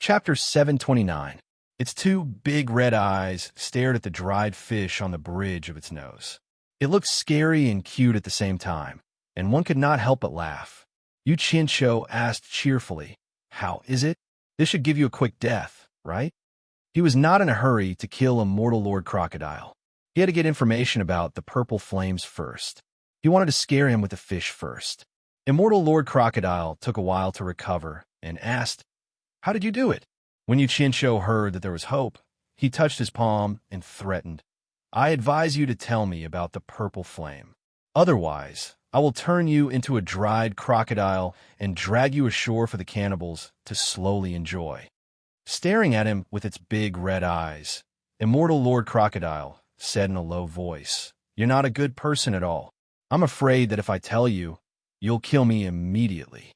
Chapter 729. Its two big red eyes stared at the dried fish on the bridge of its nose. It looked scary and cute at the same time, and one could not help but laugh. Yu Qianshou asked cheerfully, "How is it? This should give you a quick death, right?" He was not in a hurry to kill Immortal Lord Crocodile. He had to get information about the purple flames first. He wanted to scare him with the fish first. Immortal Lord Crocodile took a while to recover and asked, "How did you do it?" When Yu Qianshou heard that there was hope, he touched his palm and threatened, "I advise you to tell me about the purple flame. Otherwise, I will turn you into a dried crocodile and drag you ashore for the cannibals to slowly enjoy." Staring at him with its big red eyes, Immortal Lord Crocodile said in a low voice, "You're not a good person at all. I'm afraid that if I tell you, you'll kill me immediately.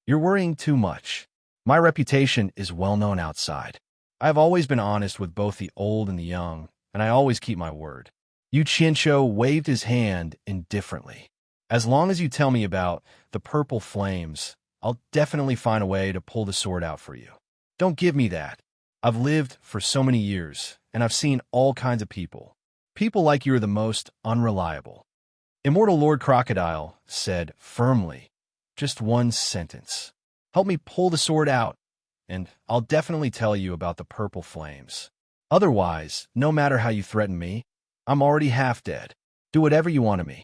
You're worrying too much. My reputation is well known outside. I have always been honest with both the old and the young, and I always keep my word." Yu Qianshou waved his hand indifferently. "As long as you tell me about the purple flames, I'll definitely find a way to pull the sword out for you. Don't give me that. I've lived for so many years, and I've seen all kinds of people. People like you are the most unreliable." Immortal Lord Crocodile said firmly, "Just one sentence. Help me pull the sword out, and I'll definitely tell you about the purple flames. Otherwise, no matter how you threaten me, I'm already half dead. Do whatever you want of me."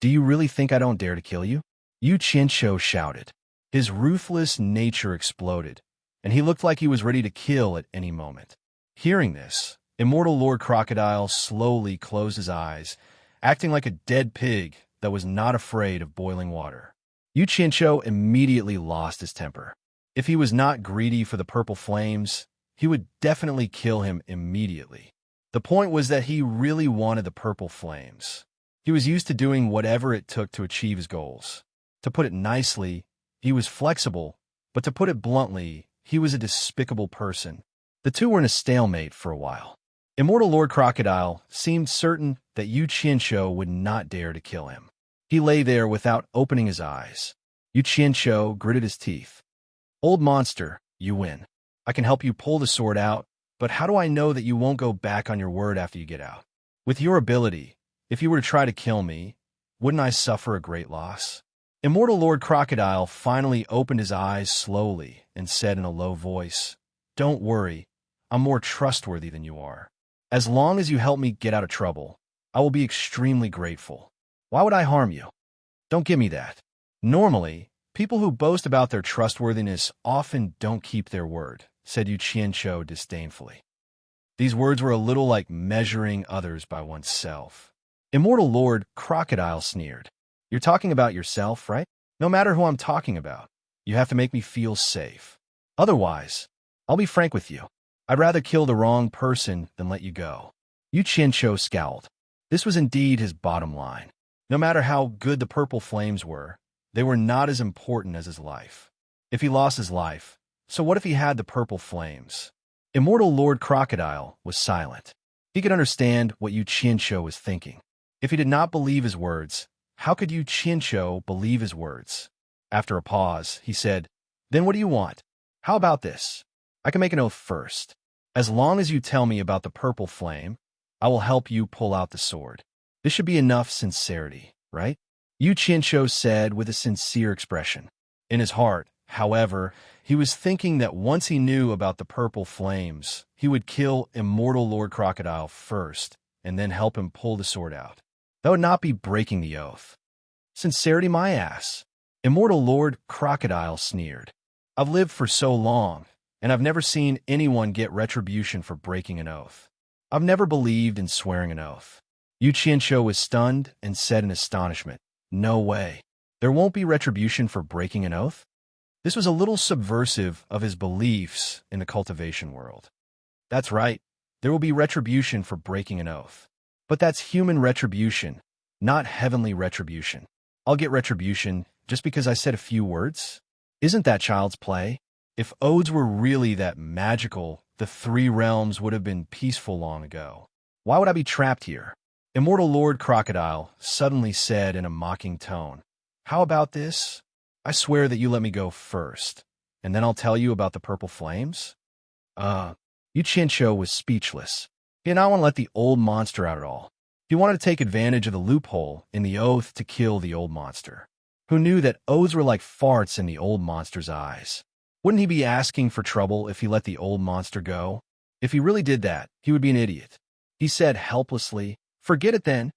"Do you really think I don't dare to kill you?" Yu Qianshou shouted. His ruthless nature exploded, and he looked like he was ready to kill at any moment. Hearing this, Immortal Lord Crocodile slowly closed his eyes, acting like a dead pig that was not afraid of boiling water. Yu Qianshou immediately lost his temper. If he was not greedy for the purple flames, he would definitely kill him immediately. The point was that he really wanted the purple flames. He was used to doing whatever it took to achieve his goals. To put it nicely, he was flexible, but to put it bluntly, he was a despicable person. The two were in a stalemate for a while. Immortal Lord Crocodile seemed certain that Yu Qianshou would not dare to kill him. He lay there without opening his eyes. Yu Qianshou gritted his teeth. "Old monster, you win. I can help you pull the sword out, but how do I know that you won't go back on your word after you get out? With your ability, if you were to try to kill me, wouldn't I suffer a great loss?" Immortal Lord Crocodile finally opened his eyes slowly and said in a low voice, "Don't worry, I'm more trustworthy than you are. As long as you help me get out of trouble, I will be extremely grateful. Why would I harm you? Don't give me that." "Normally, people who boast about their trustworthiness often don't keep their word," said Yu Qianshou disdainfully. These words were a little like measuring others by oneself. Immortal Lord Crocodile sneered. "You're talking about yourself, right? No matter who I'm talking about, you have to make me feel safe. Otherwise, I'll be frank with you. I'd rather kill the wrong person than let you go." Yu Qianshou scowled. This was indeed his bottom line. No matter how good the purple flames were, they were not as important as his life. If he lost his life, so what if he had the purple flames? Immortal Lord Crocodile was silent. He could understand what Yu Qianshou was thinking. If he did not believe his words, how could Yu Qianshou believe his words? After a pause, he said, "Then what do you want? How about this? I can make an oath first. As long as you tell me about the purple flame, I will help you pull out the sword. This should be enough sincerity, right?" Yu Qianshou said with a sincere expression. In his heart, however, he was thinking that once he knew about the purple flames, he would kill Immortal Lord Crocodile first, and then help him pull the sword out. That would not be breaking the oath. "Sincerity, my ass." Immortal Lord Crocodile sneered. "I've lived for so long, and I've never seen anyone get retribution for breaking an oath. I've never believed in swearing an oath." Yu Qianshou was stunned and said in astonishment, "No way. There won't be retribution for breaking an oath?" This was a little subversive of his beliefs in the cultivation world. "That's right. There will be retribution for breaking an oath. But that's human retribution, not heavenly retribution. I'll get retribution just because I said a few words? Isn't that child's play? If oaths were really that magical, the three realms would have been peaceful long ago. Why would I be trapped here?" Immortal Lord Crocodile suddenly said in a mocking tone, "How about this? I swear that you let me go first, and then I'll tell you about the purple flames? Yu Qianqiu was speechless. He did not want to let the old monster out at all. He wanted to take advantage of the loophole in the oath to kill the old monster. Who knew that oaths were like farts in the old monster's eyes? Wouldn't he be asking for trouble if he let the old monster go? If he really did that, he would be an idiot. He said helplessly, "Forget it then.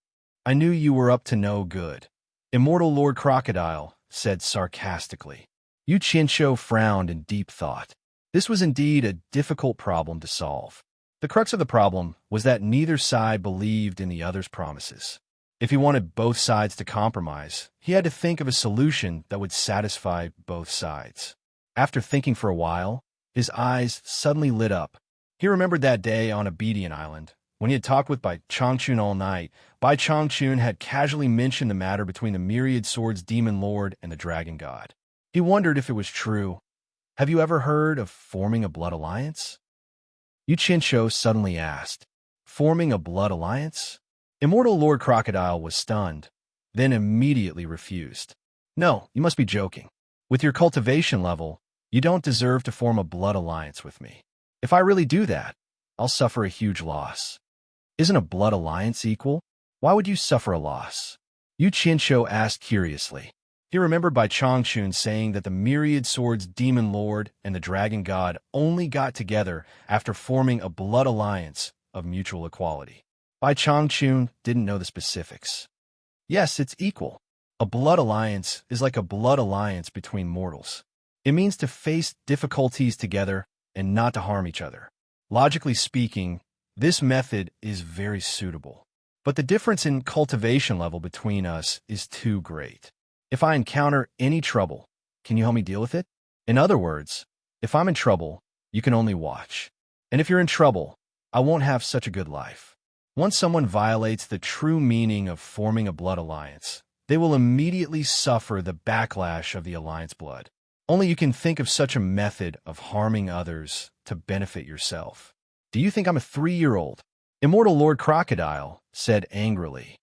I knew you were up to no good." Immortal Lord Crocodile said sarcastically. Yu Qianqiu frowned in deep thought. This was indeed a difficult problem to solve. The crux of the problem was that neither side believed in the other's promises. If he wanted both sides to compromise, he had to think of a solution that would satisfy both sides. After thinking for a while, his eyes suddenly lit up. He remembered that day on Obedient Island, when he had talked with Bai Changchun all night. Bai Changchun had casually mentioned the matter between the Myriad Swords Demon Lord and the Dragon God. He wondered if it was true. Have you ever heard of forming a blood alliance? Yu Qianqiu suddenly asked. Forming a blood alliance? Immortal Lord Crocodile was stunned, then immediately refused. No, you must be joking. With your cultivation level, you don't deserve to form a blood alliance with me. If I really do that, I'll suffer a huge loss. Isn't a blood alliance equal? Why would you suffer a loss? Yu Qianqiu asked curiously. He remembered Bai Changchun saying that the Myriad Swords Demon Lord and the Dragon God only got together after forming a blood alliance of mutual equality. Bai Changchun didn't know the specifics. Yes, it's equal. A blood alliance is like a blood alliance between mortals. It means to face difficulties together and not to harm each other. Logically speaking, this method is very suitable. But the difference in cultivation level between us is too great. If I encounter any trouble, can you help me deal with it? In other words, if I'm in trouble, you can only watch. And if you're in trouble, I won't have such a good life. Once someone violates the true meaning of forming a blood alliance, they will immediately suffer the backlash of the alliance blood. Only you can think of such a method of harming others to benefit yourself. Do you think I'm a 3-year-old? Immortal Lord Crocodile said angrily.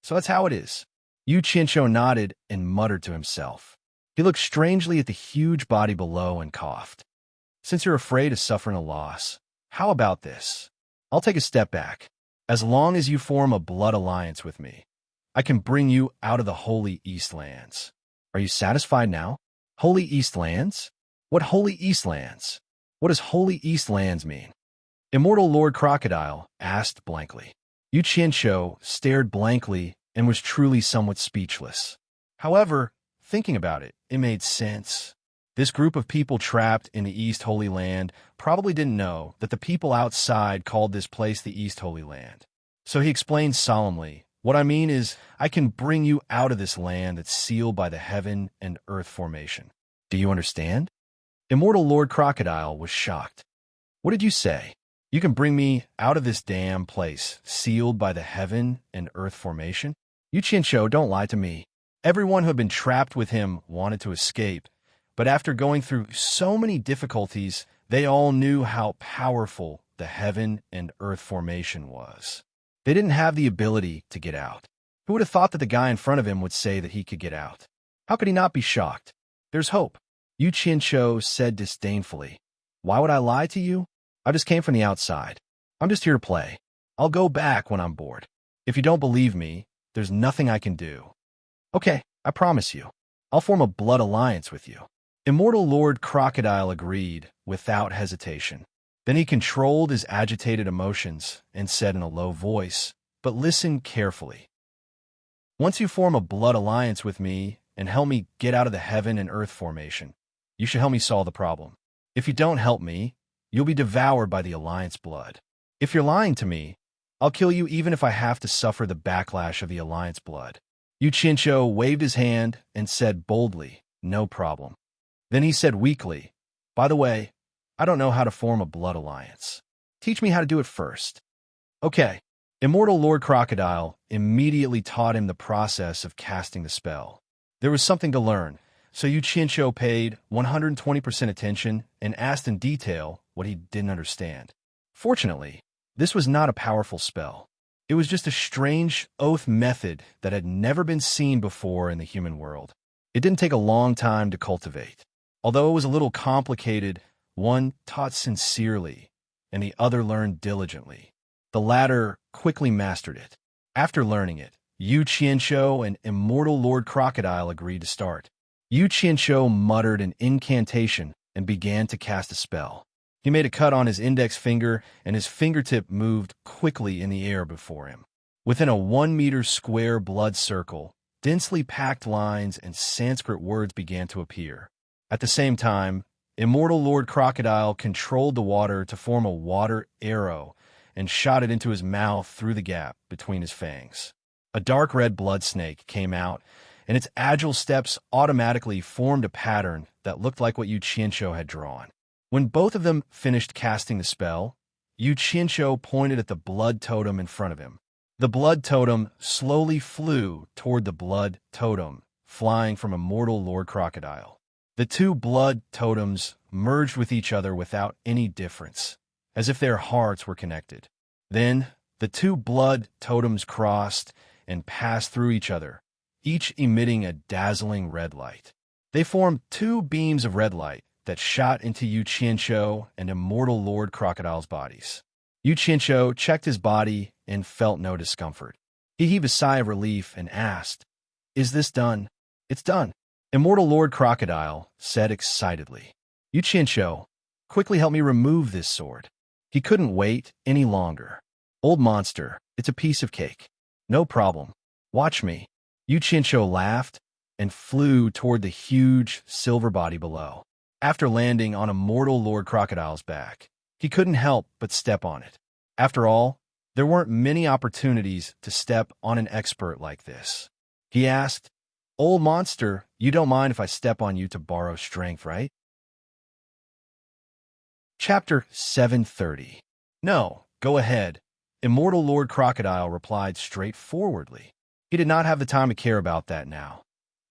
So that's how it is. Yu Qianqiu nodded and muttered to himself. He looked strangely at the huge body below and coughed. Since you're afraid of suffering a loss, how about this? I'll take a step back. As long as you form a blood alliance with me, I can bring you out of the Holy Eastlands. Are you satisfied now? Holy Eastlands? What Holy Eastlands? What does Holy Eastlands mean? Immortal Lord Crocodile asked blankly. Yu Qianqiu stared blankly and was truly somewhat speechless. However, thinking about it, it made sense. This group of people trapped in the East Holy Land probably didn't know that the people outside called this place the East Holy Land. So he explained solemnly, what I mean is, I can bring you out of this land that's sealed by the heaven and earth formation. Do you understand? Immortal Lord Crocodile was shocked. What did you say? You can bring me out of this damn place sealed by the heaven and earth formation? Yu Qianqiu, don't lie to me. Everyone who had been trapped with him wanted to escape, but after going through so many difficulties, they all knew how powerful the heaven and earth formation was. They didn't have the ability to get out. Who would have thought that the guy in front of him would say that he could get out? How could he not be shocked? There's hope. Yu Qianqiu said disdainfully. Why would I lie to you? I just came from the outside. I'm just here to play. I'll go back when I'm bored. If you don't believe me, there's nothing I can do. Okay, I promise you. I'll form a blood alliance with you. Immortal Lord Crocodile agreed without hesitation. Then he controlled his agitated emotions and said in a low voice, but listen carefully. Once you form a blood alliance with me and help me get out of the heaven and earth formation, you should help me solve the problem. If you don't help me, you'll be devoured by the alliance blood. If you're lying to me, I'll kill you even if I have to suffer the backlash of the alliance blood. Yu Qianqiu waved his hand and said boldly, no problem. Then he said weakly, by the way, I don't know how to form a blood alliance. Teach me how to do it first. Okay. Immortal Lord Crocodile immediately taught him the process of casting the spell. There was something to learn, so Yu Qianqiu paid 120% attention and asked in detail what he didn't understand. Fortunately, this was not a powerful spell. It was just a strange oath method that had never been seen before in the human world. It didn't take a long time to cultivate. Although it was a little complicated, One taught sincerely, and the other learned diligently. The latter quickly mastered it. After learning it, Yu Qianshou and Immortal Lord Crocodile agreed to start. Yu Qianshou muttered an incantation and began to cast a spell. He made a cut on his index finger, and his fingertip moved quickly in the air before him. Within a 1-meter square blood circle, densely packed lines and Sanskrit words began to appear. At the same time, Immortal Lord Crocodile controlled the water to form a water arrow and shot it into his mouth through the gap between his fangs. A dark red blood snake came out, and its agile steps automatically formed a pattern that looked like what Yu Qianshou had drawn. When both of them finished casting the spell, Yu Qianshou pointed at the blood totem in front of him. The blood totem slowly flew toward the blood totem, flying from Immortal Lord Crocodile. The two blood totems merged with each other without any difference, as if their hearts were connected. Then, the two blood totems crossed and passed through each other, each emitting a dazzling red light. They formed two beams of red light that shot into Yu Qianshou and Immortal Lord Crocodile's bodies. Yu Qianshou checked his body and felt no discomfort. He heaved a sigh of relief and asked, "Is this done?" "It's done," Immortal Lord Crocodile said excitedly. "Yu Qianshou, quickly help me remove this sword." He couldn't wait any longer. "Old monster, it's a piece of cake." "No problem. Watch me." Yu Qianshou laughed and flew toward the huge silver body below. After landing on Immortal Lord Crocodile's back, he couldn't help but step on it. After all, there weren't many opportunities to step on an expert like this. He asked, "Old monster, you don't mind if I step on you to borrow strength, right?" Chapter 730. "No, go ahead," Immortal Lord Crocodile replied straightforwardly. He did not have the time to care about that now,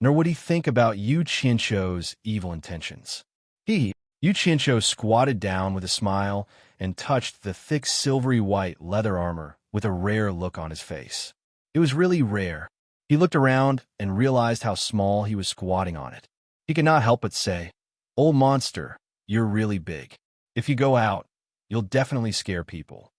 nor would he think about Yu Qianshou's evil intentions. Yu Qianshou squatted down with a smile and touched the thick silvery white leather armor with a rare look on his face. It was really rare. He looked around and realized how small he was squatting on it. He could not help but say, "Old monster, you're really big. If you go out, you'll definitely scare people."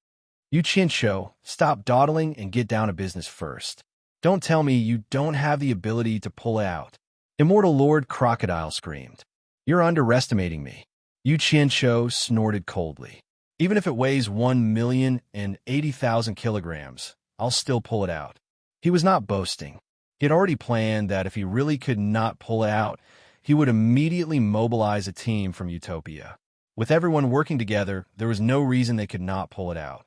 Yu Qianshou, stop dawdling and get down to business first. Don't tell me you don't have the ability to pull it out. Immortal Lord Crocodile screamed. "You're underestimating me." Yu Qianshou snorted coldly. "Even if it weighs 1,080,000 kilograms, I'll still pull it out." He was not boasting. He had already planned that if he really could not pull it out, he would immediately mobilize a team from Utopia. With everyone working together, there was no reason they could not pull it out.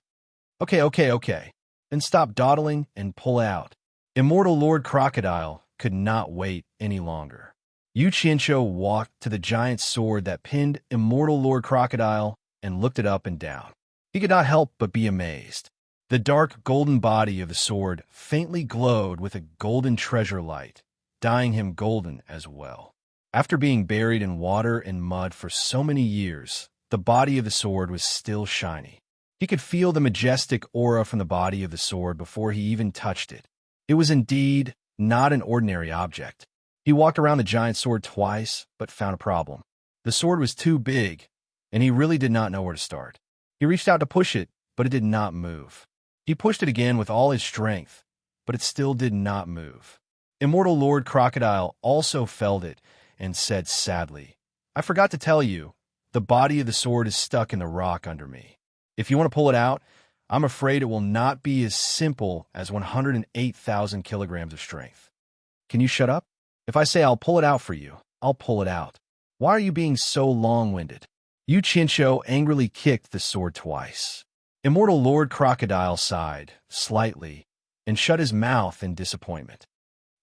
Okay. Then stop dawdling and pull it out." Immortal Lord Crocodile could not wait any longer. Yu Qianshou walked to the giant sword that pinned Immortal Lord Crocodile and looked it up and down. He could not help but be amazed. The dark golden body of the sword faintly glowed with a golden treasure light, dyeing him golden as well. After being buried in water and mud for so many years, the body of the sword was still shiny. He could feel the majestic aura from the body of the sword before he even touched it. It was indeed not an ordinary object. He walked around the giant sword twice, but found a problem. The sword was too big, and he really did not know where to start. He reached out to push it, but it did not move. He pushed it again with all his strength, but it still did not move. Immortal Lord Crocodile also felt it and said sadly, "I forgot to tell you, the body of the sword is stuck in the rock under me. If you want to pull it out, I'm afraid it will not be as simple as 108,000 kilograms of strength. Can you shut up? If I say I'll pull it out for you, I'll pull it out. Why are you being so long-winded?" Yu Qianshou angrily kicked the sword twice. Immortal Lord Crocodile sighed slightly and shut his mouth in disappointment.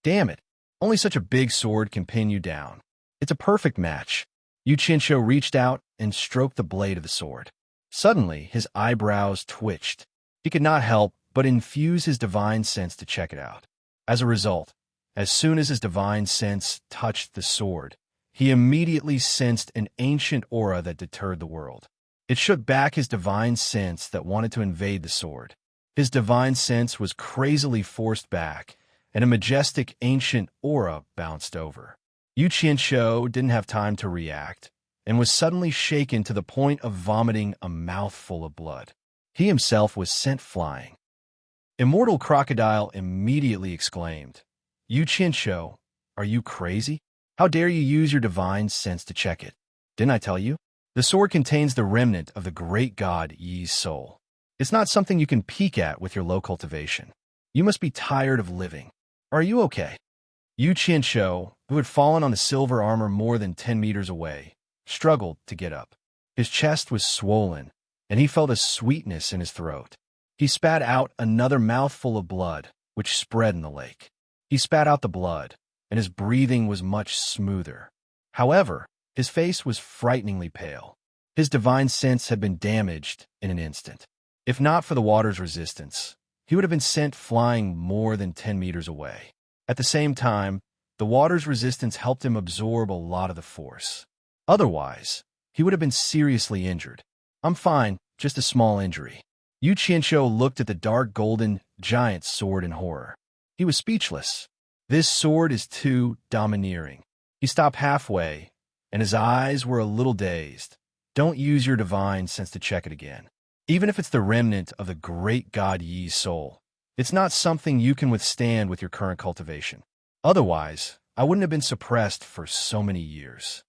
"Damn it, only such a big sword can pin you down. It's a perfect match." Yu Qianshou reached out and stroked the blade of the sword. Suddenly, his eyebrows twitched. He could not help but infuse his divine sense to check it out. As a result, as soon as his divine sense touched the sword, he immediately sensed an ancient aura that deterred the world. It shook back his divine sense that wanted to invade the sword. His divine sense was crazily forced back, and a majestic ancient aura bounced over. Yu Qianshou didn't have time to react, and was suddenly shaken to the point of vomiting a mouthful of blood. He himself was sent flying. Immortal Crocodile immediately exclaimed, "You Chincho, are you crazy? How dare you use your divine sense to check it? Didn't I tell you? The sword contains the remnant of the great god Yi's soul. It's not something you can peek at with your low cultivation. You must be tired of living. Are you okay?" Yu Qinsho, who had fallen on the silver armor more than 10 meters away, struggled to get up. His chest was swollen, and he felt a sweetness in his throat. He spat out another mouthful of blood, which spread in the lake. He spat out the blood, and his breathing was much smoother. However, his face was frighteningly pale. His divine sense had been damaged in an instant. If not for the water's resistance, he would have been sent flying more than 10 meters away. At the same time, the water's resistance helped him absorb a lot of the force. Otherwise, he would have been seriously injured. "I'm fine, just a small injury." Yu Qinsho looked at the dark golden giant sword in horror. He was speechless. This sword is too domineering. He stopped halfway, and his eyes were a little dazed. "Don't use your divine sense to check it again. Even if it's the remnant of the great god Yi's soul, it's not something you can withstand with your current cultivation. Otherwise, I wouldn't have been suppressed for so many years."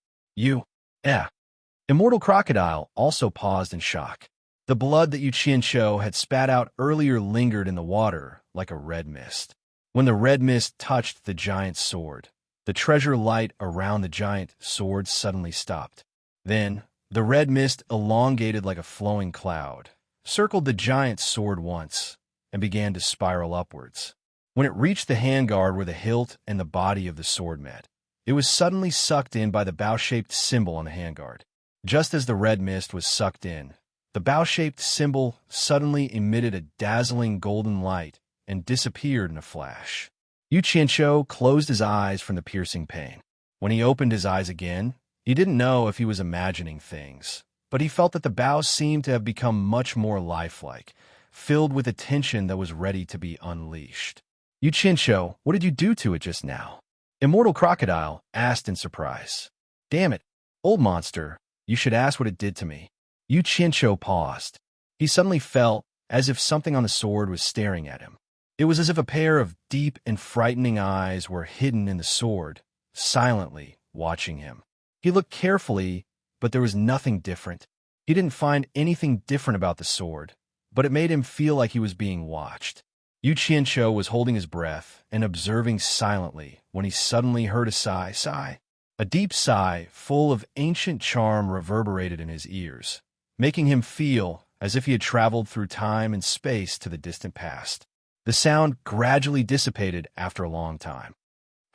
Immortal Crocodile also paused in shock. The blood that Yu Qinsho had spat out earlier lingered in the water like a red mist. When the red mist touched the giant's sword, the treasure light around the giant sword suddenly stopped. Then, the red mist elongated like a flowing cloud, circled the giant's sword once, and began to spiral upwards. When it reached the handguard where the hilt and the body of the sword met, it was suddenly sucked in by the bow-shaped symbol on the handguard. Just as the red mist was sucked in, the bow-shaped symbol suddenly emitted a dazzling golden light and disappeared in a flash. Yu Qinsho closed his eyes from the piercing pain. When he opened his eyes again, he didn't know if he was imagining things, but he felt that the bow seemed to have become much more lifelike, filled with a tension that was ready to be unleashed. "Yu Qinsho, what did you do to it just now?" Immortal Crocodile asked in surprise. "Damn it, old monster, you should ask what it did to me." Yu Qinsho paused. He suddenly felt as if something on the sword was staring at him. It was as if a pair of deep and frightening eyes were hidden in the sword, silently watching him. He looked carefully, but there was nothing different. He didn't find anything different about the sword, but it made him feel like he was being watched. Yu Qinsho was holding his breath and observing silently when he suddenly heard a sigh. A deep sigh full of ancient charm reverberated in his ears, making him feel as if he had traveled through time and space to the distant past. The sound gradually dissipated after a long time.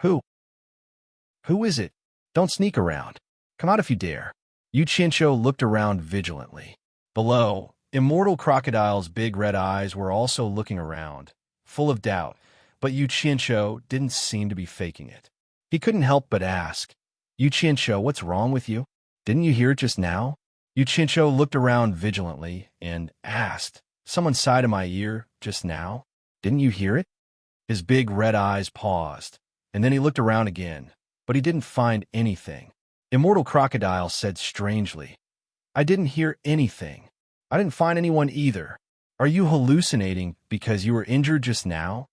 Who is it? Don't sneak around. Come out if you dare." Yu Qinsho looked around vigilantly. Below, Immortal Crocodile's big red eyes were also looking around, full of doubt, but Yu Qinsho didn't seem to be faking it. He couldn't help but ask, "Yu Qinsho, what's wrong with you? Didn't you hear it just now?" Yu Qinsho looked around vigilantly and asked, "Someone sighed in my ear just now? Didn't you hear it?" His big red eyes paused, and then he looked around again, but he didn't find anything. Immortal Crocodile said strangely, "I didn't hear anything. I didn't find anyone either. Are you hallucinating because you were injured just now?"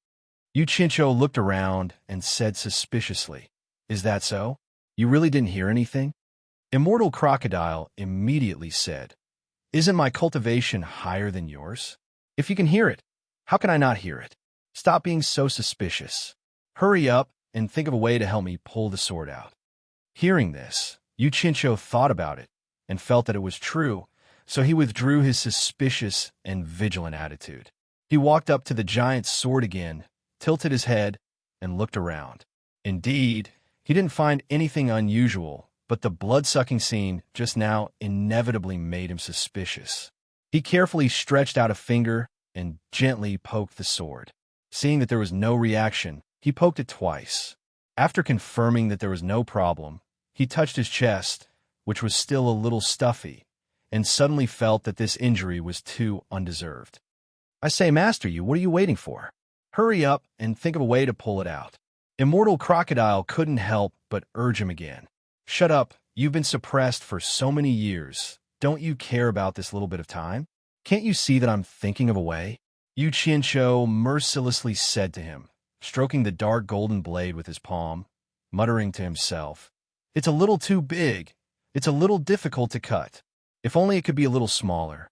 Yu Qinsho looked around and said suspiciously, "Is that so? You really didn't hear anything?" Immortal Crocodile immediately said, "Isn't my cultivation higher than yours? If you can hear it, how can I not hear it? Stop being so suspicious. Hurry up and think of a way to help me pull the sword out." Hearing this, Yu Qinsho thought about it and felt that it was true, so he withdrew his suspicious and vigilant attitude. He walked up to the giant's sword again, tilted his head, and looked around. Indeed, he didn't find anything unusual, but the blood-sucking scene just now inevitably made him suspicious. He carefully stretched out a finger and gently poked the sword. Seeing that there was no reaction, he poked it twice. After confirming that there was no problem, he touched his chest, which was still a little stuffy, and suddenly felt that this injury was too undeserved. "I say, Master Yu, what are you waiting for? Hurry up and think of a way to pull it out." Immortal Crocodile couldn't help but urge him again. "Shut up You've been suppressed for so many years. Don't you care about this little bit of time? Can't you see that I'm thinking of a way? Yu Qianqiu mercilessly said to him, stroking the dark golden blade with his palm, muttering to himself, "It's a little too big. It's a little difficult to cut. If only it could be a little smaller."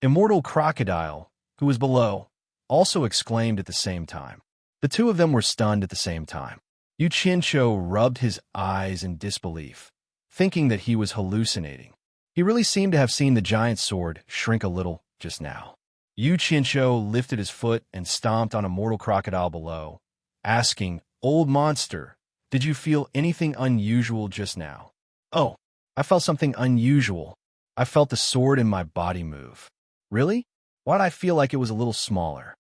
Immortal Crocodile, who was below, also exclaimed at the same time. The two of them were stunned at the same time. Yu Qianqiu rubbed his eyes in disbelief, thinking that he was hallucinating. He really seemed to have seen the giant sword shrink a little just now. Yu Qianqiu lifted his foot and stomped on Immortal Crocodile below, asking, "Old monster, did you feel anything unusual just now?" "Oh, I felt something unusual. I felt the sword in my body move." "Really? Why did I feel like it was a little smaller?"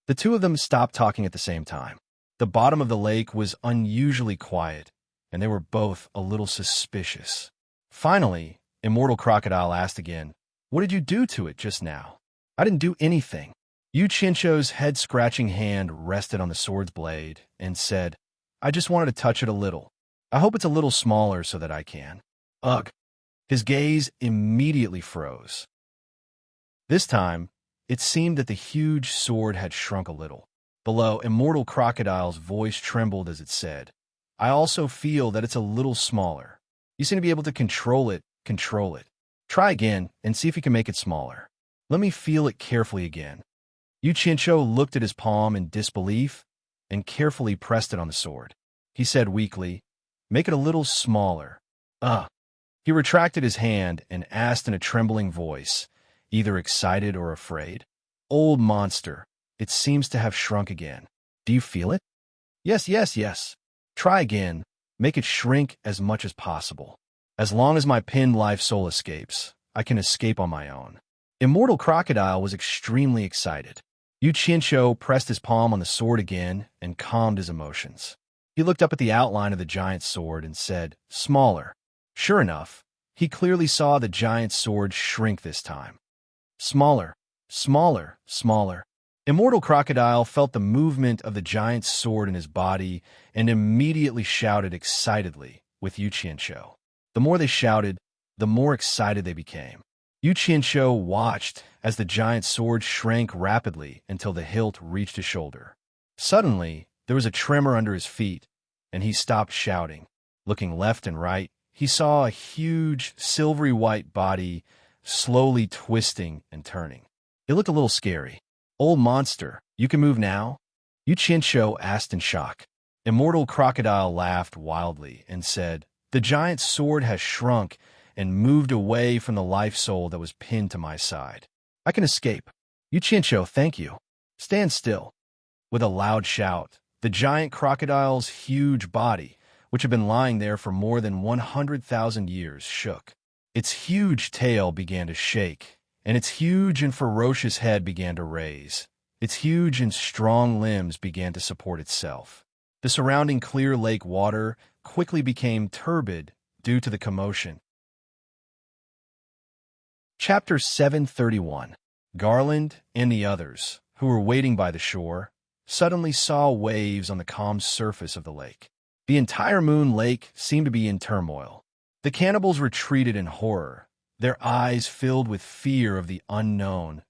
The two of them stopped talking at the same time. The bottom of the lake was unusually quiet, and they were both a little suspicious. Finally, Immortal Crocodile asked again, "What did you do to it just now?" "I didn't do anything." Yu Qianqiu's head-scratching hand rested on the sword's blade and said, "I just wanted to touch it a little. I hope it's a little smaller so that I can." Ugh! His gaze immediately froze. This time, it seemed that the huge sword had shrunk a little. Below, Immortal Crocodile's voice trembled as it said, "I also feel that it's a little smaller. You seem to be able to control it. Try again and see if you can make it smaller. Let me feel it carefully again." Yu Qianqiu looked at his palm in disbelief and carefully pressed it on the sword. He said weakly, "Make it a little smaller." He retracted his hand and asked in a trembling voice, either excited or afraid, "Old monster, it seems to have shrunk again. Do you feel it?" Yes. Try again. Make it shrink as much as possible. As long as my pinned life soul escapes, I can escape on my own." Immortal Crocodile was extremely excited. Yu Qianqiu pressed his palm on the sword again and calmed his emotions. He looked up at the outline of the giant sword and said, "Smaller." Sure enough, he clearly saw the giant sword shrink this time. Smaller. Immortal Crocodile felt the movement of the giant sword in his body and immediately shouted excitedly with Yu Qianqiu. The more they shouted, the more excited they became. Yu Qianqiu watched as the giant sword shrank rapidly until the hilt reached his shoulder. Suddenly, there was a tremor under his feet, and he stopped shouting. Looking left and right, he saw a huge, silvery white body slowly twisting and turning. It looked a little scary. "Old monster, you can move now?" Yu Qianqiu asked in shock. Immortal Crocodile laughed wildly and said, "The giant sword has shrunk and moved away from the life soul that was pinned to my side. I can escape." "Yu Qianqiu, thank you. Stand still." With a loud shout, the giant crocodile's huge body, which had been lying there for more than 100,000 years, shook. Its huge tail began to shake, and its huge and ferocious head began to raise. Its huge and strong limbs began to support itself. The surrounding clear lake water quickly became turbid due to the commotion. Chapter 731. Garland and the others, who were waiting by the shore, suddenly saw waves on the calm surface of the lake. The entire Moon Lake seemed to be in turmoil. The cannibals retreated in horror, their eyes filled with fear of the unknown.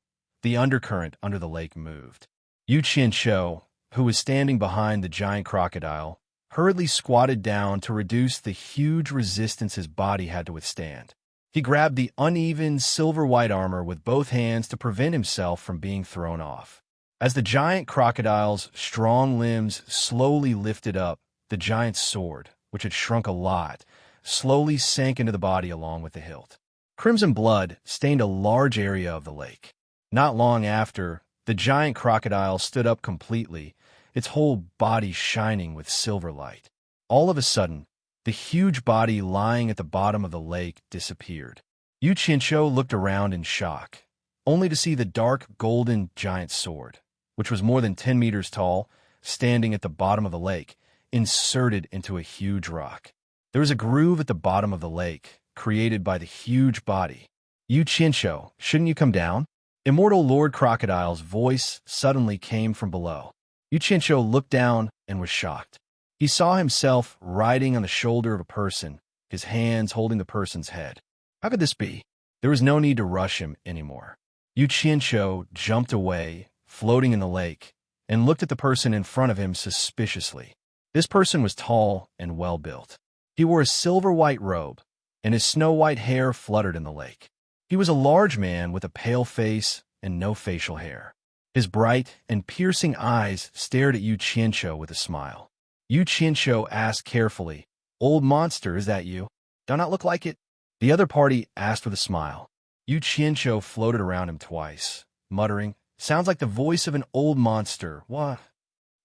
The undercurrent under the lake moved. Yu Qianqiu, who was standing behind the giant crocodile, hurriedly squatted down to reduce the huge resistance his body had to withstand. He grabbed the uneven silver-white armor with both hands to prevent himself from being thrown off. As the giant crocodile's strong limbs slowly lifted up, the giant's sword, which had shrunk a lot, slowly sank into the body along with the hilt. Crimson blood stained a large area of the lake. Not long after, the giant crocodile stood up completely, its whole body shining with silver light. All of a sudden, the huge body lying at the bottom of the lake disappeared. Yu Qianqiu looked around in shock, only to see the dark golden giant sword, which was more than 10 meters tall, standing at the bottom of the lake, inserted into a huge rock. There was a groove at the bottom of the lake, created by the huge body. "Yu Qianqiu, shouldn't you come down?" Immortal Lord Crocodile's voice suddenly came from below. Yu Qianqiu looked down and was shocked. He saw himself riding on the shoulder of a person, his his hands holding the person's head. How could this be? There was no need to rush him anymore. Yu Qianqiu jumped away, floating in the lake, and looked at the person in front of him suspiciously. This person was tall and well-built. He wore a silver-white robe, and his snow-white hair fluttered in the lake. He was a large man with a pale face and no facial hair. His bright and piercing eyes stared at Yu Qianqiu with a smile. Yu Qianqiu asked carefully, "Old monster, is that you? Do I not look like it?" The other party asked with a smile. Yu Qianqiu floated around him twice, muttering, "Sounds like the voice of an old monster. What?"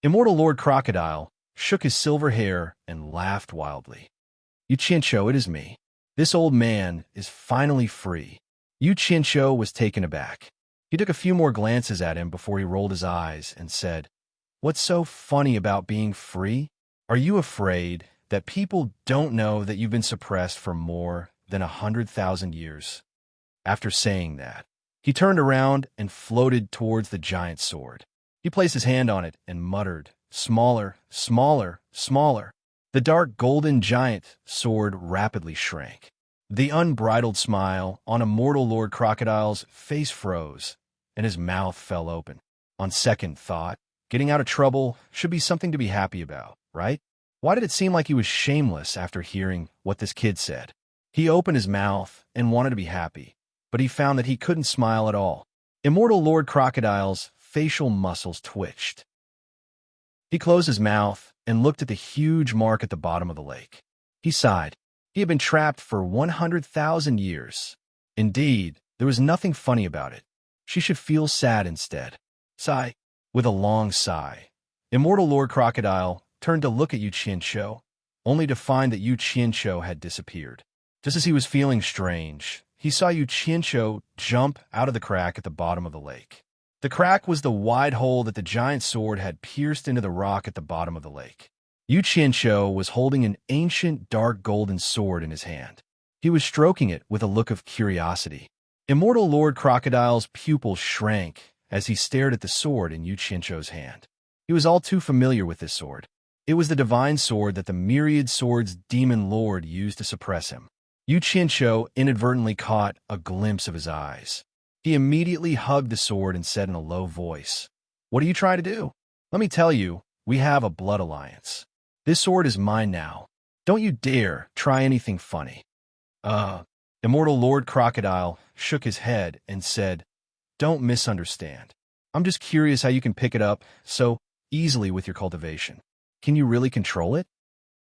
Immortal Lord Crocodile shook his silver hair and laughed wildly. "Yu Qianqiu, it is me. This old man is finally free." Yu Qianqiu was taken aback. He took a few more glances at him before he rolled his eyes and said, "What's so funny about being free? Are you afraid that people don't know that you've been suppressed for more than 100,000 years?" After saying that, he turned around and floated towards the giant sword. He placed his hand on it and muttered, "Smaller, smaller, smaller." The dark golden giant sword rapidly shrank. The unbridled smile on Immortal Lord Crocodile's face froze, and his mouth fell open. On second thought, getting out of trouble should be something to be happy about, right? Why did it seem like he was shameless after hearing what this kid said? He opened his mouth and wanted to be happy, but he found that he couldn't smile at all. Immortal Lord Crocodile's facial muscles twitched. He closed his mouth and looked at the huge mark at the bottom of the lake. He sighed. He had been trapped for 100,000 years. Indeed, there was nothing funny about it. She should feel sad instead. Sigh. With a long sigh, Immortal Lord Crocodile turned to look at Yu Qianqiu, only to find that Yu Qianqiu had disappeared. Just as he was feeling strange, he saw Yu Qianqiu jump out of the crack at the bottom of the lake. The crack was the wide hole that the giant sword had pierced into the rock at the bottom of the lake. Yu Qianqiu was holding an ancient dark golden sword in his hand. He was stroking it with a look of curiosity. Immortal Lord Crocodile's pupils shrank as he stared at the sword in Yu Qianqiu's hand. He was all too familiar with this sword. It was the divine sword that the myriad swords demon lord used to suppress him. Yu Qianqiu inadvertently caught a glimpse of his eyes. He immediately hugged the sword and said in a low voice, "What are you trying to do? Let me tell you, we have a blood alliance. This sword is mine now. Don't you dare try anything funny." Immortal Lord Crocodile shook his head and said, "Don't misunderstand. I'm just curious how you can pick it up so easily with your cultivation. Can you really control it?"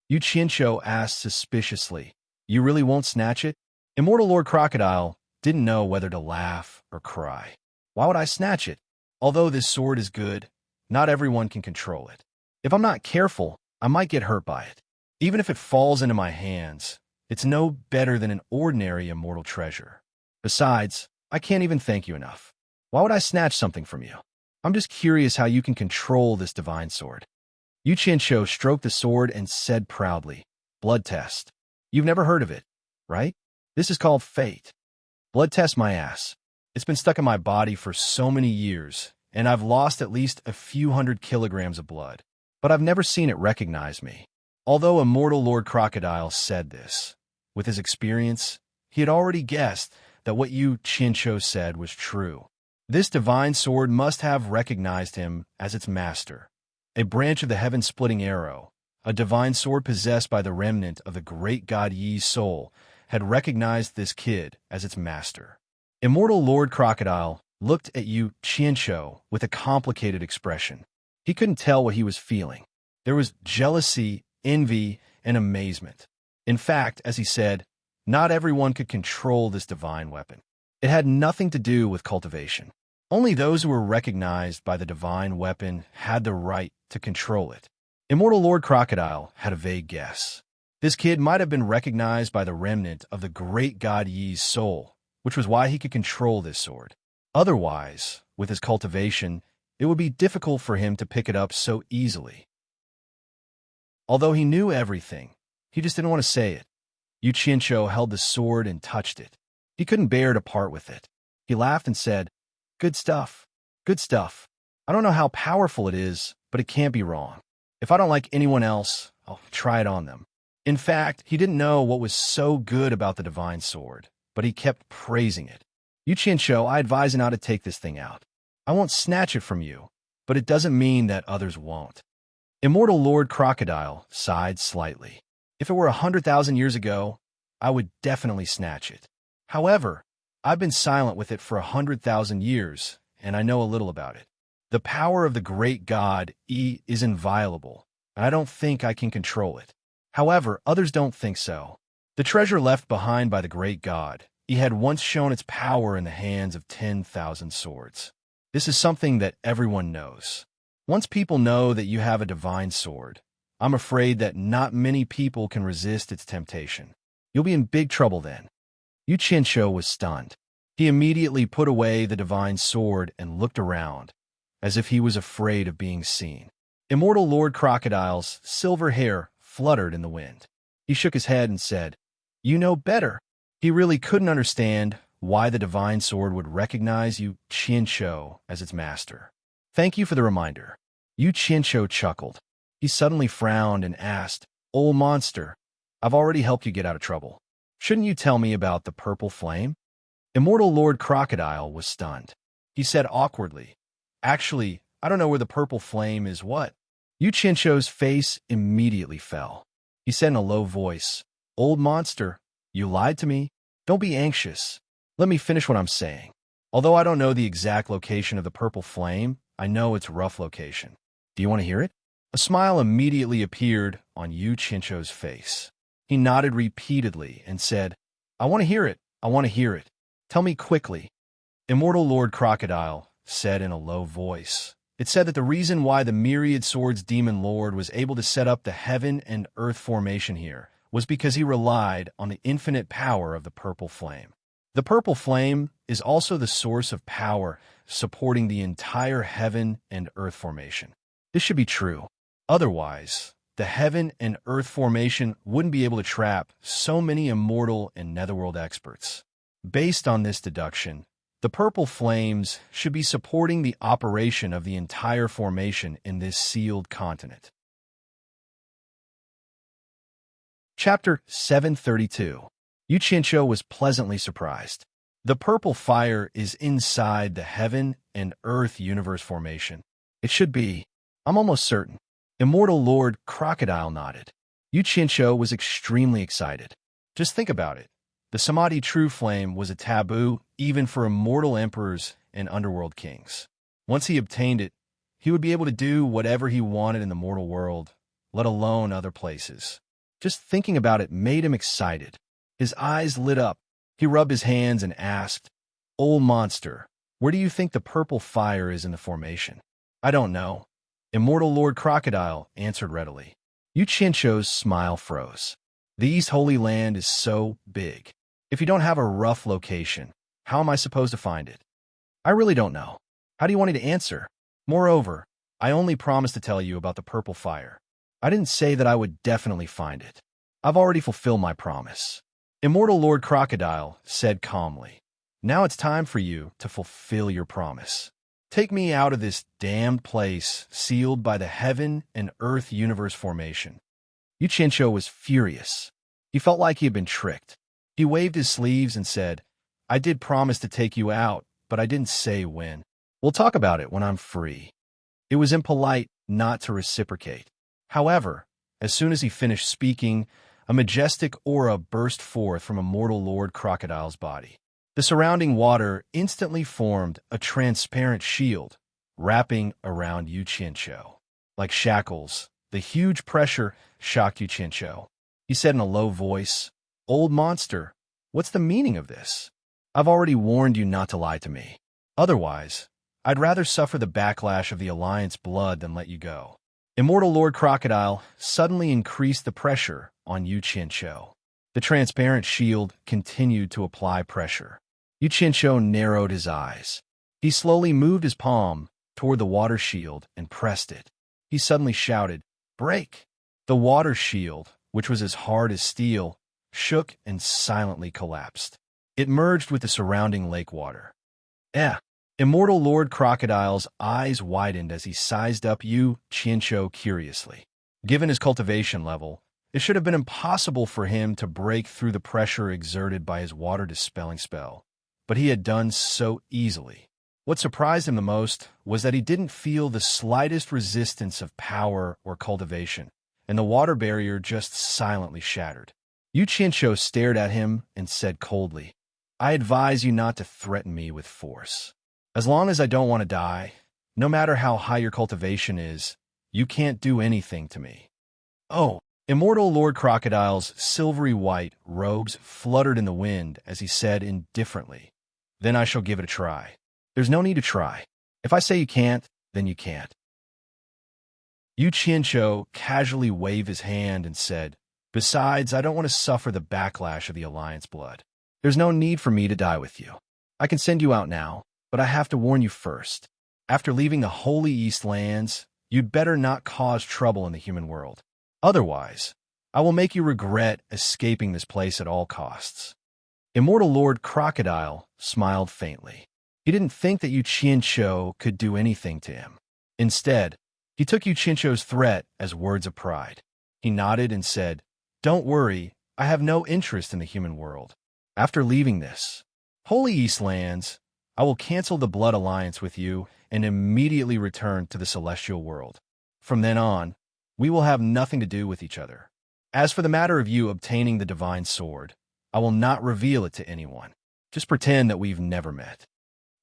Yu Qianqiu asked suspiciously, "You really won't snatch it?" Immortal Lord Crocodile didn't know whether to laugh or cry. "Why would I snatch it? Although this sword is good, not everyone can control it. If I'm not careful, I might get hurt by it. Even if it falls into my hands, it's no better than an ordinary immortal treasure. Besides, I can't even thank you enough. Why would I snatch something from you? I'm just curious how you can control this divine sword." Yu Qianqiu stroked the sword and said proudly, "Blood test. You've never heard of it, right? This is called fate. Blood test my ass. It's been stuck in my body for so many years, and I've lost at least a few hundred kilograms of blood. But I've never seen it recognize me." Although Immortal Lord Crocodile said this, with his experience, he had already guessed that what Yu Qianqiu said was true. This divine sword must have recognized him as its master. A branch of the heaven-splitting arrow, a divine sword possessed by the remnant of the great god Yi's soul, had recognized this kid as its master. Immortal Lord Crocodile looked at Yu Qianqiu with a complicated expression. He couldn't tell what he was feeling. There was jealousy, envy, and amazement. In fact, as he said, not everyone could control this divine weapon. It had nothing to do with cultivation. Only those who were recognized by the divine weapon had the right to control it. Immortal Lord Crocodile had a vague guess. This kid might have been recognized by the remnant of the great god Yi's soul, which was why he could control this sword. Otherwise, with his cultivation, it would be difficult for him to pick it up so easily. Although he knew everything, he just didn't want to say it. Yu Qianqiu held the sword and touched it. He couldn't bear to part with it. He laughed and said, "Good stuff. Good stuff. I don't know how powerful it is, but it can't be wrong. If I don't like anyone else, I'll try it on them." In fact, he didn't know what was so good about the divine sword, but he kept praising it. "Yu Qianshou, I advise you not to take this thing out. I won't snatch it from you, but it doesn't mean that others won't." Immortal Lord Crocodile sighed slightly. "If it were 100,000 years ago, I would definitely snatch it. However, I've been silent with it for 100,000 years, and I know a little about it. The power of the great god is inviolable, and I don't think I can control it. However, others don't think so. The treasure left behind by the great god had once shown its power in the hands of 10,000 swords. This is something that everyone knows. Once people know that you have a divine sword, I'm afraid that not many people can resist its temptation. You'll be in big trouble then." Yu Qianshou was stunned. He immediately put away the divine sword and looked around, as if he was afraid of being seen. Immortal Lord Crocodile's silver hair fluttered in the wind. He shook his head and said, "You know better." He really couldn't understand why the divine sword would recognize Yu Qianshou as its master. "Thank you for the reminder." Yu Qianshou chuckled. He suddenly frowned and asked, "Old monster, I've already helped you get out of trouble. Shouldn't you tell me about the purple flame?" Immortal Lord Crocodile was stunned. He said awkwardly, "Actually, I don't know where the purple flame is." "What?" Yu Qianshou's face immediately fell. He said in a low voice, "Old monster, you lied to me. Don't be anxious. Let me finish what I'm saying. Although I don't know the exact location of the purple flame, I know its rough location. Do you want to hear it?" A smile immediately appeared on Yu Qianshou's face. He nodded repeatedly and said, "I want to hear it. I want to hear it. Tell me quickly." Immortal Lord Crocodile said in a low voice. It said that the reason why the Myriad Swords Demon Lord was able to set up the heaven and earth formation here was because he relied on the infinite power of the purple flame. The purple flame is also the source of power supporting the entire heaven and earth formation. This should be true. Otherwise, the heaven and earth formation wouldn't be able to trap so many immortal and netherworld experts. Based on this deduction, the purple flames should be supporting the operation of the entire formation in this sealed continent. Chapter 732. Yu Qianshou was pleasantly surprised. The purple fire is inside the heaven and earth universe formation. It should be. I'm almost certain. Immortal Lord Crocodile nodded. Yu Qianshou was extremely excited. Just think about it. The Samadhi True Flame was a taboo even for immortal emperors and underworld kings. Once he obtained it, he would be able to do whatever he wanted in the mortal world, let alone other places. Just thinking about it made him excited. His eyes lit up. He rubbed his hands and asked, "Old monster, where do you think the purple fire is in the formation?" "I don't know." Immortal Lord Crocodile answered readily. Yu Qianshou's smile froze. The East Holy Land is so big. If you don't have a rough location, how am I supposed to find it? "I really don't know." "How do you want me to answer? Moreover, I only promised to tell you about the purple fire. I didn't say that I would definitely find it. I've already fulfilled my promise." Immortal Lord Crocodile said calmly, "Now it's time for you to fulfill your promise. Take me out of this damned place sealed by the heaven and earth universe formation." Yu Qianshou was furious. He felt like he had been tricked. He waved his sleeves and said, "I did promise to take you out, but I didn't say when. We'll talk about it when I'm free." It was impolite not to reciprocate. However, as soon as he finished speaking, a majestic aura burst forth from Immortal Lord Crocodile's body. The surrounding water instantly formed a transparent shield, wrapping around Yu Qianshou. Like shackles, the huge pressure shocked Yu Qianshou. He said in a low voice, "Old monster, what's the meaning of this? I've already warned you not to lie to me. Otherwise, I'd rather suffer the backlash of the Alliance blood than let you go." Immortal Lord Crocodile suddenly increased the pressure on Yu Qianshou. The transparent shield continued to apply pressure. Yu Qianshou narrowed his eyes. He slowly moved his palm toward the water shield and pressed it. He suddenly shouted, "Break!" The water shield, which was as hard as steel, shook and silently collapsed. It merged with the surrounding lake water. Immortal Lord Crocodile's eyes widened as he sized up Yu Qianshou curiously. Given his cultivation level, It should have been impossible for him to break through the pressure exerted by his water-dispelling spell, but he had done so easily. What surprised him the most was that he didn't feel the slightest resistance of power or cultivation, and the water barrier just silently shattered. Yu Qianqiu stared at him and said coldly, "I advise you not to threaten me with force. As long as I don't want to die, no matter how high your cultivation is, you can't do anything to me." Oh! Immortal Lord Crocodile's silvery white robes fluttered in the wind as he said indifferently, "Then I shall give it a try. There's no need to try. If I say you can't, then you can't." Yu Qianqiu casually waved his hand and said, "Besides, I don't want to suffer the backlash of the Alliance blood. There's no need for me to die with you. I can send you out now, but I have to warn you first. After leaving the Holy East Lands, you'd better not cause trouble in the human world. Otherwise, I will make you regret escaping this place at all costs." Immortal Lord Crocodile smiled faintly. He didn't think that Yu Qianqiu could do anything to him. Instead, he took Yu Qianqiu's threat as words of pride. He nodded and said, "Don't worry, I have no interest in the human world. After leaving this Holy East Lands, I will cancel the blood alliance with you and immediately return to the celestial world. From then on, we will have nothing to do with each other. As for the matter of you obtaining the divine sword, I will not reveal it to anyone. Just pretend that we've never met."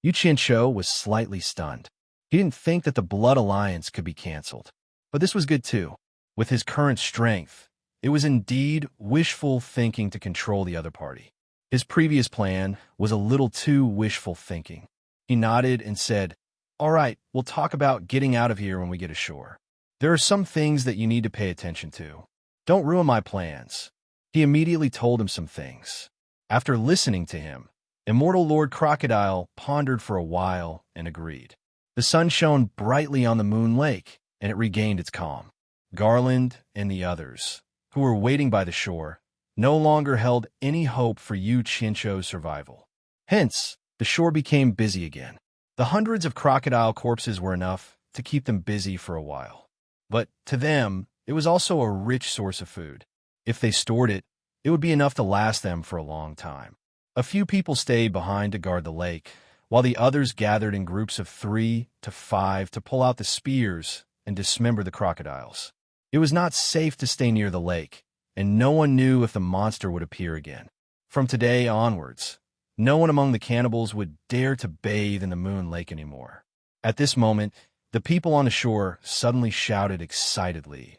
Yu Qianqiu was slightly stunned. He didn't think that the blood alliance could be canceled. But this was good too. With his current strength, it was indeed wishful thinking to control the other party. His previous plan was a little too wishful thinking. He nodded and said, "All right, we'll talk about getting out of here when we get ashore. There are some things that you need to pay attention to. Don't ruin my plans." He immediately told him some things. After listening to him, Immortal Lord Crocodile pondered for a while and agreed. The sun shone brightly on the Moon Lake, and it regained its calm. Garland and the others, who were waiting by the shore, no longer held any hope for Yu Qianqiu's survival. Hence, the shore became busy again. The hundreds of crocodile corpses were enough to keep them busy for a while. But to them, it was also a rich source of food. If they stored it, it would be enough to last them for a long time. A few people stayed behind to guard the lake, while the others gathered in groups of 3 to 5 to pull out the spears and dismember the crocodiles. It was not safe to stay near the lake, and no one knew if the monster would appear again. From today onwards, no one among the cannibals would dare to bathe in the Moon Lake anymore. At this moment, the people on the shore suddenly shouted excitedly,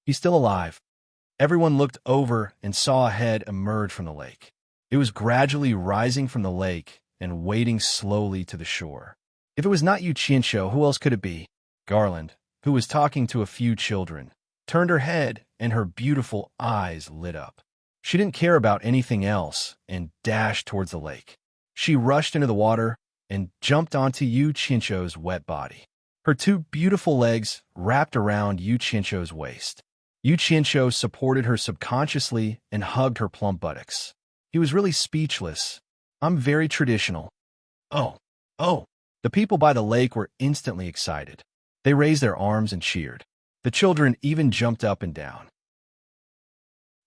"He's still alive!" Everyone looked over and saw a head emerge from the lake. It was gradually rising from the lake and wading slowly to the shore. If it was not Yu Qianqiu, who else could it be? Garland, who was talking to a few children, turned her head and her beautiful eyes lit up. She didn't care about anything else and dashed towards the lake. She rushed into the water and jumped onto Yu Qianqiu's wet body. Her two beautiful legs wrapped around Yu Qianqiu's waist. Yu Qianqiu supported her subconsciously and hugged her plump buttocks. He was really speechless. "I'm very traditional." Oh! The people by the lake were instantly excited. They raised their arms and cheered. The children even jumped up and down.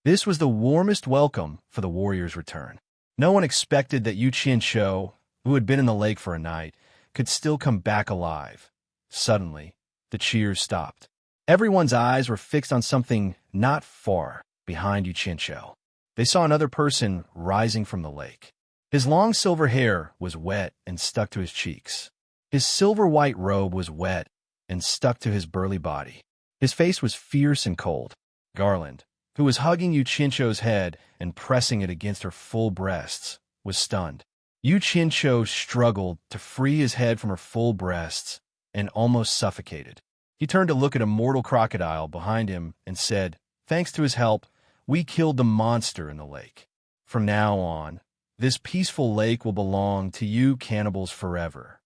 This was the warmest welcome for the warrior's return. No one expected that Yu Qianqiu, who had been in the lake for a night, could still come back alive. Suddenly, the cheers stopped. Everyone's eyes were fixed on something not far behind Yu Qianqiu. They saw another person rising from the lake. His long silver hair was wet and stuck to his cheeks. His silver-white robe was wet and stuck to his burly body. His face was fierce and cold. Garland, who was hugging Yu Qianqiu's head and pressing it against her full breasts, was stunned. Yu Qianqiu struggled to free his head from her full breasts and almost suffocated. He turned to look at Immortal Crocodile behind him and said, "Thanks to his help, we killed the monster in the lake. From now on, this peaceful lake will belong to you cannibals forever."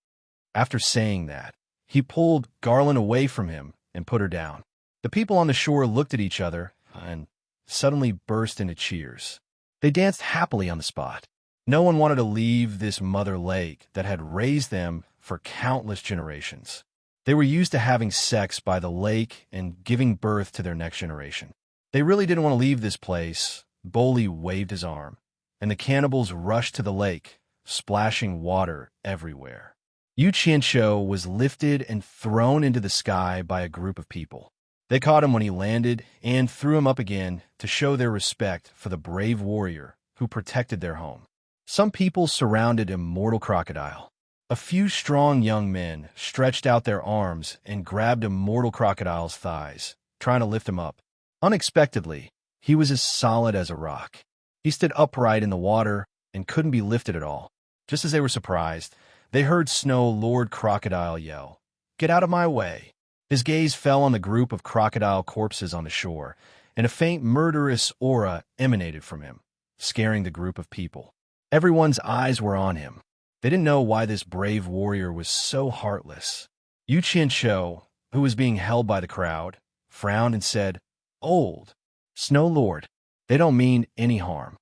After saying that, he pulled Garland away from him and put her down. The people on the shore looked at each other and suddenly burst into cheers. They danced happily on the spot. No one wanted to leave this mother lake that had raised them for countless generations. They were used to having sex by the lake and giving birth to their next generation. They really didn't want to leave this place. Boley waved his arm, and the cannibals rushed to the lake, splashing water everywhere. Yu Qianqiu was lifted and thrown into the sky by a group of people. They caught him when he landed and threw him up again to show their respect for the brave warrior who protected their home. Some people surrounded Immortal Crocodile. A few strong young men stretched out their arms and grabbed Immortal Crocodile's thighs, trying to lift him up. Unexpectedly, he was as solid as a rock. He stood upright in the water and couldn't be lifted at all. Just as they were surprised, they heard Snow Lord Crocodile yell, "Get out of my way!" His gaze fell on the group of crocodile corpses on the shore, and a faint murderous aura emanated from him, scaring the group of people. Everyone's eyes were on him. They didn't know why this brave warrior was so heartless. Yu Qianqiu, who was being held by the crowd, frowned and said, "Old Snow Lord, they don't mean any harm."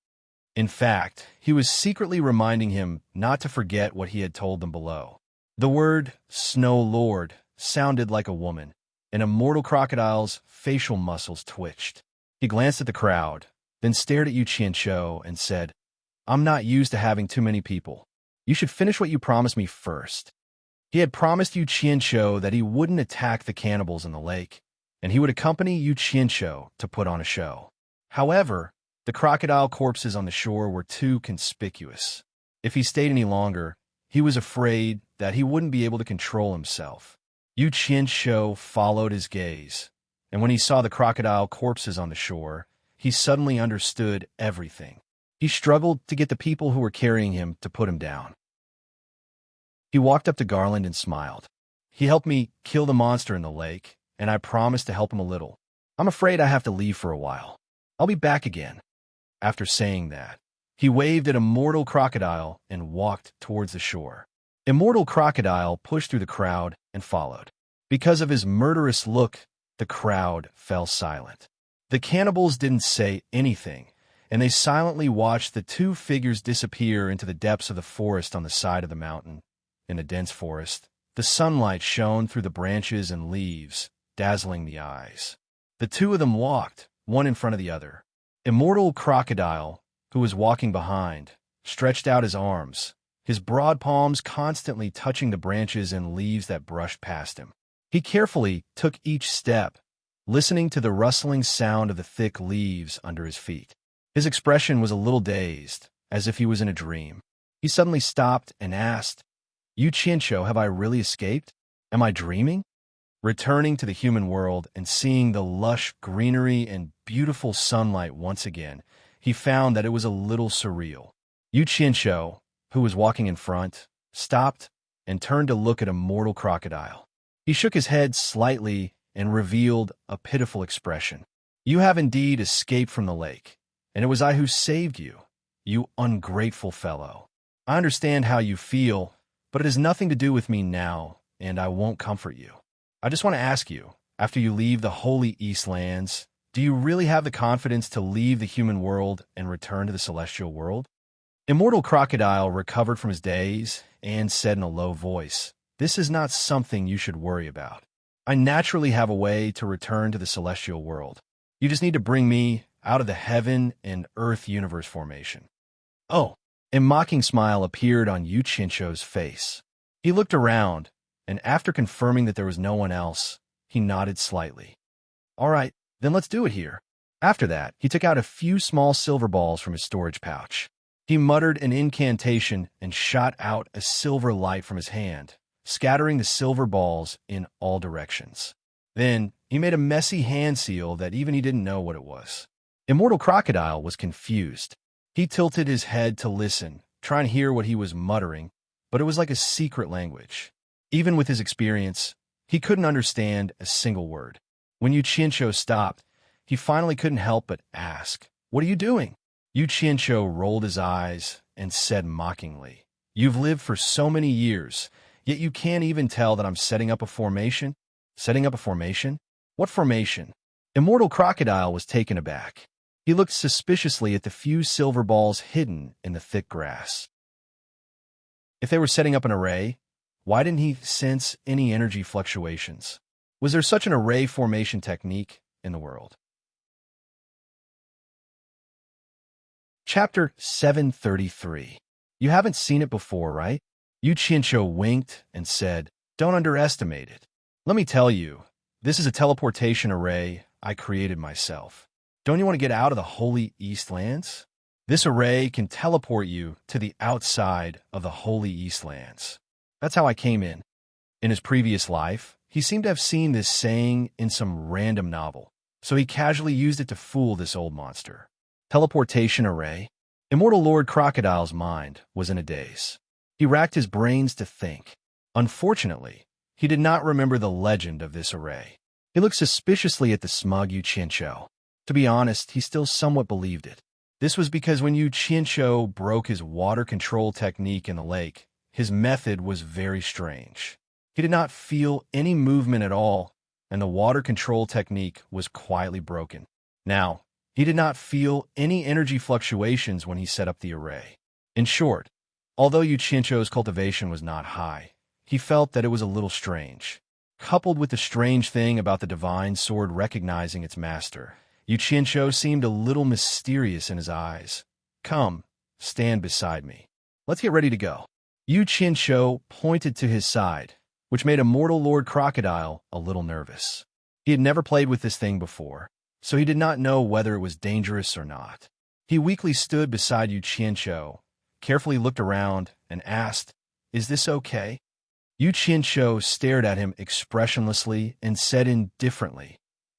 In fact, he was secretly reminding him not to forget what he had told them below. The word Snow Lord sounded like a woman, and Immortal Crocodile's facial muscles twitched. He glanced at the crowd, then stared at Yu Qianqiu and said, "I'm not used to having too many people. You should finish what you promised me first." He had promised Yu Qianqiu that he wouldn't attack the cannibals in the lake, and he would accompany Yu Qianqiu to put on a show. However, the crocodile corpses on the shore were too conspicuous. If he stayed any longer, he was afraid that he wouldn't be able to control himself. Yu Qianqiu followed his gaze, and when he saw the crocodile corpses on the shore, he suddenly understood everything. He struggled to get the people who were carrying him to put him down. He walked up to Garland and smiled. "He helped me kill the monster in the lake, and I promised to help him a little. I'm afraid I have to leave for a while. I'll be back again." After saying that, he waved at Immortal Crocodile and walked towards the shore. Immortal Crocodile pushed through the crowd and followed. Because of his murderous look, the crowd fell silent. The cannibals didn't say anything, and they silently watched the two figures disappear into the depths of the forest on the side of the mountain. In the dense forest, the sunlight shone through the branches and leaves, dazzling the eyes. The two of them walked, one in front of the other. Immortal Crocodile, who was walking behind, stretched out his arms, his broad palms constantly touching the branches and leaves that brushed past him. He carefully took each step, listening to the rustling sound of the thick leaves under his feet. His expression was a little dazed, as if he was in a dream. He suddenly stopped and asked, "Yu Qianqiu, have I really escaped? Am I dreaming?" Returning to the human world and seeing the lush greenery and beautiful sunlight once again, he found that it was a little surreal. Yu Qianqiu, who was walking in front, stopped and turned to look at Immortal Crocodile. He shook his head slightly and revealed a pitiful expression. "You have indeed escaped from the lake, and it was I who saved you, you ungrateful fellow. I understand how you feel, but it has nothing to do with me now, and I won't comfort you. I just want to ask you, after you leave the Holy East Lands, do you really have the confidence to leave the human world and return to the celestial world?" Immortal Crocodile recovered from his daze and said in a low voice, "This is not something you should worry about. I naturally have a way to return to the celestial world. You just need to bring me out of the heaven and earth universe formation." "Oh." A mocking smile appeared on Yu Qianqiu's face. He looked around, and after confirming that there was no one else, he nodded slightly. "All right, then let's do it here." After that, he took out a few small silver balls from his storage pouch. He muttered an incantation and shot out a silver light from his hand, scattering the silver balls in all directions. Then, he made a messy hand seal that even he didn't know what it was. Immortal Crocodile was confused. He tilted his head to listen, trying to hear what he was muttering, but it was like a secret language. Even with his experience, he couldn't understand a single word. When Yu Qianqiu stopped, he finally couldn't help but ask, "What are you doing?" Yu Qianqiu rolled his eyes and said mockingly, "You've lived for so many years, yet you can't even tell that I'm setting up a formation?" "Setting up a formation? What formation?" Immortal Crocodile was taken aback. He looked suspiciously at the few silver balls hidden in the thick grass. If they were setting up an array, why didn't he sense any energy fluctuations? Was there such an array formation technique in the world? Chapter 733. You haven't seen it before, right? Yu Qianqiu winked and said, "Don't underestimate it. Let me tell you, this is a teleportation array I created myself. Don't you want to get out of the Holy Eastlands? This array can teleport you to the outside of the Holy Eastlands. That's how I came in." In his previous life, he seemed to have seen this saying in some random novel, so he casually used it to fool this old monster. Teleportation array? Immortal Lord Crocodile's mind was in a daze. He racked his brains to think. Unfortunately, he did not remember the legend of this array. He looked suspiciously at the smug Yu Qianqiu. To be honest, he still somewhat believed it. This was because when Yu Qianqiu broke his water control technique in the lake, his method was very strange. He did not feel any movement at all, and the water control technique was quietly broken. Now, he did not feel any energy fluctuations when he set up the array. In short, although Yu Qianqiu's cultivation was not high, he felt that it was a little strange. Coupled with the strange thing about the divine sword recognizing its master, Yu Qianqiu seemed a little mysterious in his eyes. "Come, stand beside me. Let's get ready to go." Yu Qianqiu pointed to his side, which made Immortal Lord Crocodile a little nervous. He had never played with this thing before, so he did not know whether it was dangerous or not. He weakly stood beside Yu Qianqiu, carefully looked around, and asked, "Is this okay?" Yu Qianqiu stared at him expressionlessly and said indifferently,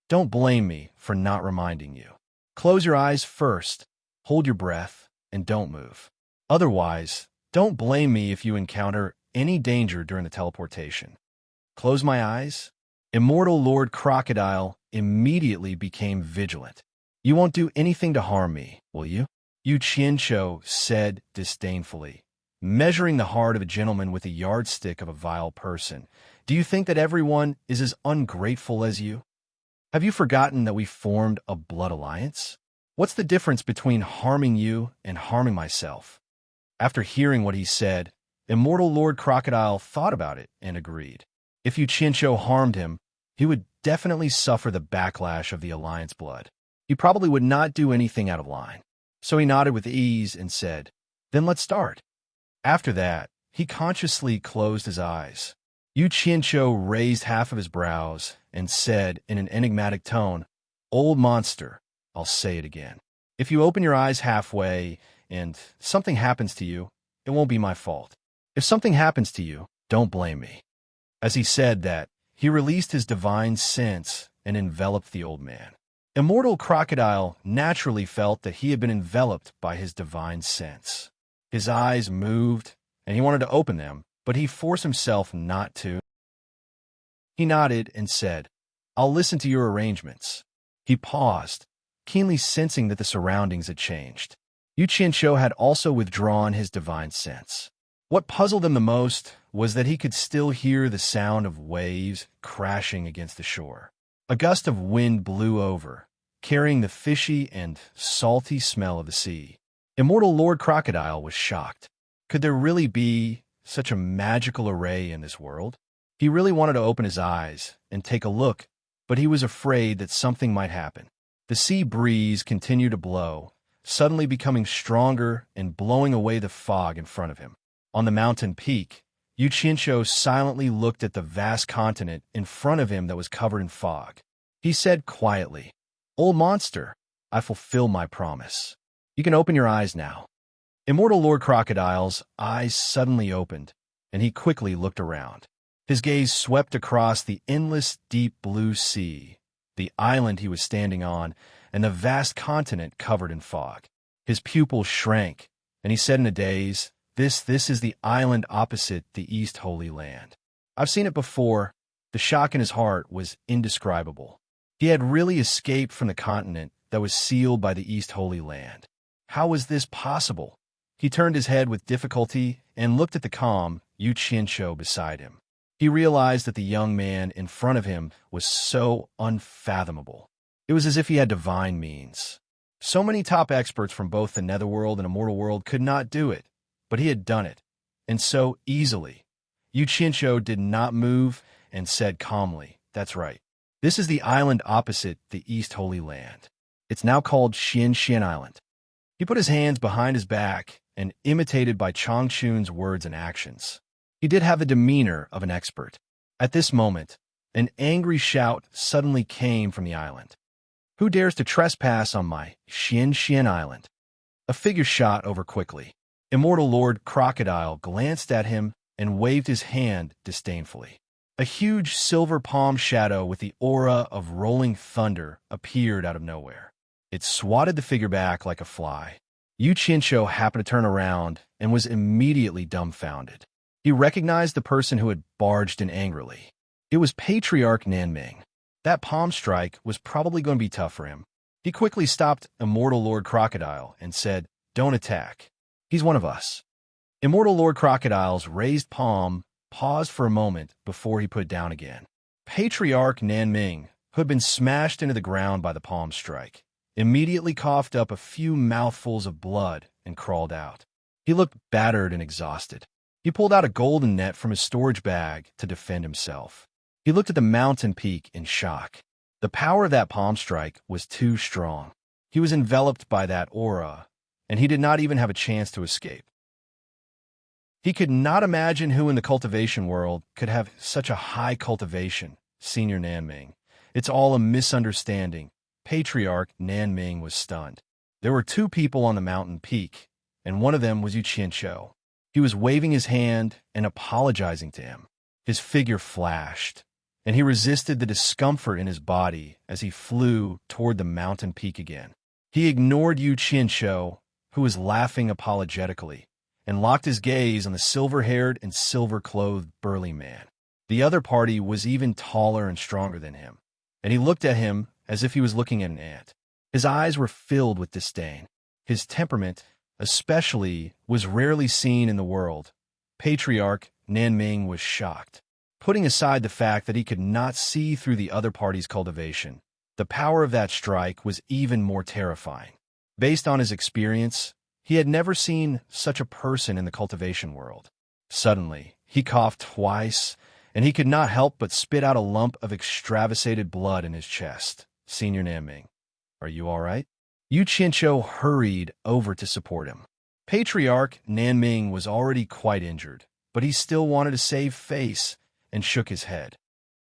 "Don't blame me for not reminding you. Close your eyes first, hold your breath, and don't move. Otherwise, don't blame me if you encounter any danger during the teleportation." Close my eyes? Immortal Lord Crocodile immediately became vigilant. "You won't do anything to harm me, will you?" Yu Qianqiu said disdainfully, measuring the heart of a gentleman with a yardstick of a vile person. "Do you think that everyone is as ungrateful as you? Have you forgotten that we formed a blood alliance? What's the difference between harming you and harming myself?" After hearing what he said, Immortal Lord Crocodile thought about it and agreed. If Yu Qianqiu harmed him, he would definitely suffer the backlash of the Alliance blood. He probably would not do anything out of line. So he nodded with ease and said, "Then let's start." After that, he consciously closed his eyes. Yu Qianqiu raised half of his brows and said in an enigmatic tone, "Old monster, I'll say it again. If you open your eyes halfway and something happens to you, it won't be my fault. If something happens to you, don't blame me." As he said that, he released his divine sense and enveloped the old man. Immortal Crocodile naturally felt that he had been enveloped by his divine sense. His eyes moved, and he wanted to open them, but he forced himself not to. He nodded and said, "I'll listen to your arrangements." He paused, keenly sensing that the surroundings had changed. Yu Qianqiu had also withdrawn his divine sense. What puzzled him the most was that he could still hear the sound of waves crashing against the shore. A gust of wind blew over, carrying the fishy and salty smell of the sea. Immortal Lord Crocodile was shocked. Could there really be such a magical array in this world? He really wanted to open his eyes and take a look, but he was afraid that something might happen. The sea breeze continued to blow, suddenly becoming stronger and blowing away the fog in front of him. On the mountain peak, Yu Qianqiu silently looked at the vast continent in front of him that was covered in fog. He said quietly, "Old monster, I fulfill my promise. You can open your eyes now." Immortal Lord Crocodile's eyes suddenly opened, and he quickly looked around. His gaze swept across the endless deep blue sea, the island he was standing on, and the vast continent covered in fog. His pupils shrank, and he said in a daze, This is the island opposite the East Holy Land. I've seen it before." The shock in his heart was indescribable. He had really escaped from the continent that was sealed by the East Holy Land. How was this possible? He turned his head with difficulty and looked at the calm Yu Qianqiu beside him. He realized that the young man in front of him was so unfathomable. It was as if he had divine means. So many top experts from both the Netherworld and Immortal World could not do it, but he had done it, and so easily. Yu Qianqiu did not move and said calmly, "That's right. This is the island opposite the East Holy Land. It's now called Xian Xian Island." He He put his hands behind his back and imitated by Changchun's words and actions. He did have the demeanor of an expert. At this moment, an angry shout suddenly came from the island. "Who dares to trespass on my Xian island?" A figure shot over quickly. Immortal Lord Crocodile glanced at him and waved his hand disdainfully. A huge silver palm shadow with the aura of rolling thunder appeared out of nowhere. It swatted the figure back like a fly. Yu Qianshou happened to turn around and was immediately dumbfounded. He recognized the person who had barged in angrily. It was Patriarch Nanming. That palm strike was probably going to be tough for him. He quickly stopped Immortal Lord Crocodile and said, "Don't attack. He's one of us." Immortal Lord Crocodile's raised palm paused for a moment before he put it down again. Patriarch Nanming, who had been smashed into the ground by the palm strike, immediately coughed up a few mouthfuls of blood and crawled out. He looked battered and exhausted. He pulled out a golden net from his storage bag to defend himself. He looked at the mountain peak in shock. The power of that palm strike was too strong. He was enveloped by that aura, and he did not even have a chance to escape. He could not imagine who in the cultivation world could have such a high cultivation, Senior Nanming. It's all a misunderstanding. Patriarch Nanming was stunned. There were two people on the mountain peak, and one of them was Yu Qianshou. He was waving his hand and apologizing to him. His figure flashed, and he resisted the discomfort in his body as he flew toward the mountain peak again. He ignored Yu Qianshou, who was laughing apologetically, and locked his gaze on the silver-haired and silver-clothed burly man. The other party was even taller and stronger than him, and he looked at him as if he was looking at an ant. His eyes were filled with disdain. His temperament, especially, was rarely seen in the world. Patriarch Nanming was shocked. Putting aside the fact that he could not see through the other party's cultivation, the power of that strike was even more terrifying. Based on his experience, he had never seen such a person in the cultivation world. Suddenly, he coughed twice, and he could not help but spit out a lump of extravasated blood in his chest. "Senior Nanming, are you all right?" Yu Qianshou hurried over to support him. Patriarch Nanming was already quite injured, but he still wanted to save face and shook his head.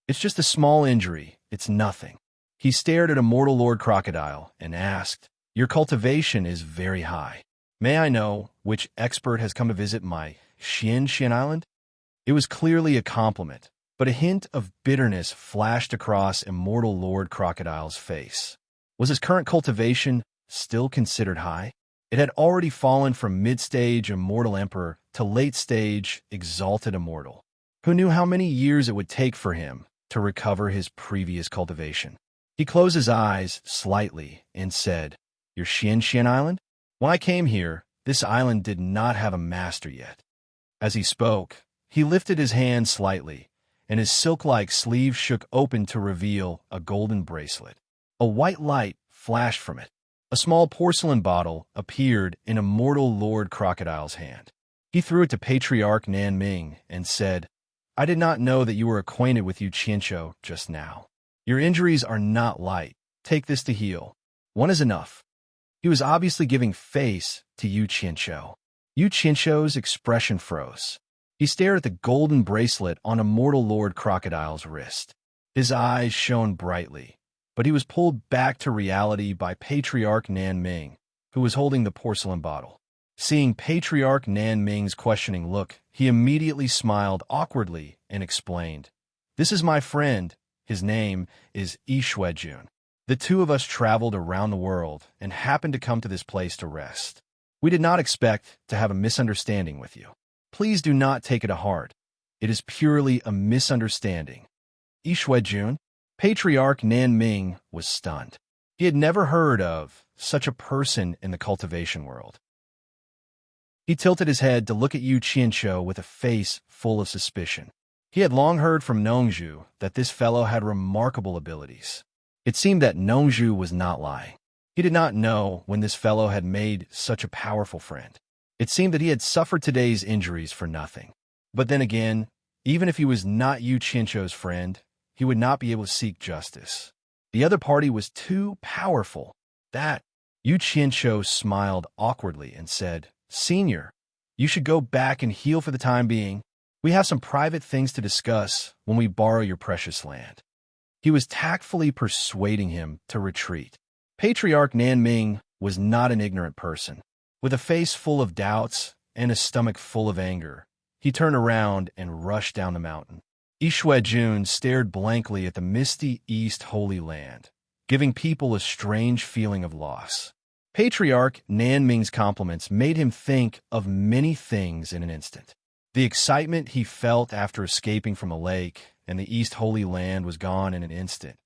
"It's just a small injury. It's nothing." He stared at Immortal Lord Crocodile and asked, "Your cultivation is very high. May I know which expert has come to visit my Xian island?" It was clearly a compliment, but a hint of bitterness flashed across Immortal Lord Crocodile's face. Was his current cultivation still considered high? It had already fallen from mid-stage Immortal Emperor to late-stage Exalted Immortal. Who knew how many years it would take for him to recover his previous cultivation? He closed his eyes slightly and said, "Your Xian island? When I came here, this island did not have a master yet." As he spoke, he lifted his hand slightly, and his silk-like sleeve shook open to reveal a golden bracelet. A white light flashed from it. A small porcelain bottle appeared in Immortal Lord Crocodile's hand. He threw it to Patriarch Nanming and said, "I did not know that you were acquainted with Yu Qianshou just now. Your injuries are not light. Take this to heal. One is enough." He was obviously giving face to Yu Qianshou. Yu Qianshou's expression froze. He stared at the golden bracelet on Immortal Lord Crocodile's wrist. His eyes shone brightly, but he was pulled back to reality by Patriarch Nanming, who was holding the porcelain bottle. Seeing Patriarch Nanming's questioning look, he immediately smiled awkwardly and explained, "This is my friend. His name is Yishuejun. The two of us traveled around the world and happened to come to this place to rest. We did not expect to have a misunderstanding with you. Please do not take it to heart. It is purely a misunderstanding." Yishuejun? Patriarch Nanming was stunned. He had never heard of such a person in the cultivation world. He tilted his head to look at Yu Qianshou with a face full of suspicion. He had long heard from Nongzhu that this fellow had remarkable abilities. It seemed that Nongzhu was not lying. He did not know when this fellow had made such a powerful friend. It seemed that he had suffered today's injuries for nothing. But then again, even if he was not Yu Qianshou's friend, he would not be able to seek justice. The other party was too powerful. That Yu Qianshou smiled awkwardly and said, Senior, you should go back and heal for the time being. We have some private things to discuss when we borrow your precious land. He was tactfully persuading him to retreat. Patriarch Nanming was not an ignorant person. With a face full of doubts and a stomach full of anger, he turned around and rushed down the mountain. Yishui Jun stared blankly at the misty East Holy Land, giving people a strange feeling of loss. Patriarch Nanming's compliments made him think of many things in an instant. The excitement he felt after escaping from a lake and the East Holy Land was gone in an instant.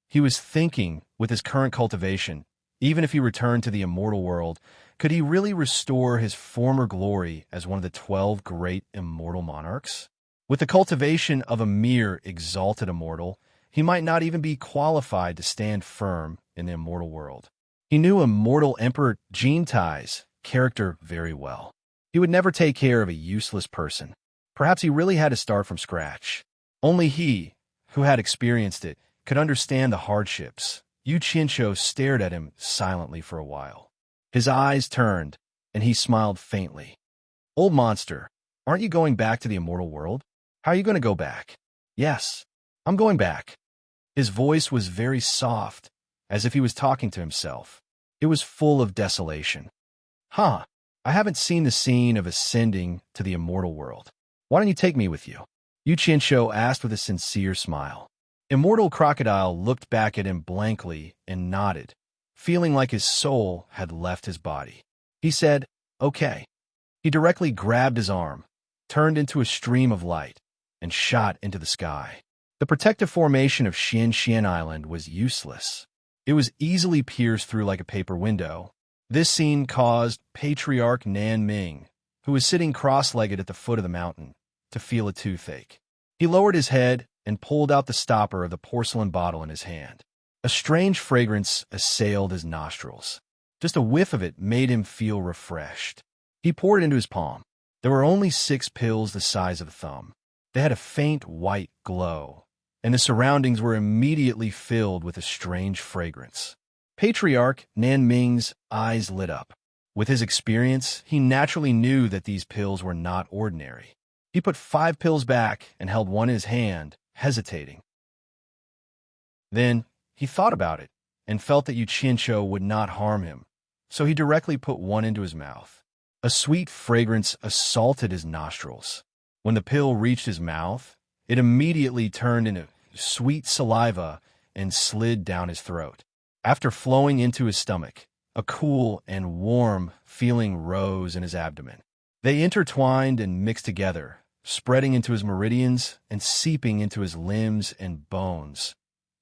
He was thinking, with his current cultivation, even if he returned to the immortal world, could he really restore his former glory as one of the 12 great immortal monarchs? With the cultivation of a mere exalted immortal, he might not even be qualified to stand firm in the immortal world. He knew immortal Emperor Jintai's character very well. He would never take care of a useless person. Perhaps he really had to start from scratch. Only he, who had experienced it, could understand the hardships. Yu Qianshou stared at him silently for a while. His eyes turned, and he smiled faintly. Old monster, aren't you going back to the immortal world? How are you going to go back? Yes, I'm going back. His voice was very soft, as if he was talking to himself. It was full of desolation. Huh, I haven't seen the scene of ascending to the immortal world. Why don't you take me with you? Yu Qianshou asked with a sincere smile. Immortal Crocodile looked back at him blankly and nodded, feeling like his soul had left his body. He said, okay. He directly grabbed his arm, turned into a stream of light, and shot into the sky. The protective formation of Xian Island was useless. It was easily pierced through like a paper window. This scene caused Patriarch Nanming, who was sitting cross-legged at the foot of the mountain, to feel a toothache. He lowered his head and pulled out the stopper of the porcelain bottle in his hand. A strange fragrance assailed his nostrils. Just a whiff of it made him feel refreshed. He poured it into his palm. There were only 6 pills the size of a thumb. They had a faint white glow, and the surroundings were immediately filled with a strange fragrance. Patriarch Nanming's eyes lit up. With his experience, he naturally knew that these pills were not ordinary. He put 5 pills back and held one in his hand, hesitating. Then he thought about it and felt that Yu Qianshou would not harm him, so he directly put one into his mouth. A sweet fragrance assaulted his nostrils. When the pill reached his mouth, it immediately turned into sweet saliva and slid down his throat. After flowing into his stomach, a cool and warm feeling rose in his abdomen. They intertwined and mixed together, spreading into his meridians and seeping into his limbs and bones.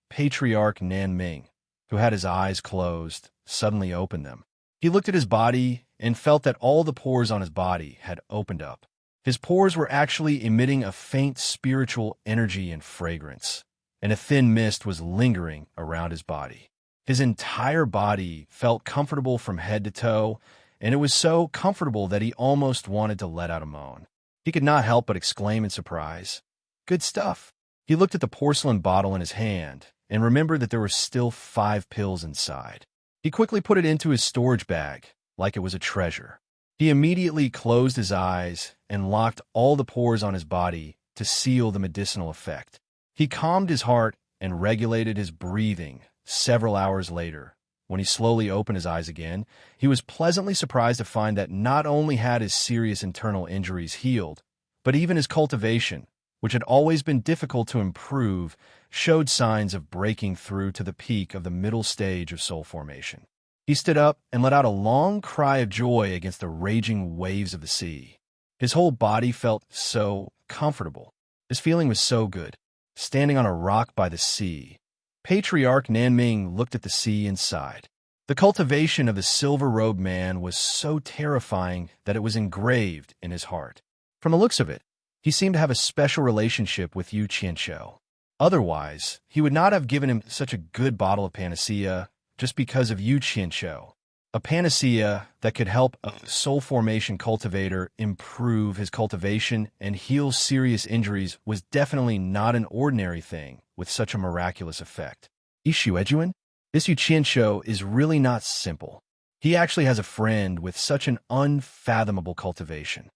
Patriarch Nanming, who had his eyes closed, suddenly opened them. He looked at his body and felt that all the pores on his body had opened up. His pores were actually emitting a faint spiritual energy and fragrance, and a thin mist was lingering around his body. His entire body felt comfortable from head to toe, and it was so comfortable that he almost wanted to let out a moan. He could not help but exclaim in surprise, "Good stuff." He looked at the porcelain bottle in his hand and remembered that there were still 5 pills inside. He quickly put it into his storage bag like it was a treasure. He immediately closed his eyes and locked all the pores on his body to seal the medicinal effect. He calmed his heart and regulated his breathing. Several hours later, when he slowly opened his eyes again, he was pleasantly surprised to find that not only had his serious internal injuries healed, but even his cultivation, which had always been difficult to improve, showed signs of breaking through to the peak of the middle stage of soul formation. He stood up and let out a long cry of joy against the raging waves of the sea. His whole body felt so comfortable. His feeling was so good. Standing on a rock by the sea, Patriarch Nanming looked at the sea and sighed. The cultivation of the silver-robed man was so terrifying that it was engraved in his heart. From the looks of it, he seemed to have a special relationship with Yu Qianshou. Otherwise, he would not have given him such a good bottle of panacea just because of Yu Qianshou. A panacea that could help a soul formation cultivator improve his cultivation and heal serious injuries was definitely not an ordinary thing with such a miraculous effect. Ishu Eduan? This Yu Qianshou is really not simple. He actually has a friend with such an unfathomable cultivation.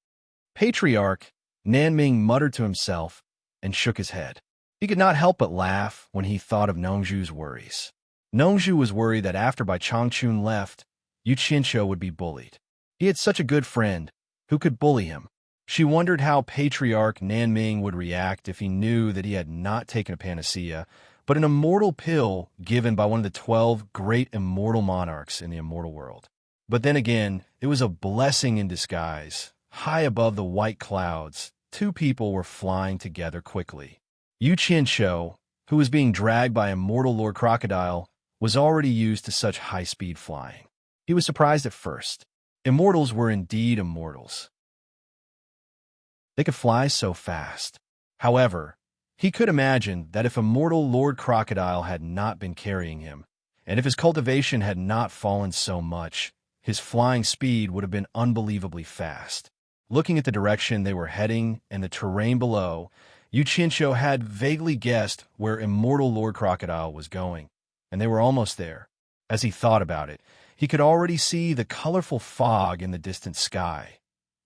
Patriarch Nanming muttered to himself and shook his head. He could not help but laugh when he thought of Nongzhu's worries. Nongzhu was worried that after Bai Changchun left, Yu Qinshu would be bullied. He had such a good friend. Who could bully him? She wondered how Patriarch Nanming would react if he knew that he had not taken a panacea, but an immortal pill given by one of the 12 great immortal monarchs in the immortal world. But then again, it was a blessing in disguise. High above the white clouds, two people were flying together quickly. Yu Qinshu, who was being dragged by immortal Lord Crocodile, was already used to such high-speed flying. He was surprised at first. Immortals were indeed immortals. They could fly so fast. However, he could imagine that if immortal Lord Crocodile had not been carrying him, and if his cultivation had not fallen so much, his flying speed would have been unbelievably fast. Looking at the direction they were heading and the terrain below, Yu Qinshu had vaguely guessed where immortal Lord Crocodile was going, and they were almost there. As he thought about it, he could already see the colorful fog in the distant sky.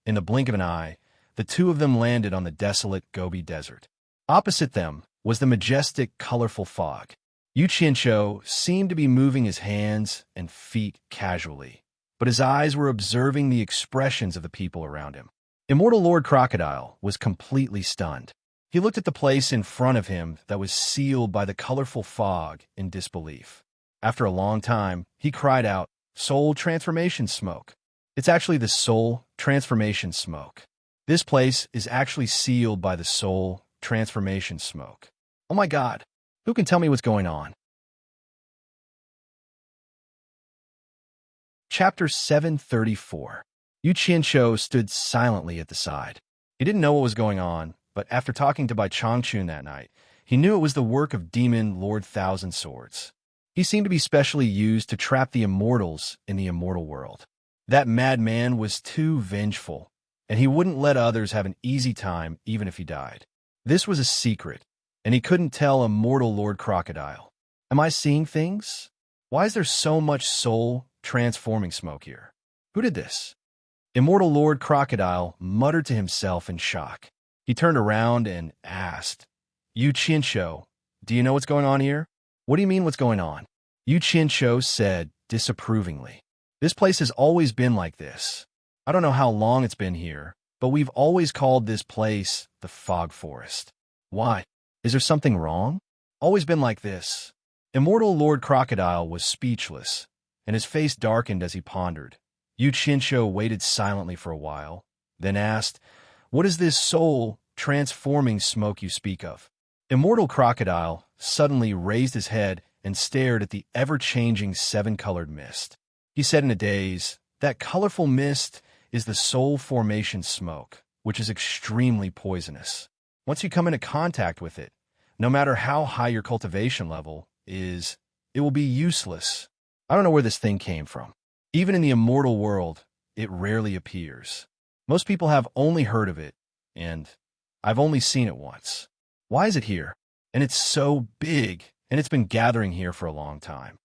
In the blink of an eye, the two of them landed on the desolate Gobi Desert. Opposite them was the majestic, colorful fog. Yu Qinshu seemed to be moving his hands and feet casually, but his eyes were observing the expressions of the people around him. Immortal Lord Crocodile was completely stunned. He looked at the place in front of him that was sealed by the colorful fog in disbelief. After a long time, he cried out, "Soul transformation smoke." It's actually the soul transformation smoke. This place is actually sealed by the soul transformation smoke. Oh my God, who can tell me what's going on? Chapter 734. Yu Qinshu stood silently at the side. He didn't know what was going on, but after talking to Bai Changchun that night, he knew it was the work of Demon Lord Thousand Swords. He seemed to be specially used to trap the immortals in the immortal world. That madman was too vengeful, and he wouldn't let others have an easy time even if he died. This was a secret, and he couldn't tell immortal Lord Crocodile. Am I seeing things? Why is there so much soul transforming smoke here? Who did this? Immortal Lord Crocodile muttered to himself in shock. He turned around and asked, "Yu Qinshu, do you know what's going on here?" "What do you mean what's going on?" Yu Qinshu said disapprovingly. "This place has always been like this. I don't know how long it's been here, but we've always called this place the Fog Forest." "Why? Is there something wrong?" "Always been like this." Immortal Lord Crocodile was speechless, and his face darkened as he pondered. Yu Qinshu waited silently for a while, then asked, "What is this soul transforming smoke you speak of?" Immortal Crocodile suddenly raised his head and stared at the ever-changing seven-colored mist. He said in a daze, "That colorful mist is the soul formation smoke, which is extremely poisonous. Once you come into contact with it, no matter how high your cultivation level is, it will be useless. I don't know where this thing came from. Even in the immortal world, it rarely appears. Most people have only heard of it, and I've only seen it once. Why is it here? And it's so big, and it's been gathering here for a long time.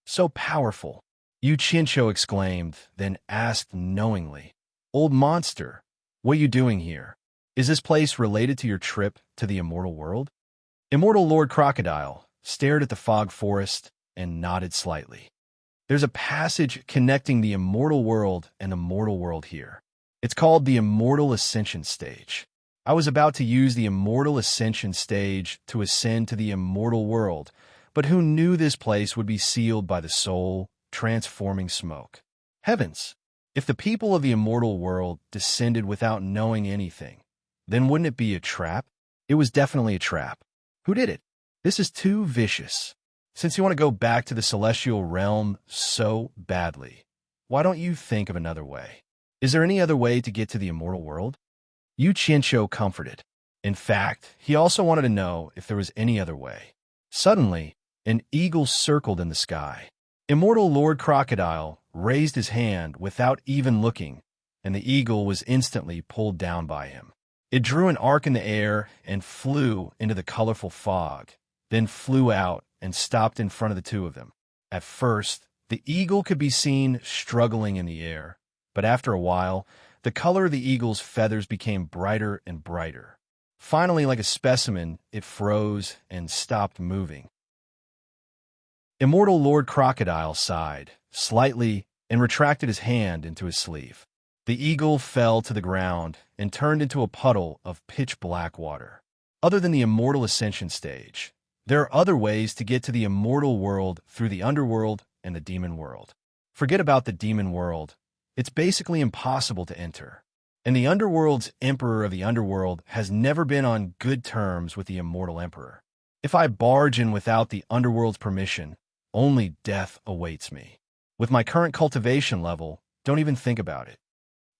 So powerful." Yu Qinshu exclaimed, then asked knowingly, "Old monster, what are you doing here? Is this place related to your trip to the immortal world?" Immortal Lord Crocodile stared at the fog forest and nodded slightly. "There's a passage connecting the immortal world and the mortal world here. It's called the Immortal Ascension Stage. I was about to use the Immortal Ascension Stage to ascend to the immortal world, but who knew this place would be sealed by the soul transforming smoke? Heavens! If the people of the immortal world descended without knowing anything, then wouldn't it be a trap?" It was definitely a trap. Who did it? This is too vicious. Since you want to go back to the celestial realm so badly, why don't you think of another way? Is there any other way to get to the immortal world? Yu Qinshu comforted. In fact, he also wanted to know if there was any other way. Suddenly, an eagle circled in the sky. Immortal Lord Crocodile raised his hand without even looking, and the eagle was instantly pulled down by him. It drew an arc in the air and flew into the colorful fog, then flew out and stopped in front of the two of them. At first, The eagle could be seen struggling in the air, but after a while, the color of the eagle's feathers became brighter and brighter. Finally, like a specimen, it froze and stopped moving. Immortal Lord Crocodile sighed slightly and retracted his hand into his sleeve. The eagle fell to the ground and turned into a puddle of pitch-black water. Other than the immortal ascension stage, there are other ways to get to the immortal world through the underworld and the demon world. Forget about the demon world. It's basically impossible to enter. And the underworld's emperor of the underworld has never been on good terms with the immortal emperor. If I barge in without the underworld's permission, only death awaits me. With my current cultivation level, don't even think about it.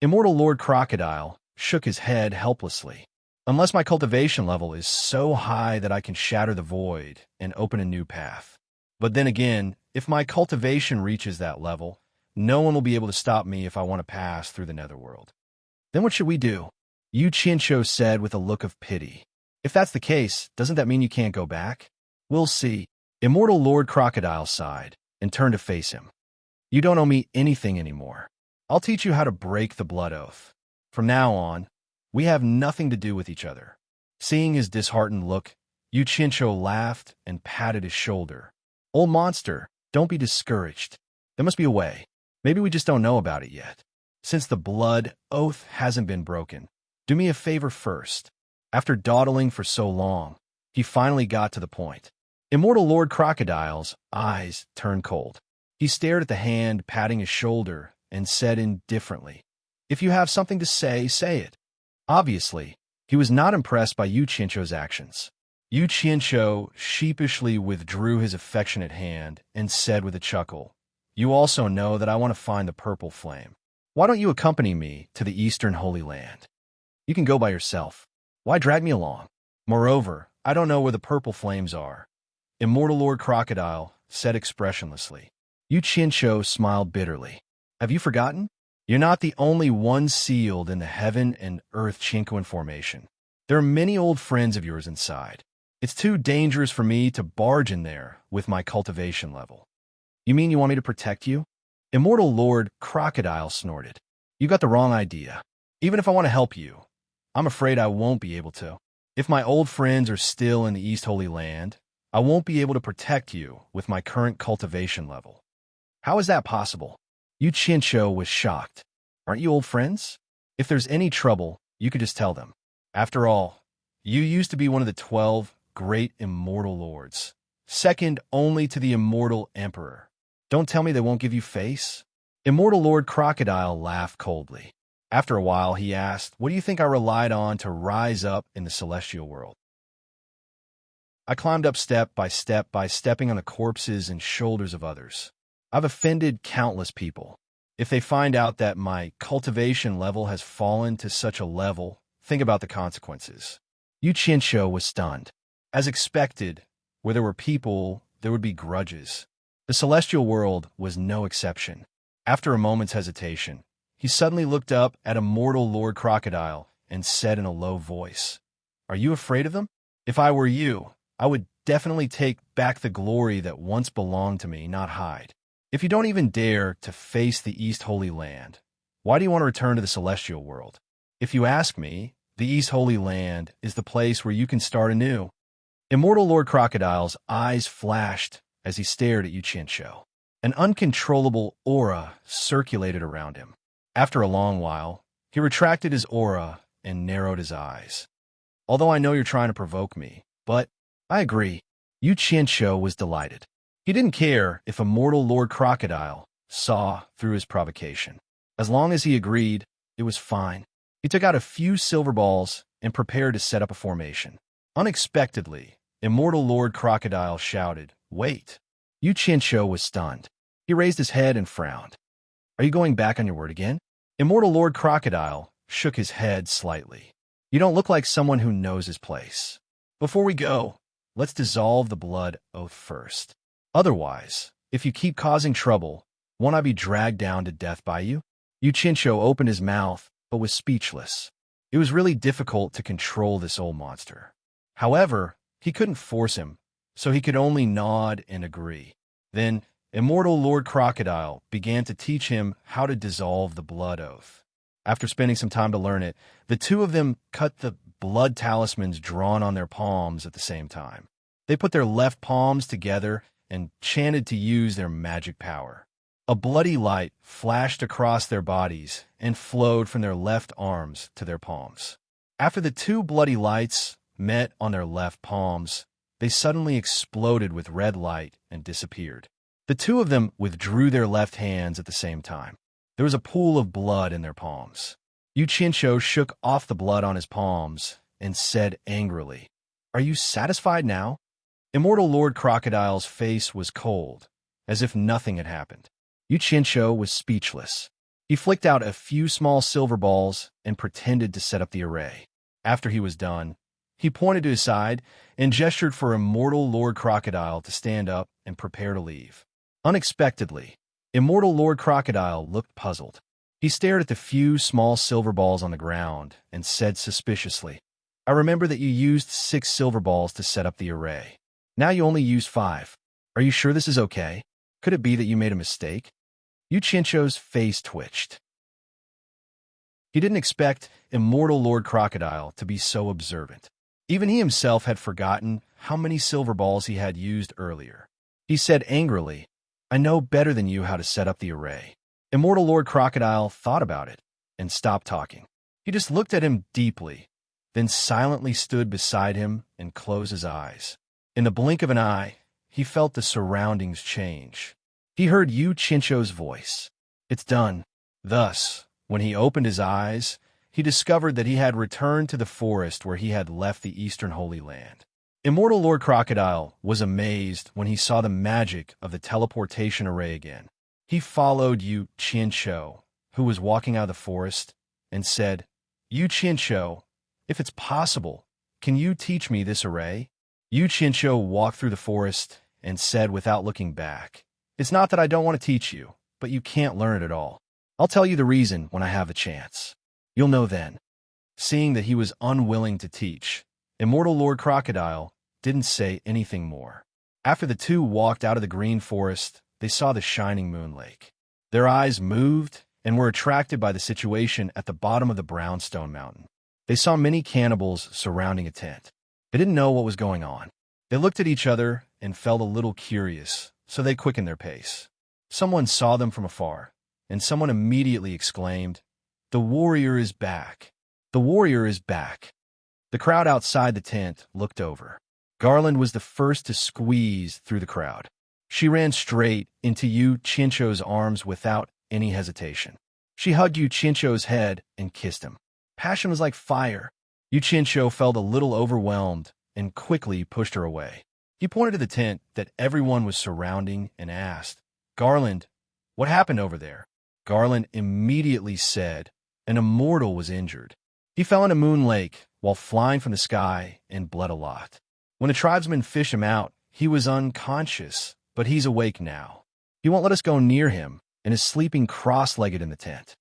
Immortal Lord Crocodile shook his head helplessly. Unless my cultivation level is so high that I can shatter the void and open a new path. But then again, if my cultivation reaches that level, no one will be able to stop me if I want to pass through the netherworld. Then what should we do? Yu Qinsho said with a look of pity. If that's the case, doesn't that mean you can't go back? We'll see. Immortal Lord Crocodile sighed and turned to face him. You don't owe me anything anymore. I'll teach you how to break the blood oath. From now on, we have nothing to do with each other. Seeing his disheartened look, Yu Qinsho laughed and patted his shoulder. Old monster, don't be discouraged. There must be a way. Maybe we just don't know about it yet. Since the blood oath hasn't been broken, do me a favor first. After dawdling for so long, he finally got to the point. Immortal Lord Crocodile's eyes turned cold. He stared at the hand patting his shoulder and said indifferently, If you have something to say, say it. Obviously, he was not impressed by Yu Qinsho's actions. Yu Qinsho sheepishly withdrew his affectionate hand and said with a chuckle, You also know that I want to find the purple flame. Why don't you accompany me to the Eastern Holy Land? You can go by yourself. Why drag me along? Moreover, I don't know where the purple flames are. Immortal Lord Crocodile said expressionlessly. Yu Qinsho smiled bitterly. Have you forgotten? You're not the only one sealed in the heaven and earth Chinkoan formation. There are many old friends of yours inside. It's too dangerous for me to barge in there with my cultivation level. You mean you want me to protect you? Immortal Lord Crocodile snorted. You got the wrong idea. Even if I want to help you, I'm afraid I won't be able to. If my old friends are still in the East Holy Land, I won't be able to protect you with my current cultivation level. How is that possible? Yu Qinsho was shocked. Aren't you old friends? If there's any trouble, you could just tell them. After all, you used to be one of the 12 great immortal lords, second only to the immortal emperor. Don't tell me they won't give you face? Immortal Lord Crocodile laughed coldly. After a while, he asked, What do you think I relied on to rise up in the celestial world? I climbed up step by stepping on the corpses and shoulders of others. I've offended countless people. If they find out that my cultivation level has fallen to such a level, think about the consequences. Yu Qinsho was stunned. As expected, where there were people, there would be grudges. The celestial world was no exception. After a moment's hesitation, he suddenly looked up at Immortal Lord Crocodile and said in a low voice, Are you afraid of them? If I were you, I would definitely take back the glory that once belonged to me, not hide. If you don't even dare to face the East Holy Land, why do you want to return to the celestial world? If you ask me, the East Holy Land is the place where you can start anew. Immortal Lord Crocodile's eyes flashed as he stared at Yu Qinsho. An uncontrollable aura circulated around him. After a long while, he retracted his aura and narrowed his eyes. Although I know you're trying to provoke me, but I agree. Yu Qinsho was delighted. He didn't care if Immortal Lord Crocodile saw through his provocation. As long as he agreed, it was fine. He took out a few silver balls and prepared to set up a formation. Unexpectedly, Immortal Lord Crocodile shouted, Wait! Yu Qinsho was stunned. He raised his head and frowned. Are you going back on your word again? Immortal Lord Crocodile shook his head slightly. You don't look like someone who knows his place. Before we go, let's dissolve the blood oath first. Otherwise, if you keep causing trouble, won't I be dragged down to death by you? Yu Qinsho opened his mouth, but was speechless. It was really difficult to control this old monster. However, he couldn't force him, so he could only nod and agree. Then, Immortal Lord Crocodile began to teach him how to dissolve the blood oath. After spending some time to learn it, the two of them cut the blood talismans drawn on their palms at the same time. They put their left palms together and chanted to use their magic power. A bloody light flashed across their bodies and flowed from their left arms to their palms. After the two bloody lights met on their left palms, they suddenly exploded with red light and disappeared. The two of them withdrew their left hands at the same time. There was a pool of blood in their palms. Yu Qianqiu shook off the blood on his palms and said angrily, "Are you satisfied now?" Immortal Lord Crocodile's face was cold, as if nothing had happened. Yu Qianqiu was speechless. He flicked out a few small silver balls and pretended to set up the array. After he was done, he pointed to his side and gestured for Immortal Lord Crocodile to stand up and prepare to leave. Unexpectedly, Immortal Lord Crocodile looked puzzled. He stared at the few small silver balls on the ground and said suspiciously, "I remember that you used 6 silver balls to set up the array. Now you only use 5. Are you sure this is okay? Could it be that you made a mistake?" Yu Qianqiu's face twitched. He didn't expect Immortal Lord Crocodile to be so observant. Even he himself had forgotten how many silver balls he had used earlier. He said angrily, "I know better than you how to set up the array." Immortal Lord Crocodile thought about it and stopped talking. He just looked at him deeply, then silently stood beside him and closed his eyes. In the blink of an eye, he felt the surroundings change. He heard Yu Qianqiu's voice. "It's done." Thus, when he opened his eyes, he discovered that he had returned to the forest where he had left the Eastern Holy Land. Immortal Lord Crocodile was amazed when he saw the magic of the teleportation array again. He followed Yu Qianqiu, who was walking out of the forest, and said, "Yu Qianqiu, if it's possible, can you teach me this array?" Yu Qianqiu walked through the forest and said without looking back, "It's not that I don't want to teach you, but you can't learn it at all. I'll tell you the reason when I have a chance. You'll know then." Seeing that he was unwilling to teach, Immortal Lord Crocodile didn't say anything more. After the two walked out of the green forest, they saw the shining moon lake. Their eyes moved and were attracted by the situation at the bottom of the brownstone mountain. They saw many cannibals surrounding a tent. They didn't know what was going on. They looked at each other and felt a little curious, so they quickened their pace. Someone saw them from afar, and someone immediately exclaimed, "The warrior is back! The warrior is back!" The crowd outside the tent looked over. Garland was the first to squeeze through the crowd. She ran straight into Yu Qianqiu's arms without any hesitation. She hugged Yu Qianqiu's head and kissed him. Passion was like fire. Yu Qianqiu felt a little overwhelmed and quickly pushed her away. He pointed to the tent that everyone was surrounding and asked, "Garland, what happened over there?" Garland immediately said, "An immortal was injured. He fell into Moon Lake while flying from the sky and bled a lot. When the tribesmen fished him out, he was unconscious, but he's awake now. He won't let us go near him and is sleeping cross-legged in the tent."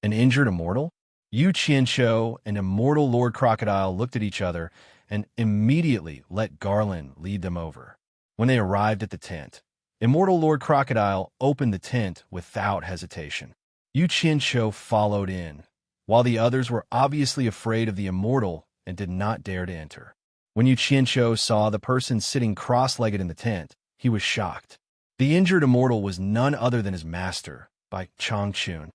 An injured immortal? Yu Qianqiu and Immortal Lord Crocodile looked at each other and immediately let Garland lead them over. When they arrived at the tent, Immortal Lord Crocodile opened the tent without hesitation. Yu Qianqiu followed in, while the others were obviously afraid of the immortal and did not dare to enter. When Yu Qianqiu saw the person sitting cross-legged in the tent, he was shocked. The injured immortal was none other than his master, by Changchun.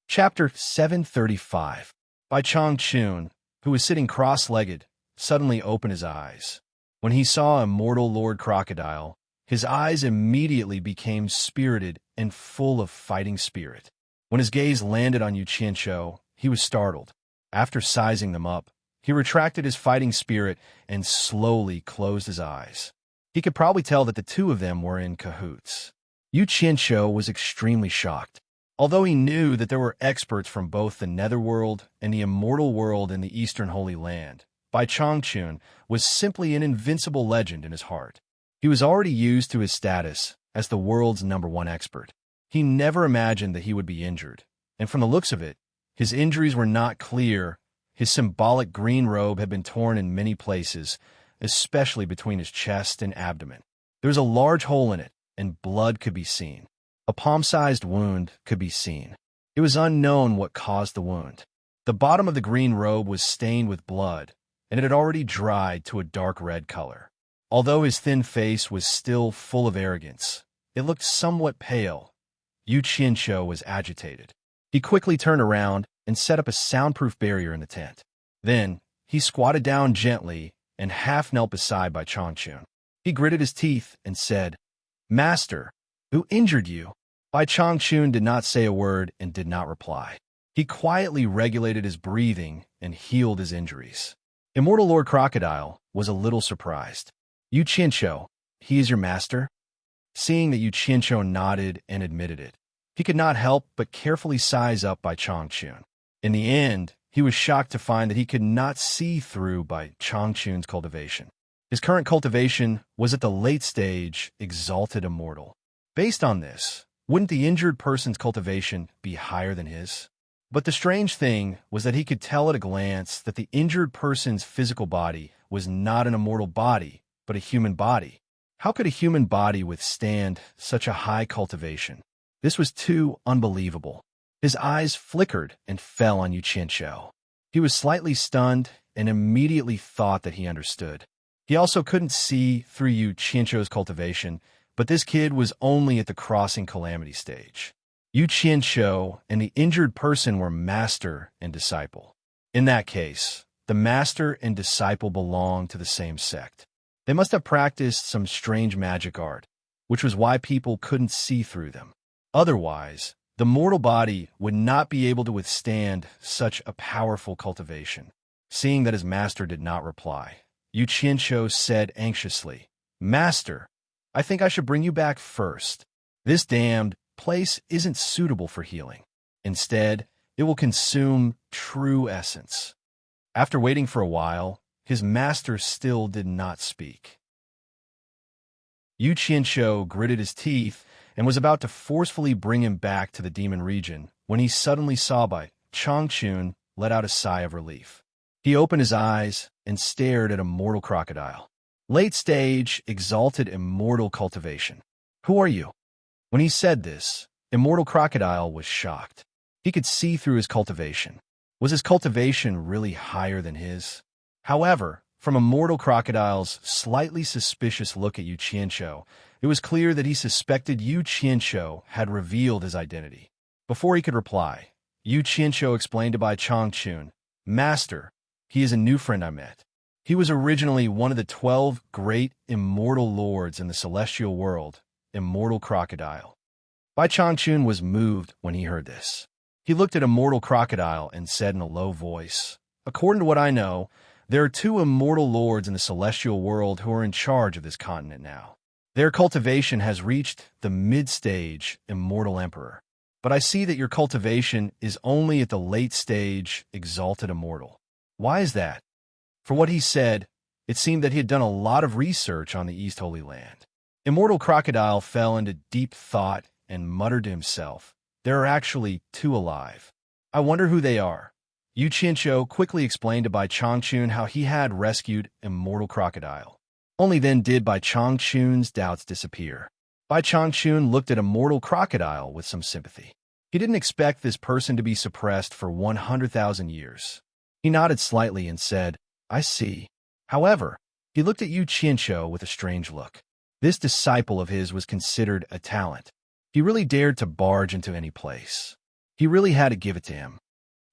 Chapter 735. By Changchun, who was sitting cross-legged, suddenly opened his eyes. When he saw Immortal Lord Crocodile, his eyes immediately became spirited and full of fighting spirit. When his gaze landed on Yu Qianqiu, he was startled. After sizing them up, he retracted his fighting spirit and slowly closed his eyes. He could probably tell that the two of them were in cahoots. Yu Qianqiu was extremely shocked. Although he knew that there were experts from both the Netherworld and the Immortal World in the Eastern Holy Land, Bai Changchun was simply an invincible legend in his heart. He was already used to his status as the world's #1 expert. He never imagined that he would be injured, and from the looks of it, his injuries were not clear. His symbolic green robe had been torn in many places, especially between his chest and abdomen. There was a large hole in it, and blood could be seen. A palm-sized wound could be seen. It was unknown what caused the wound. The bottom of the green robe was stained with blood, and it had already dried to a dark red color. Although his thin face was still full of arrogance, it looked somewhat pale. Yu Qianqiu was agitated. He quickly turned around and set up a soundproof barrier in the tent. Then, he squatted down gently and half knelt beside Bai Changchun. He gritted his teeth and said, "Master, who injured you?" Bai Changchun did not say a word and did not reply. He quietly regulated his breathing and healed his injuries. Immortal Lord Crocodile was a little surprised. "Yu Qianqiu, he is your master?" Seeing that Yu Qianqiu nodded and admitted it, he could not help but carefully size up Bai Changchun. In the end, he was shocked to find that he could not see through Bai Changchun's cultivation. His current cultivation was at the late stage, Exalted Immortal. Based on this, wouldn't the injured person's cultivation be higher than his? But the strange thing was that he could tell at a glance that the injured person's physical body was not an immortal body, but a human body. How could a human body withstand such a high cultivation? This was too unbelievable. His eyes flickered and fell on Yu Qianqiu. He was slightly stunned and immediately thought that he understood. He also couldn't see through Yu Qianqiu's cultivation, but this kid was only at the crossing calamity stage. Yu Qianqiu and the injured person were master and disciple. In that case, the master and disciple belonged to the same sect. They must have practiced some strange magic art, which was why people couldn't see through them. Otherwise, the mortal body would not be able to withstand such a powerful cultivation. Seeing that his master did not reply, Yu Qianqiu said anxiously, "Master, I think I should bring you back first. This damned place isn't suitable for healing. Instead, it will consume true essence." After waiting for a while, his master still did not speak. Yu Qianqiu gritted his teeth and was about to forcefully bring him back to the demon region when he suddenly saw Bai Changchun let out a sigh of relief. He opened his eyes and stared at Immortal Crocodile. Late stage, exalted immortal cultivation. "Who are you?" When he said this, Immortal Crocodile was shocked. He could see through his cultivation. Was his cultivation really higher than his? However, from Immortal Crocodile's slightly suspicious look at Yu Qianqiu, it was clear that he suspected Yu Qianqiu had revealed his identity. Before he could reply, Yu Qianqiu explained to Bai Changchun, "Master, he is a new friend I met. He was originally one of the 12 great immortal lords in the celestial world, Immortal Crocodile." Bai Changchun was moved when he heard this. He looked at Immortal Crocodile and said in a low voice, "According to what I know, there are 2 immortal lords in the celestial world who are in charge of this continent now. Their cultivation has reached the mid-stage Immortal Emperor. But I see that your cultivation is only at the late stage Exalted Immortal. Why is that?" For what he said, it seemed that he had done a lot of research on the East Holy Land. Immortal Crocodile fell into deep thought and muttered to himself, "There are actually 2 alive. I wonder who they are." Yu Qianqiu quickly explained to Bai Changchun how he had rescued Immortal Crocodile. Only then did Bai Changchun's doubts disappear. Bai Changchun looked at Immortal Crocodile with some sympathy. He didn't expect this person to be suppressed for 100,000 years. He nodded slightly and said, "I see." However, he looked at Yu Qianqiu with a strange look. This disciple of his was considered a talent. He really dared to barge into any place. He really had to give it to him.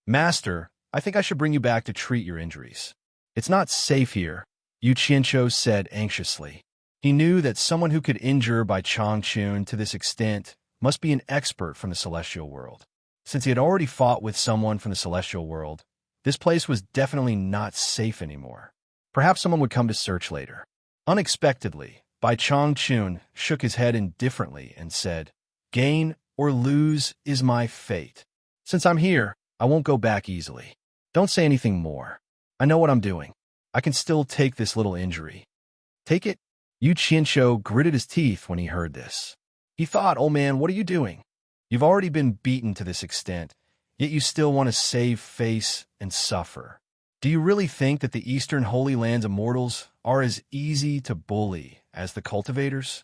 "Master, I think I should bring you back to treat your injuries. It's not safe here," Yu Qianqiu said anxiously. He knew that someone who could injure Bai Changchun to this extent must be an expert from the celestial world. Since he had already fought with someone from the celestial world, this place was definitely not safe anymore. Perhaps someone would come to search later. Unexpectedly, Bai Changchun shook his head indifferently and said, "Gain or lose is my fate. Since I'm here, I won't go back easily. Don't say anything more. I know what I'm doing. I can still take this little injury." "Take it?" Yu Qianqiu gritted his teeth when he heard this. He thought, "Oh man, what are you doing? You've already been beaten to this extent, yet you still want to save face and suffer. Do you really think that the Eastern Holy Land's immortals are as easy to bully as the cultivators?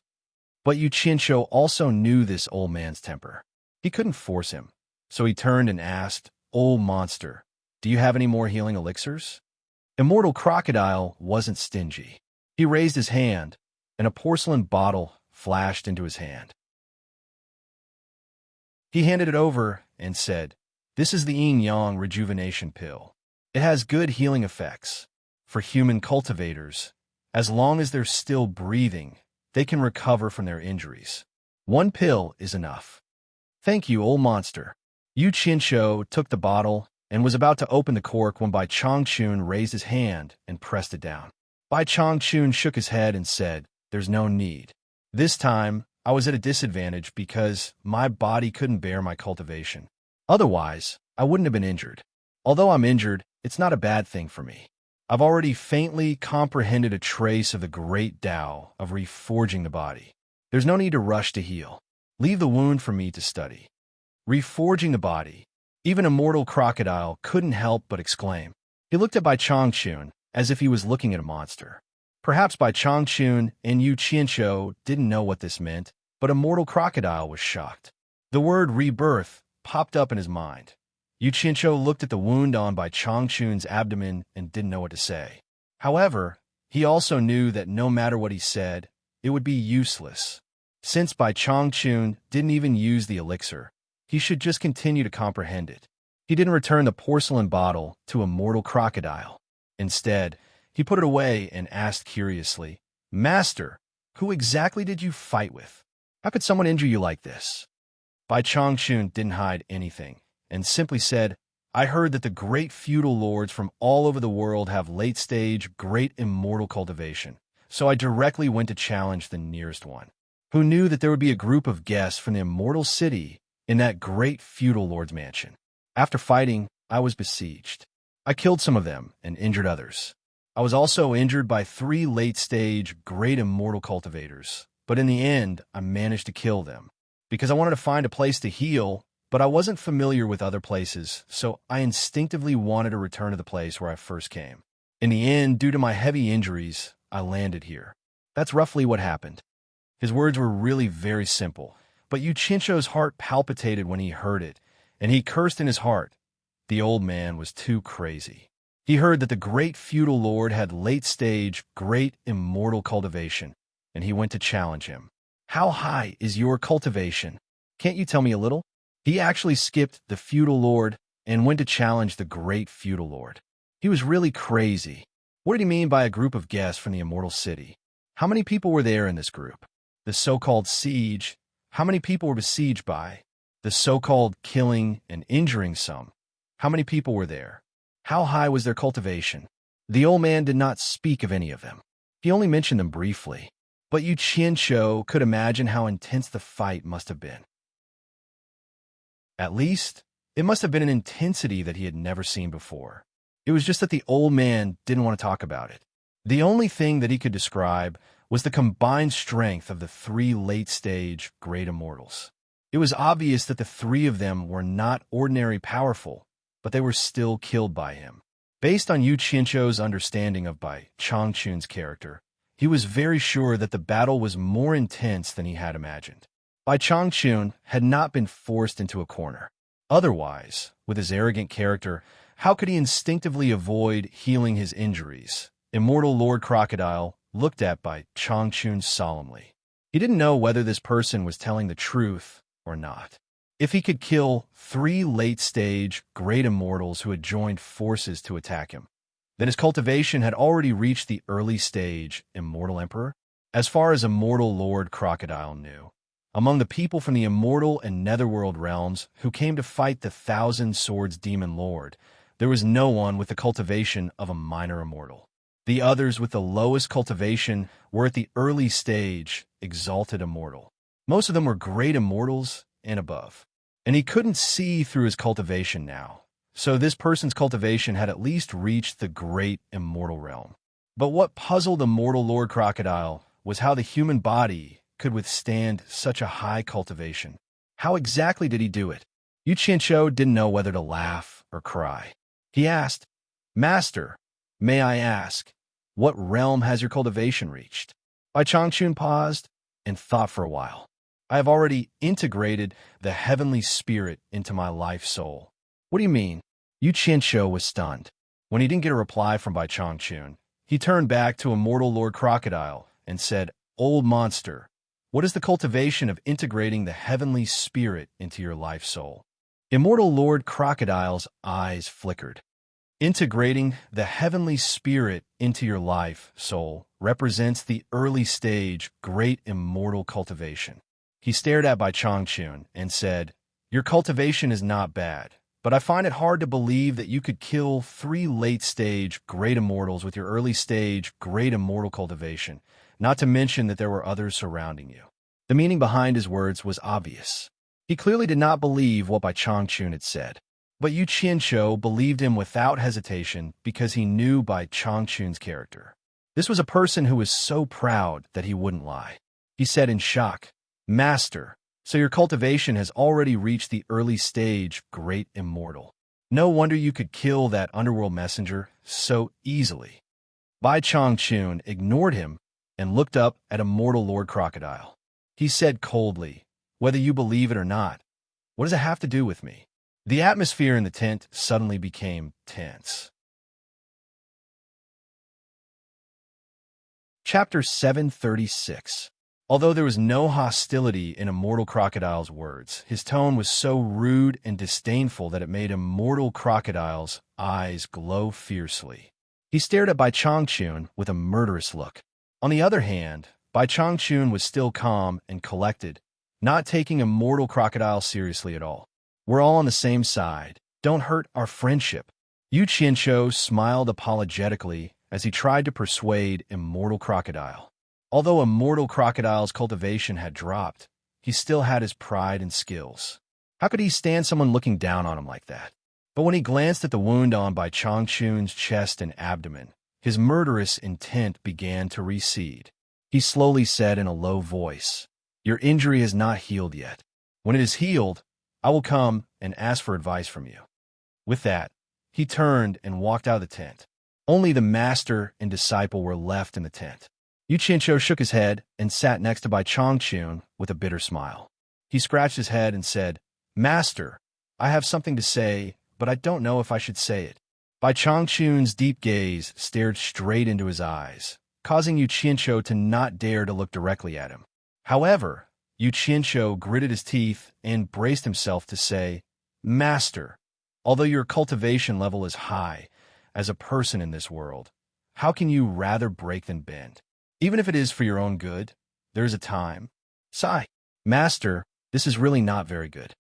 But Yu Qianshou also knew this old man's temper. He couldn't force him, so he turned and asked, "Old monster, do you have any more healing elixirs?" Immortal Crocodile wasn't stingy. He raised his hand, and a porcelain bottle flashed into his hand. He handed it over and said, "This is the yin-yang rejuvenation pill. It has good healing effects. For human cultivators, as long as they're still breathing, they can recover from their injuries. One pill is enough." "Thank you, old monster." Yu Qianshou took the bottle and was about to open the cork when Bai Changchun raised his hand and pressed it down. Bai Changchun shook his head and said, "There's no need. This time, I was at a disadvantage because my body couldn't bear my cultivation. Otherwise, I wouldn't have been injured. Although I'm injured, it's not a bad thing for me. I've already faintly comprehended a trace of the great Tao of reforging the body. There's no need to rush to heal. Leave the wound for me to study." Reforging the body. Even Immortal Crocodile couldn't help but exclaim. He looked at Bai Changchun as if he was looking at a monster. Perhaps Bai Changchun and Yu Qianshou didn't know what this meant, but Immortal Crocodile was shocked. The word rebirth popped up in his mind. Yu Qianshou looked at the wound on Bai Changchun's abdomen and didn't know what to say. However, he also knew that no matter what he said, it would be useless. Since Bai Changchun didn't even use the elixir, he should just continue to comprehend it. He didn't return the porcelain bottle to Immortal Crocodile. Instead, he put it away and asked curiously, "Master, who exactly did you fight with? How could someone injure you like this?" Bai Changchun didn't hide anything, and simply said, "I heard that the great feudal lords from all over the world have late-stage, great immortal cultivation, so I directly went to challenge the nearest one. Who knew that there would be a group of guests from the immortal city in that great feudal lord's mansion? After fighting, I was besieged. I killed some of them and injured others. I was also injured by 3 late-stage, great immortal cultivators, but in the end, I managed to kill them. Because I wanted to find a place to heal, but I wasn't familiar with other places, so I instinctively wanted to return to the place where I first came. In the end, due to my heavy injuries, I landed here. That's roughly what happened." His words were really very simple, but Yu Qianshou's heart palpitated when he heard it, and he cursed in his heart. The old man was too crazy. He heard that the great feudal lord had late-stage, great immortal cultivation, and he went to challenge him. "How high is your cultivation? Can't you tell me a little?" He actually skipped the feudal lord and went to challenge the great feudal lord. He was really crazy. What did he mean by a group of guests from the immortal city? How many people were there in this group? The so-called siege. How many people were besieged by? The so-called killing and injuring some. How many people were there? How high was their cultivation? The old man did not speak of any of them. He only mentioned them briefly. But Yu Qianshou could imagine how intense the fight must have been. At least, it must have been an intensity that he had never seen before. It was just that the old man didn't want to talk about it. The only thing that he could describe was the combined strength of the 3 late-stage great immortals. It was obvious that the 3 of them were not ordinary powerful, but they were still killed by him. Based on Yu Qianshou's understanding of Bai Changchun's character, he was very sure that the battle was more intense than he had imagined. Bai Changchun had not been forced into a corner. Otherwise, with his arrogant character, how could he instinctively avoid healing his injuries? Immortal Lord Crocodile looked at Bai Changchun solemnly. He didn't know whether this person was telling the truth or not. If he could kill 3 late-stage, great immortals who had joined forces to attack him, then his cultivation had already reached the early stage Immortal Emperor. As far as Immortal Lord Crocodile knew, among the people from the Immortal and Netherworld realms who came to fight the Thousand Swords Demon Lord, there was no one with the cultivation of a minor immortal. The others with the lowest cultivation were at the early stage Exalted Immortal. Most of them were great immortals and above. And he couldn't see through his cultivation now, so this person's cultivation had at least reached the great immortal realm. But what puzzled Immortal Lord Crocodile was how the human body could withstand such a high cultivation. How exactly did he do it? Yu Qianshou didn't know whether to laugh or cry. He asked, Master, may I ask, what realm has your cultivation reached? Bai Changchun paused and thought for a while. I have already integrated the heavenly spirit into my life soul. What do you mean? Yu Qianshou was stunned. When he didn't get a reply from Bai Changchun, he turned back to Immortal Lord Crocodile and said, Old monster, what is the cultivation of integrating the heavenly spirit into your life soul? Immortal Lord Crocodile's eyes flickered. Integrating the heavenly spirit into your life soul represents the early stage great immortal cultivation. He stared at Bai Changchun and said, Your cultivation is not bad, but I find it hard to believe that you could kill 3 late-stage great immortals with your early-stage great immortal cultivation, not to mention that there were others surrounding you. The meaning behind his words was obvious. He clearly did not believe what Bai Changchun had said. But Yu Qianshou believed him without hesitation because he knew Bai Changchun's character. This was a person who was so proud that he wouldn't lie. He said in shock, Master, so your cultivation has already reached the early stage great immortal. No wonder you could kill that underworld messenger so easily. Bai Changchun ignored him and looked up at Immortal Lord Crocodile. He said coldly, Whether you believe it or not, what does it have to do with me? The atmosphere in the tent suddenly became tense. Chapter 736. Although there was no hostility in Immortal Crocodile's words, his tone was so rude and disdainful that it made Immortal Crocodile's eyes glow fiercely. He stared at Bai Changchun with a murderous look. On the other hand, Bai Changchun was still calm and collected, not taking Immortal Crocodile seriously at all. We're all on the same side. Don't hurt our friendship. Yu Qianshou smiled apologetically as he tried to persuade Immortal Crocodile. Although Immortal Crocodile's cultivation had dropped, he still had his pride and skills. How could he stand someone looking down on him like that? But when he glanced at the wound on Bai Changchun's chest and abdomen, his murderous intent began to recede. He slowly said in a low voice, Your injury is not healed yet. When it is healed, I will come and ask for advice from you. With that, he turned and walked out of the tent. Only the master and disciple were left in the tent. Yu Qianshou shook his head and sat next to Bai Changchun with a bitter smile. He scratched his head and said, Master, I have something to say, but I don't know if I should say it. Bai Changchun's deep gaze stared straight into his eyes, causing Yu Qianshou to not dare to look directly at him. However, Yu Qianshou gritted his teeth and braced himself to say, Master, although your cultivation level is high as a person in this world, how can you rather break than bend? Even if it is for your own good, there is a time. Sigh. Master, this is really not very good.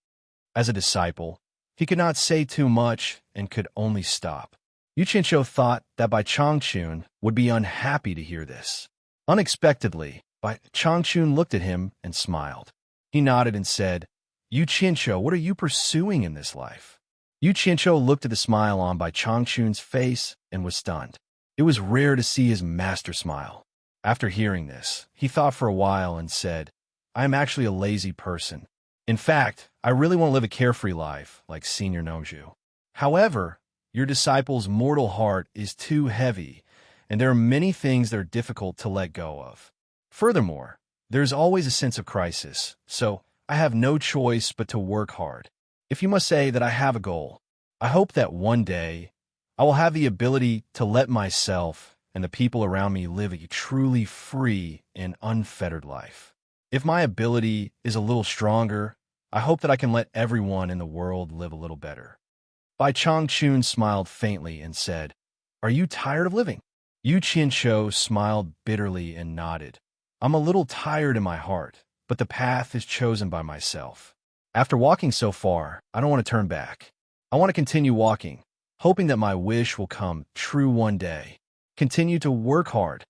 As a disciple, he could not say too much and could only stop. Yu Qianshou thought that Bai Changchun would be unhappy to hear this. Unexpectedly, Bai Changchun looked at him and smiled. He nodded and said, Yu Qianshou, what are you pursuing in this life? Yu Qianshou looked at the smile on Bai Changchun's face and was stunned. It was rare to see his master smile. After hearing this, he thought for a while and said, I am actually a lazy person. In fact, I really want to live a carefree life, like Senior Noju. However, your disciple's mortal heart is too heavy, and there are many things that are difficult to let go of. Furthermore, there is always a sense of crisis, so I have no choice but to work hard. If you must say that I have a goal, I hope that one day I will have the ability to let myself and the people around me live a truly free and unfettered life. If my ability is a little stronger, I hope that I can let everyone in the world live a little better. Bai Changchun smiled faintly and said, Are you tired of living? Yu Qianshou smiled bitterly and nodded. I'm a little tired in my heart, but the path is chosen by myself. After walking so far, I don't want to turn back. I want to continue walking, hoping that my wish will come true one day. Continue to work hard.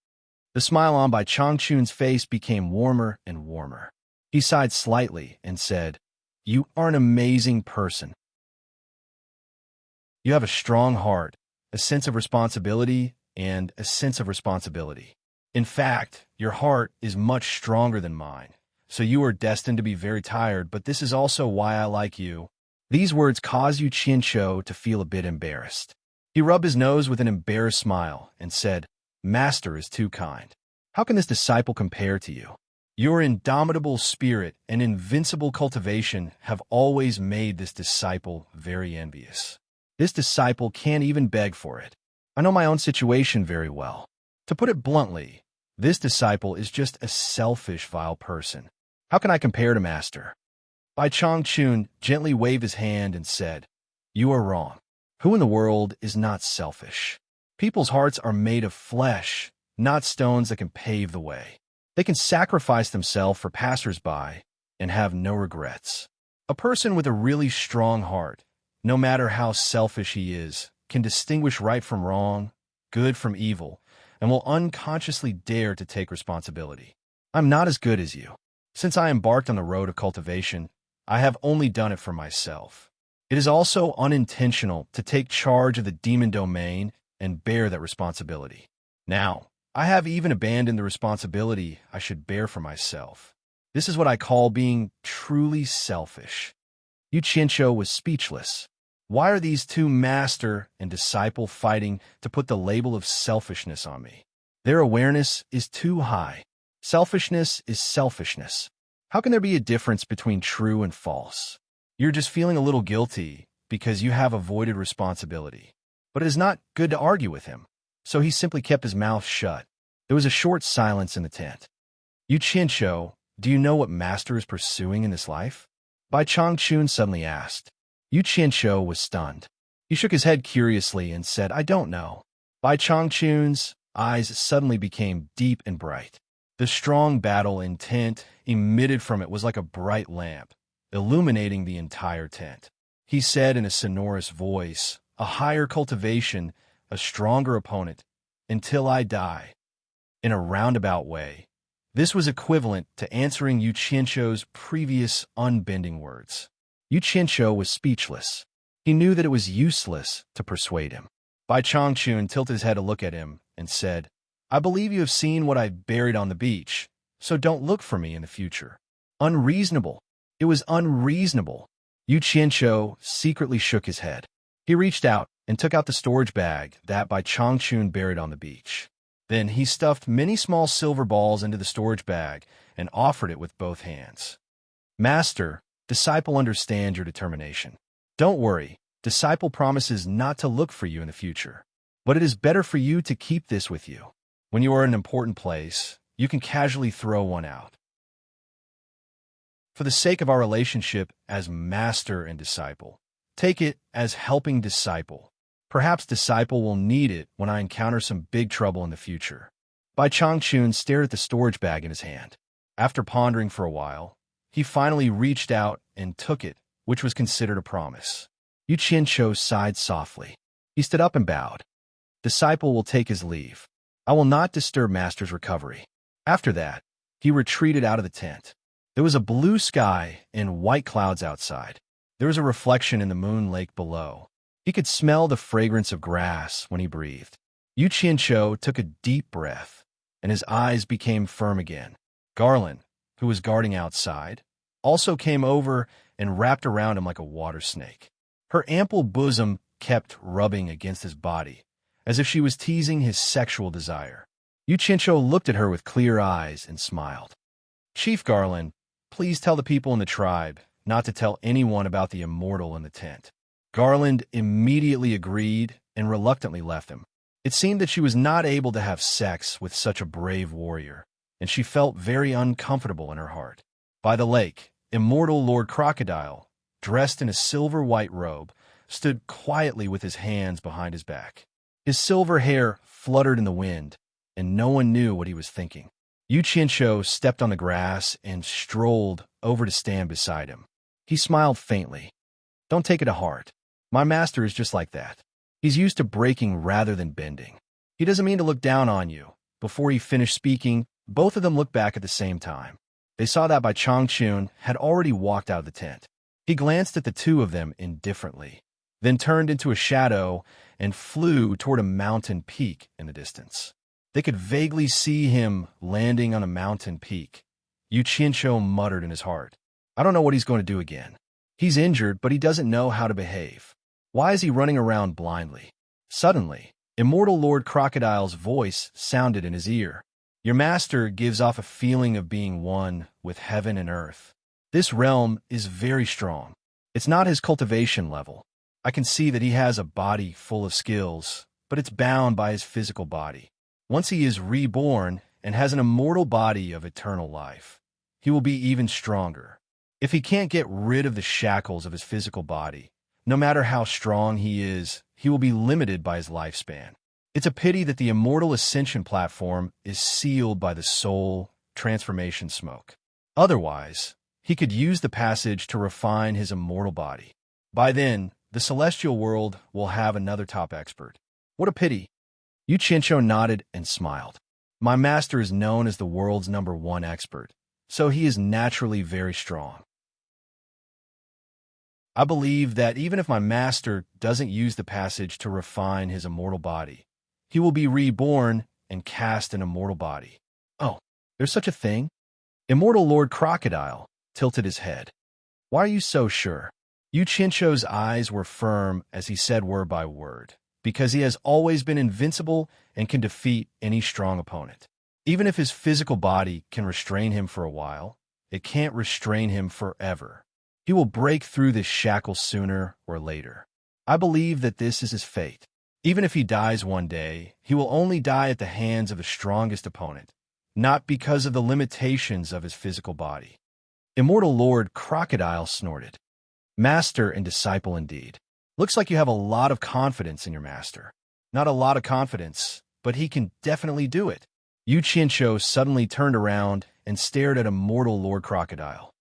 The smile on Bai Changchun's face became warmer and warmer. He sighed slightly and said, You are an amazing person. You have a strong heart, a sense of responsibility, and a sense of responsibility. In fact, your heart is much stronger than mine, so you are destined to be very tired, but this is also why I like you. These words caused Yu Qianshou to feel a bit embarrassed. He rubbed his nose with an embarrassed smile and said, "Master is too kind. How can this disciple compare to you? Your indomitable spirit and invincible cultivation have always made this disciple very envious. This disciple can't even beg for it. I know my own situation very well. To put it bluntly, this disciple is just a selfish, vile person. How can I compare to Master?" Bai Changchun gently waved his hand and said, "You are wrong. Who in the world is not selfish? People's hearts are made of flesh, not stones that can pave the way. They can sacrifice themselves for passers-by and have no regrets. A person with a really strong heart, no matter how selfish he is, can distinguish right from wrong, good from evil, and will unconsciously dare to take responsibility. I'm not as good as you. Since I embarked on the road of cultivation, I have only done it for myself. It is also unintentional to take charge of the demon domain and bear that responsibility. Now, I have even abandoned the responsibility I should bear for myself. This is what I call being truly selfish." Yu Qianqiu was speechless. Why are these two master and disciple fighting to put the label of selfishness on me? Their awareness is too high. Selfishness is selfishness. How can there be a difference between true and false? You're just feeling a little guilty because you have avoided responsibility. But it is not good to argue with him, so he simply kept his mouth shut. There was a short silence in the tent. "Yu Qianqiu, do you know what Master is pursuing in this life?" Bai Changchun suddenly asked. Yu Qianqiu was stunned. He shook his head curiously and said, "I don't know." Bai Changchun's eyes suddenly became deep and bright. The strong battle intent emitted from it was like a bright lamp, illuminating the entire tent. He said in a sonorous voice, "A higher cultivation, a stronger opponent, until I die." In a roundabout way, this was equivalent to answering Yu Qianqiu's previous unbending words. Yu Qianqiu was speechless. He knew that it was useless to persuade him. Bai Changchun tilted his head to look at him and said, "I believe you have seen what I've buried on the beach, so don't look for me in the future." Unreasonable. It was unreasonable. Yu Qianqiu secretly shook his head. He reached out and took out the storage bag that Bai Changchun buried on the beach. Then he stuffed many small silver balls into the storage bag and offered it with both hands. "Master, disciple understands your determination. Don't worry, disciple promises not to look for you in the future. But it is better for you to keep this with you. When you are in an important place, you can casually throw one out. For the sake of our relationship as master and disciple, take it as helping disciple. Perhaps disciple will need it when I encounter some big trouble in the future." Bai Changchun stared at the storage bag in his hand. After pondering for a while, he finally reached out and took it, which was considered a promise. Yu Qianqiu sighed softly. He stood up and bowed. "Disciple will take his leave. I will not disturb Master's recovery." After that, he retreated out of the tent. There was a blue sky and white clouds outside. There was a reflection in the moon lake below. He could smell the fragrance of grass when he breathed. Yu Qianqiu took a deep breath, and his eyes became firm again. Garland, who was guarding outside, also came over and wrapped around him like a water snake. Her ample bosom kept rubbing against his body, as if she was teasing his sexual desire. Yu Qianqiu looked at her with clear eyes and smiled. "Chief Garland, please tell the people in the tribe not to tell anyone about the immortal in the tent." Garland immediately agreed and reluctantly left him. It seemed that she was not able to have sex with such a brave warrior, and she felt very uncomfortable in her heart. By the lake, immortal Lord Crocodile, dressed in a silver-white robe, stood quietly with his hands behind his back. His silver hair fluttered in the wind, and no one knew what he was thinking. Yu Qianqiu stepped on the grass and strolled over to stand beside him. He smiled faintly. "Don't take it to heart. My master is just like that. He's used to breaking rather than bending. He doesn't mean to look down on you." Before he finished speaking, both of them looked back at the same time. They saw that Bai Changchun had already walked out of the tent. He glanced at the two of them indifferently, then turned into a shadow and flew toward a mountain peak in the distance. They could vaguely see him landing on a mountain peak. Yu Qianqiu muttered in his heart, "I don't know what he's going to do again. He's injured, but he doesn't know how to behave. Why is he running around blindly?" Suddenly, immortal Lord Crocodile's voice sounded in his ear. Your master gives off a feeling of being one with heaven and earth. This realm is very strong. It's not his cultivation level. I can see that he has a body full of skills, but it's bound by his physical body. Once he is reborn and has an immortal body of eternal life, he will be even stronger. If he can't get rid of the shackles of his physical body, no matter how strong he is, he will be limited by his lifespan. It's a pity that the immortal ascension platform is sealed by the soul transformation smoke. Otherwise, he could use the passage to refine his immortal body. By then, the celestial world will have another top expert. What a pity. Yu Qianqiu nodded and smiled. My master is known as the world's #1 expert, so he is naturally very strong. I believe that even if my master doesn't use the passage to refine his immortal body, he will be reborn and cast an immortal body. Oh, there's such a thing? Immortal Lord Crocodile tilted his head. Why are you so sure? Yu Qianqiu's eyes were firm as he said word by word, because he has always been invincible and can defeat any strong opponent. Even if his physical body can restrain him for a while, it can't restrain him forever. He will break through this shackle sooner or later. I believe that this is his fate. Even if he dies one day, he will only die at the hands of the strongest opponent, not because of the limitations of his physical body. Immortal Lord Crocodile snorted. Master and disciple indeed. Looks like you have a lot of confidence in your master. Not a lot of confidence, but he can definitely do it. Yu Qianqiu suddenly turned around and stared at immortal Lord Crocodile.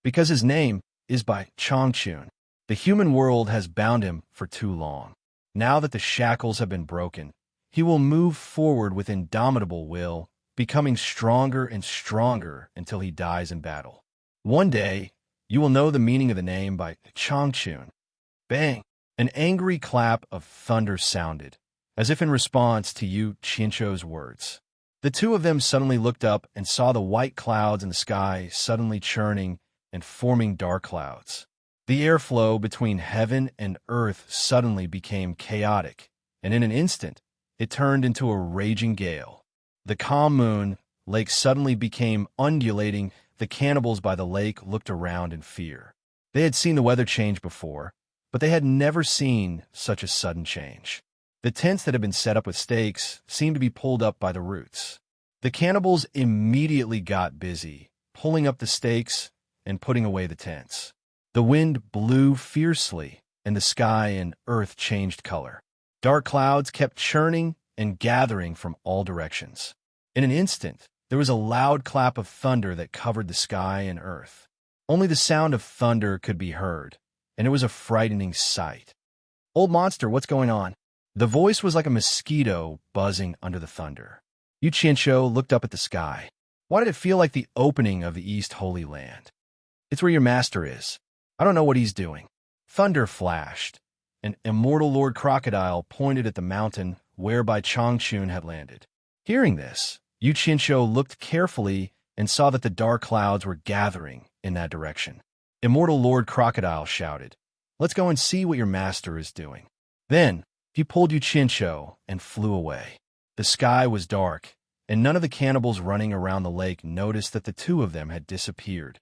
Because his name is by Changchun, the human world has bound him for too long. Now that the shackles have been broken, he will move forward with indomitable will, becoming stronger and stronger until he dies in battle. One day, you will know the meaning of the name by Changchun. Bang! An angry clap of thunder sounded, as if in response to Yu Qianqiu's words. The two of them suddenly looked up and saw the white clouds in the sky suddenly churning and forming dark clouds. The airflow between heaven and earth suddenly became chaotic, and in an instant, it turned into a raging gale. The calm moon lake suddenly became undulating. The cannibals by the lake looked around in fear. They had seen the weather change before, but they had never seen such a sudden change. The tents that had been set up with stakes seemed to be pulled up by the roots. The cannibals immediately got busy, pulling up the stakes and putting away the tents. The wind blew fiercely, and the sky and earth changed color. Dark clouds kept churning and gathering from all directions. In an instant, there was a loud clap of thunder that covered the sky and earth. Only the sound of thunder could be heard, and it was a frightening sight. Old monster, what's going on? The voice was like a mosquito buzzing under the thunder. Yu Qianqiu looked up at the sky. Why did it feel like the opening of the East Holy Land? It's where your master is. I don't know what he's doing. Thunder flashed, and immortal Lord Crocodile pointed at the mountain whereby Changchun had landed. Hearing this, Yu Qianqiu looked carefully and saw that the dark clouds were gathering in that direction. Immortal Lord Crocodile shouted, "Let's go and see what your master is doing." Then, he pulled Yu Qianqiu and flew away. The sky was dark, and none of the cannibals running around the lake noticed that the two of them had disappeared.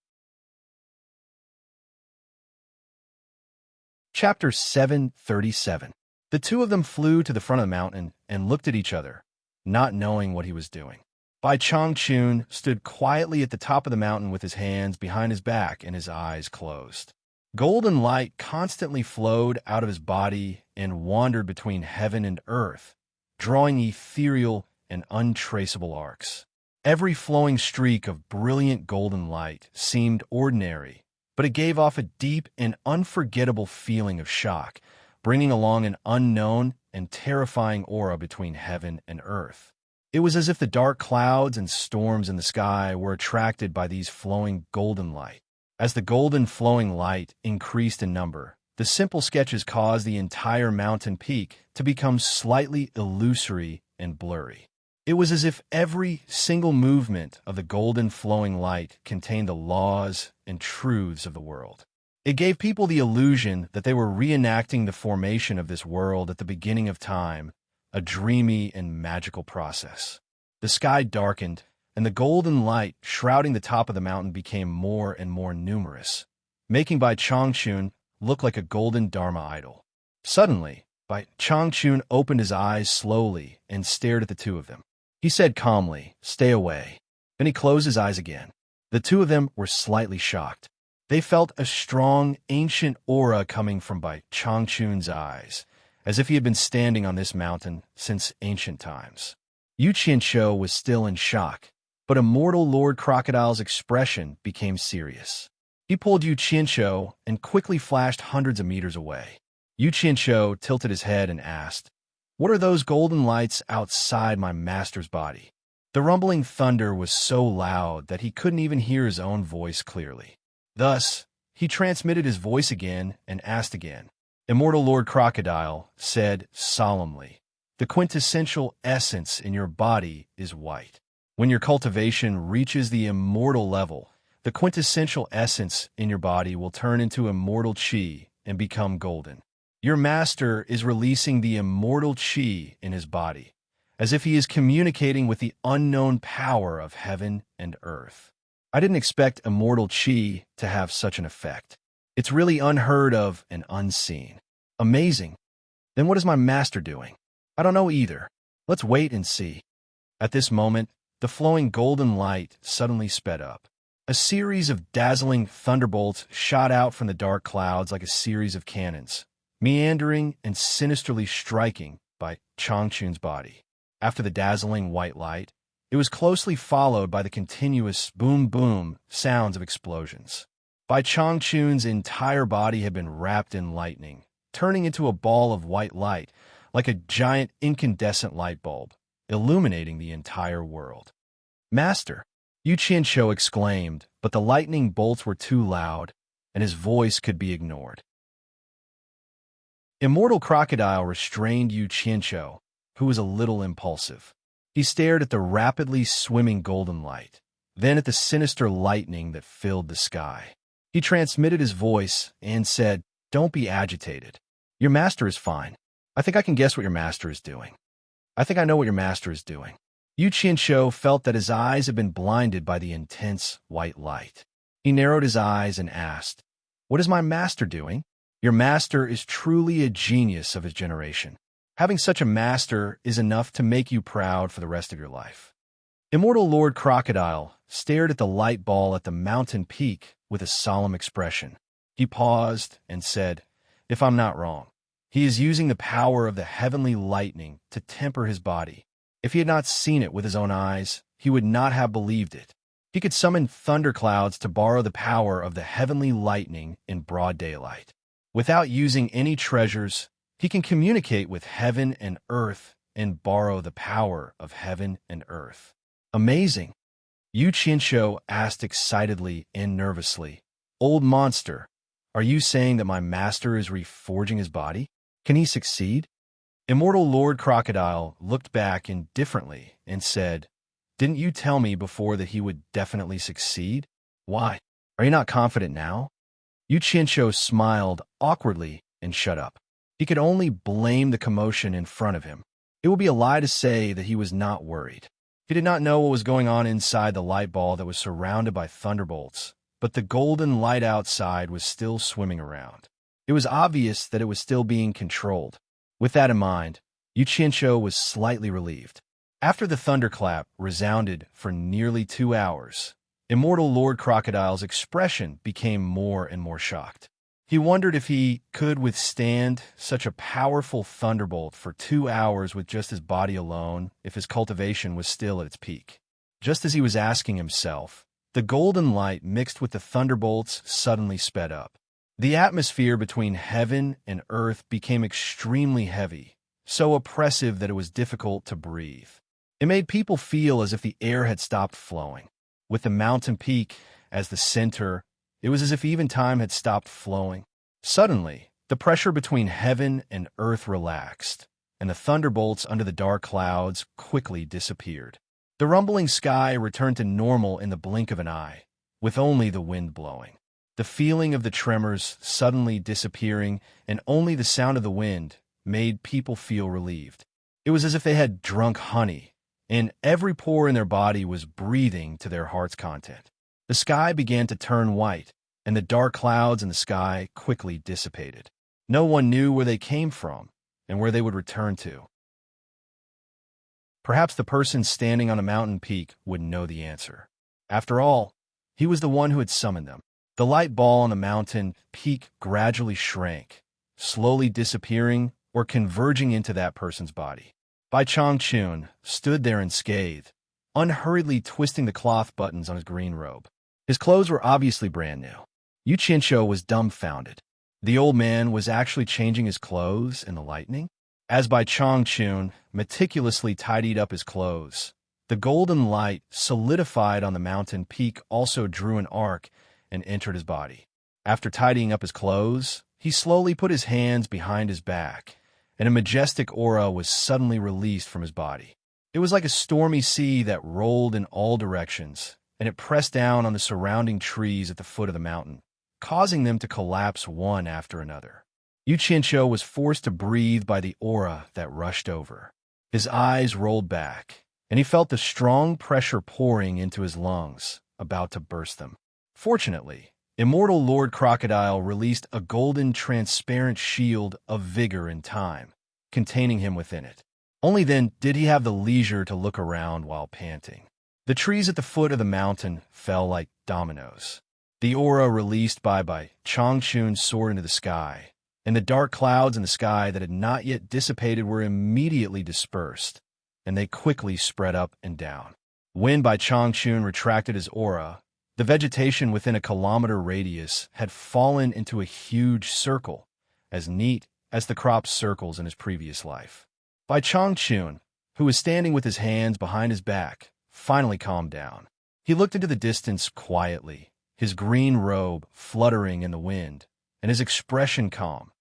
Chapter 737. The two of them flew to the front of the mountain and looked at each other, not knowing what he was doing. Bai Changchun stood quietly at the top of the mountain with his hands behind his back and his eyes closed. Golden light constantly flowed out of his body and wandered between heaven and earth, drawing ethereal and untraceable arcs. Every flowing streak of brilliant golden light seemed ordinary, but it gave off a deep and unforgettable feeling of shock, bringing along an unknown and terrifying aura between heaven and earth. It was as if the dark clouds and storms in the sky were attracted by these flowing golden light. As the golden flowing light increased in number, the simple sketches caused the entire mountain peak to become slightly illusory and blurry. It was as if every single movement of the golden flowing light contained the laws and truths of the world. It gave people the illusion that they were reenacting the formation of this world at the beginning of time, a dreamy and magical process. The sky darkened, and the golden light shrouding the top of the mountain became more and more numerous, making Bai Changchun look like a golden Dharma idol. Suddenly, Bai Changchun opened his eyes slowly and stared at the two of them. He said calmly, "Stay away." Then he closed his eyes again. The two of them were slightly shocked. They felt a strong, ancient aura coming from Bai Changchun's eyes, as if he had been standing on this mountain since ancient times. Yu Qianshou was still in shock, but Immortal Lord Crocodile's expression became serious. He pulled Yu Qianshou and quickly flashed hundreds of meters away. Yu Qianshou tilted his head and asked, "What are those golden lights outside my master's body?" The rumbling thunder was so loud that he couldn't even hear his own voice clearly. Thus, he transmitted his voice again and asked again. Immortal Lord Crocodile said solemnly, "The quintessential essence in your body is white. When your cultivation reaches the immortal level, the quintessential essence in your body will turn into immortal qi and become golden. Your master is releasing the immortal qi in his body, as if he is communicating with the unknown power of heaven and earth. I didn't expect immortal qi to have such an effect. It's really unheard of and unseen. Amazing. Then what is my master doing? I don't know either. Let's wait and see." At this moment, the flowing golden light suddenly sped up. A series of dazzling thunderbolts shot out from the dark clouds like a series of cannons, meandering and sinisterly striking Bai Changchun's body. After the dazzling white light, it was closely followed by the continuous boom-boom sounds of explosions. Bai Changchun's entire body had been wrapped in lightning, turning into a ball of white light like a giant incandescent light bulb, illuminating the entire world. "Master!" Yu Qianshou exclaimed, but the lightning bolts were too loud, and his voice could be ignored. Immortal Crocodile restrained Yu Qianshou, who was a little impulsive. He stared at the rapidly swimming golden light, then at the sinister lightning that filled the sky. He transmitted his voice and said, "Don't be agitated. Your master is fine. I think I can guess what your master is doing. I think I know what your master is doing." Yu Qianshou felt that his eyes had been blinded by the intense white light. He narrowed his eyes and asked, "What is my master doing?" "Your master is truly a genius of his generation. Having such a master is enough to make you proud for the rest of your life." Immortal Lord Crocodile stared at the light ball at the mountain peak with a solemn expression. He paused and said, "If I'm not wrong, he is using the power of the heavenly lightning to temper his body. If he had not seen it with his own eyes, he would not have believed it. He could summon thunderclouds to borrow the power of the heavenly lightning in broad daylight. Without using any treasures, he can communicate with heaven and earth and borrow the power of heaven and earth. Amazing." Yu Qianshou asked excitedly and nervously, "Old monster, are you saying that my master is reforging his body? Can he succeed?" Immortal Lord Crocodile looked back indifferently and said, "Didn't you tell me before that he would definitely succeed? Why? Are you not confident now?" Yu Qianshou smiled awkwardly and shut up. He could only blame the commotion in front of him. It would be a lie to say that he was not worried. He did not know what was going on inside the light ball that was surrounded by thunderbolts, but the golden light outside was still swimming around. It was obvious that it was still being controlled. With that in mind, Yu Qianshou was slightly relieved. After the thunderclap resounded for nearly 2 hours, Immortal Lord Crocodile's expression became more and more shocked. He wondered if he could withstand such a powerful thunderbolt for 2 hours with just his body alone if his cultivation was still at its peak. Just as he was asking himself, the golden light mixed with the thunderbolts suddenly sped up. The atmosphere between heaven and earth became extremely heavy, so oppressive that it was difficult to breathe. It made people feel as if the air had stopped flowing. With the mountain peak as the center, it was as if even time had stopped flowing. Suddenly, the pressure between heaven and earth relaxed, and the thunderbolts under the dark clouds quickly disappeared. The rumbling sky returned to normal in the blink of an eye, with only the wind blowing. The feeling of the tremors suddenly disappearing and only the sound of the wind made people feel relieved. It was as if they had drunk honey, and every pore in their body was breathing to their heart's content. The sky began to turn white, and the dark clouds in the sky quickly dissipated. No one knew where they came from and where they would return to. Perhaps the person standing on a mountain peak would know the answer. After all, he was the one who had summoned them. The light ball on the mountain peak gradually shrank, slowly disappearing or converging into that person's body. Bai Changchun stood there unscathed, unhurriedly twisting the cloth buttons on his green robe. His clothes were obviously brand new. Yu Qianqiu was dumbfounded. The old man was actually changing his clothes in the lightning? As Bai Changchun meticulously tidied up his clothes, the golden light solidified on the mountain peak also drew an arc and entered his body. After tidying up his clothes, he slowly put his hands behind his back, and a majestic aura was suddenly released from his body. It was like a stormy sea that rolled in all directions, and it pressed down on the surrounding trees at the foot of the mountain, causing them to collapse one after another. Yu Qianqiu was forced to breathe by the aura that rushed over. His eyes rolled back, and he felt the strong pressure pouring into his lungs, about to burst them. Fortunately, Immortal Lord Crocodile released a golden transparent shield of vigor in time, containing him within it. Only then did he have the leisure to look around while panting. The trees at the foot of the mountain fell like dominoes. The aura released by Changchun soared into the sky, and the dark clouds in the sky that had not yet dissipated were immediately dispersed, and they quickly spread up and down. When Bai Changchun retracted his aura, the vegetation within a kilometer radius had fallen into a huge circle, as neat as the crop circles in his previous life. Bai Changchun, who was standing with his hands behind his back, finally calmed down. He looked into the distance quietly, his green robe fluttering in the wind, and his expression calm.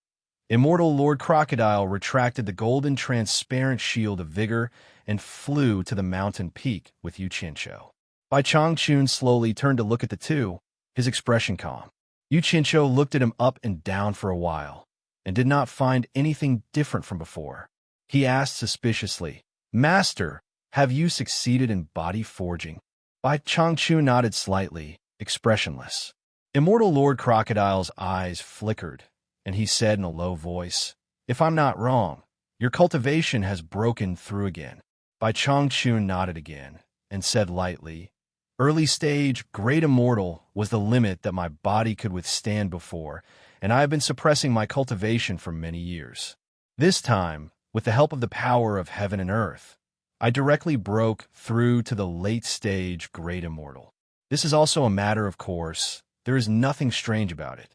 Immortal Lord Crocodile retracted the golden transparent shield of vigor and flew to the mountain peak with Yu Qianqiu. Bai Changchun slowly turned to look at the two, his expression calm. Yu Qianqiu looked at him up and down for a while, and did not find anything different from before. He asked suspiciously, "Master, have you succeeded in body forging?" Bai Changchun nodded slightly, expressionless. Immortal Lord Crocodile's eyes flickered, and he said in a low voice, "If I'm not wrong, your cultivation has broken through again." Bai Changchun nodded again, and said lightly, "Early stage, great immortal, was the limit that my body could withstand before, and I have been suppressing my cultivation for many years. This time, with the help of the power of heaven and earth, I directly broke through to the late stage great immortal. This is also a matter of course. There is nothing strange about it."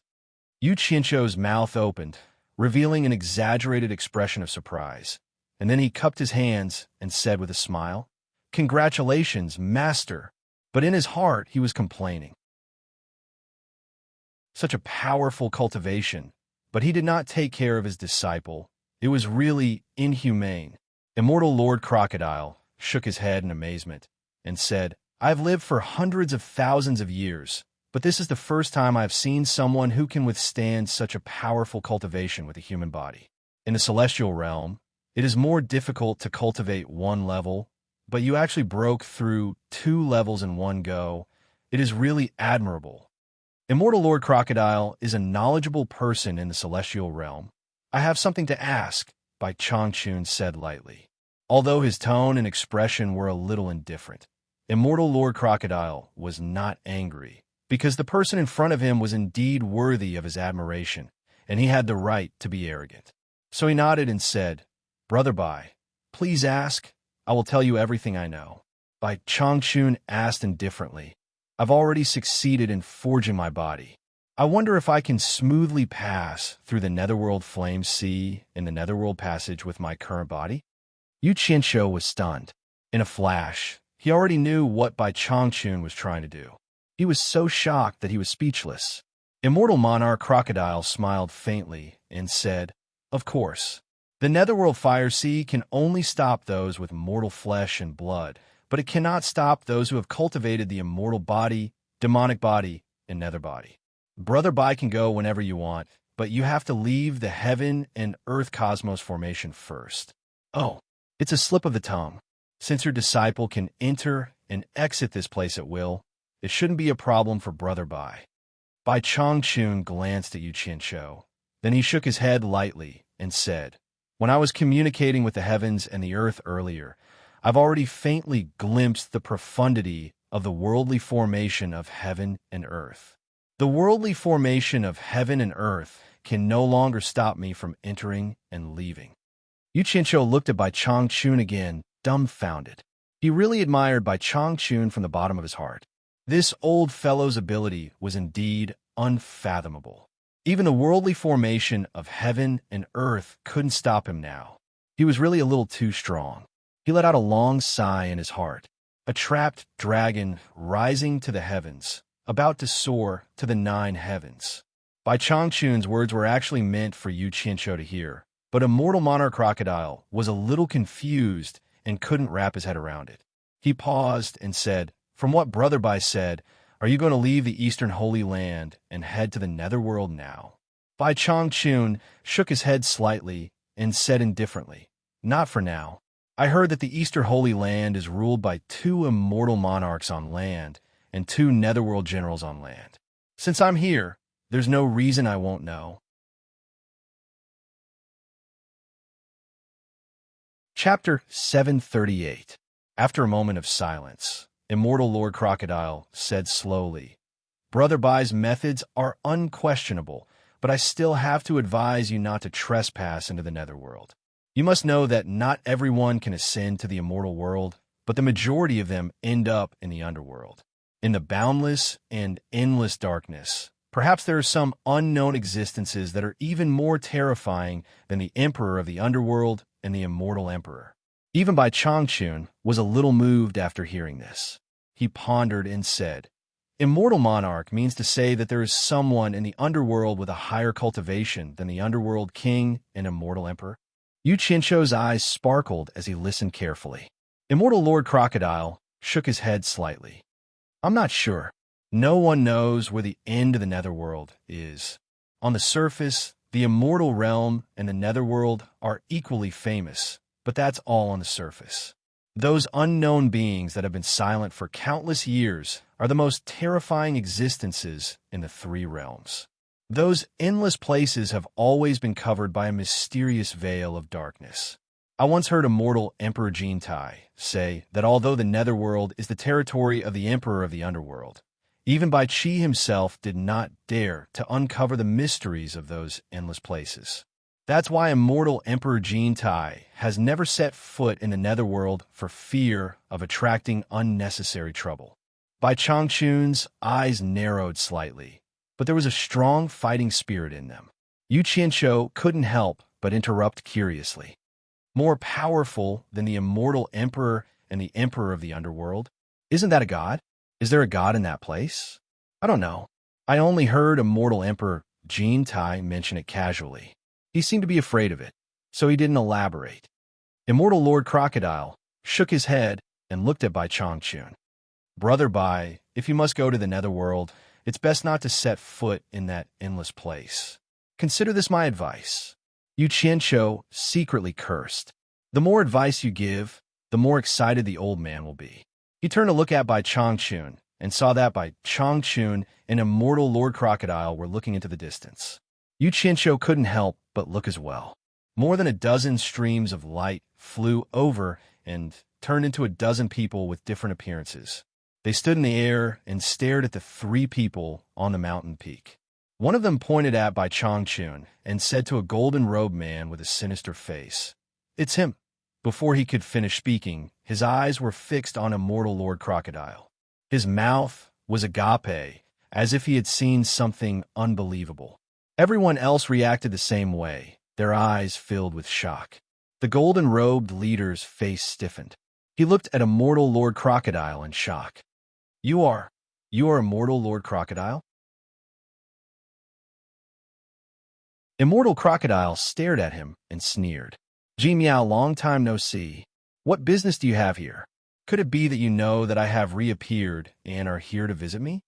Yu Qianqiu's mouth opened, revealing an exaggerated expression of surprise, and then he cupped his hands and said with a smile, "Congratulations, master." But in his heart he was complaining. Such a powerful cultivation, but he did not take care of his disciple. It was really inhumane. Immortal Lord Crocodile shook his head in amazement and said, "I have lived for hundreds of thousands of years, but this is the first time I have seen someone who can withstand such a powerful cultivation with a human body. In the celestial realm, it is more difficult to cultivate one level, but you actually broke through 2 levels in one go. It is really admirable." Immortal Lord Crocodile is a knowledgeable person in the celestial realm. "I have something to ask," Bai Changchun said lightly. Although his tone and expression were a little indifferent, Immortal Lord Crocodile was not angry, because the person in front of him was indeed worthy of his admiration, and he had the right to be arrogant. So he nodded and said, "Brother Bai, please ask. I will tell you everything I know." Bai Changchun asked indifferently, "I've already succeeded in forging my body. I wonder if I can smoothly pass through the Netherworld Flame Sea and the Netherworld Passage with my current body?" Yu Qianqiu was stunned. In a flash, he already knew what Bai Changchun was trying to do. He was so shocked that he was speechless. Immortal Monarch Crocodile smiled faintly and said, "Of course. The Netherworld Fire Sea can only stop those with mortal flesh and blood, but it cannot stop those who have cultivated the immortal body, demonic body, and nether body. Brother Bai can go whenever you want, but you have to leave the heaven and earth cosmos formation first. Oh, it's a slip of the tongue. Since your disciple can enter and exit this place at will, it shouldn't be a problem for Brother Bai. Bai Changchun glanced at Yu Qianqiu. Then he shook his head lightly and said, "When I was communicating with the heavens and the earth earlier, I've already faintly glimpsed the profundity of the worldly formation of heaven and earth. The worldly formation of heaven and earth can no longer stop me from entering and leaving." Yu Qianqiu looked at Bai Changchun again, dumbfounded. He really admired Bai Changchun from the bottom of his heart. This old fellow's ability was indeed unfathomable. Even the worldly formation of heaven and earth couldn't stop him now. He was really a little too strong. He let out a long sigh in his heart. A trapped dragon rising to the heavens, about to soar to the 9 heavens. Bai Changchun's words were actually meant for Yu Qianqiu to hear, but Immortal Monarch Crocodile was a little confused and couldn't wrap his head around it. He paused and said, "From what Brother Bai said, are you going to leave the Eastern Holy Land and head to the Netherworld now?" Bai Changchun shook his head slightly and said indifferently, "Not for now. I heard that the Eastern Holy Land is ruled by 2 immortal monarchs on land and 2 Netherworld generals on land. Since I'm here, there's no reason I won't know." Chapter 738. After a moment of silence, Immortal Lord Crocodile said slowly, "Brother Bai's methods are unquestionable, but I still have to advise you not to trespass into the Netherworld. You must know that not everyone can ascend to the immortal world, but the majority of them end up in the underworld, in the boundless and endless darkness. Perhaps there are some unknown existences that are even more terrifying than the Emperor of the Underworld and the Immortal Emperor." Even Bai Changchun was a little moved after hearing this. He pondered and said, "Immortal Monarch means to say that there is someone in the Underworld with a higher cultivation than the Underworld King and Immortal Emperor?" Yu Qianqiu's eyes sparkled as he listened carefully. Immortal Lord Crocodile shook his head slightly. "I'm not sure. No one knows where the end of the Netherworld is. On the surface, the Immortal Realm and the Netherworld are equally famous, but that's all on the surface. Those unknown beings that have been silent for countless years are the most terrifying existences in the 3 realms. Those endless places have always been covered by a mysterious veil of darkness. I once heard Immortal Emperor Jintai say that although the Netherworld is the territory of the Emperor of the Underworld, even Bai Qi himself did not dare to uncover the mysteries of those endless places. That's why Immortal Emperor Jintai has never set foot in the Netherworld for fear of attracting unnecessary trouble." Bai Changchun's eyes narrowed slightly, but there was a strong fighting spirit in them. Yu Qianqiu couldn't help but interrupt curiously. "More powerful than the Immortal Emperor and the Emperor of the Underworld? Isn't that a god? Is there a god in that place? I don't know. I only heard Immortal Emperor Jintai mention it casually. He seemed to be afraid of it, so he didn't elaborate." Immortal Lord Crocodile shook his head and looked at Bai Changchun. "Brother Bai, if you must go to the Netherworld, it's best not to set foot in that endless place. Consider this my advice." Yu Qianqiu secretly cursed. The more advice you give, the more excited the old man will be. He turned to look at Bai Changchun and saw that Bai Changchun and Immortal Lord Crocodile were looking into the distance. Yu Qianqiu couldn't help but look as well. More than a dozen streams of light flew over and turned into a dozen people with different appearances. They stood in the air and stared at the 3 people on the mountain peak. One of them pointed at Bai Changchun and said to a golden-robed man with a sinister face, "It's him." Before he could finish speaking, his eyes were fixed on Immortal Lord Crocodile. His mouth was agape, as if he had seen something unbelievable. Everyone else reacted the same way, their eyes filled with shock. The golden-robed leader's face stiffened. He looked at Immortal Lord Crocodile in shock. You are Immortal Lord Crocodile?" Immortal Crocodile stared at him and sneered. "Ji Miao, long time no see. What business do you have here? Could it be that you know that I have reappeared and are here to visit me?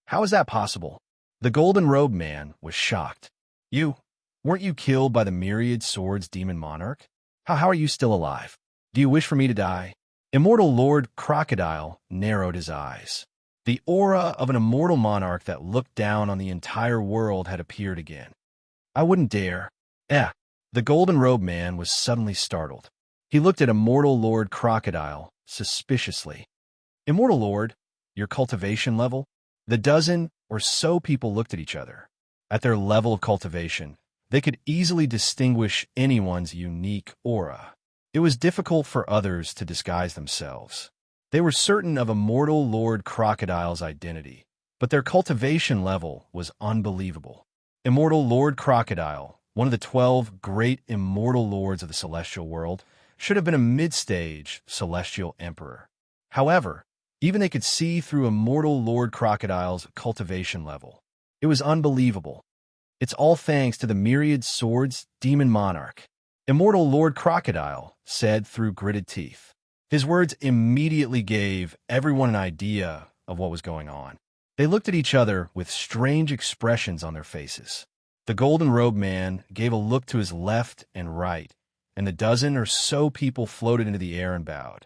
How is that possible? The golden-robed man was shocked. You? Weren't you killed by the myriad swords demon monarch? How are you still alive? Do you wish for me to die? Immortal Lord Crocodile narrowed his eyes. The aura of an immortal monarch that looked down on the entire world had appeared again. I wouldn't dare. The golden-robed man was suddenly startled. He looked at Immortal Lord Crocodile suspiciously. Immortal Lord, your cultivation level? The dozen or so people looked at each other. At their level of cultivation, they could easily distinguish anyone's unique aura. It was difficult for others to disguise themselves. They were certain of Immortal Lord Crocodile's identity, but their cultivation level was unbelievable. Immortal Lord Crocodile, one of the 12 great immortal lords of the celestial world, should have been a mid-stage celestial emperor. However, even they could see through Immortal Lord Crocodile's cultivation level. It was unbelievable. It's all thanks to the myriad swords demon monarch. Immortal Lord Crocodile said through gritted teeth. His words immediately gave everyone an idea of what was going on. They looked at each other with strange expressions on their faces. The golden-robed man gave a look to his left and right, and the dozen or so people floated into the air and bowed.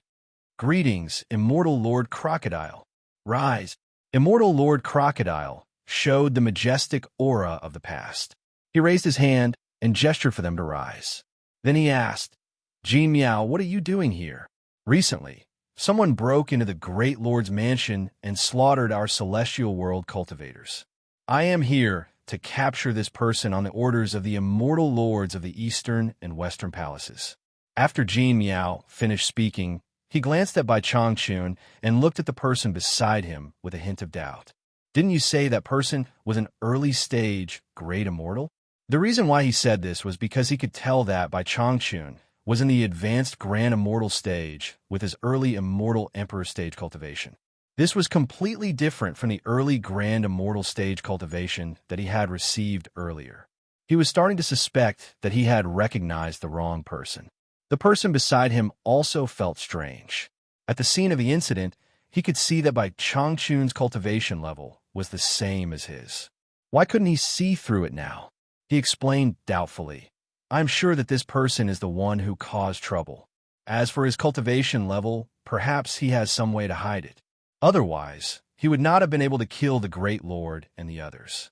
Greetings, Immortal Lord Crocodile. Rise. Immortal Lord Crocodile showed the majestic aura of the past. He raised his hand and gestured for them to rise. Then he asked, Jin Miao, what are you doing here? Recently, someone broke into the Great Lord's mansion and slaughtered our celestial world cultivators. I am here to capture this person on the orders of the immortal lords of the eastern and western palaces. After Jin Miao finished speaking, he glanced at Bai Changchun and looked at the person beside him with a hint of doubt. Didn't you say that person was an early-stage great immortal? The reason why he said this was because he could tell that Bai Changchun was in the advanced grand immortal stage with his early immortal emperor stage cultivation. This was completely different from the early grand immortal stage cultivation that he had received earlier. He was starting to suspect that he had recognized the wrong person. The person beside him also felt strange. At the scene of the incident, he could see that Bai Changchun's cultivation level was the same as his. Why couldn't he see through it now? He explained doubtfully. I'm sure that this person is the one who caused trouble. As for his cultivation level, perhaps he has some way to hide it. Otherwise, he would not have been able to kill the Great Lord and the others.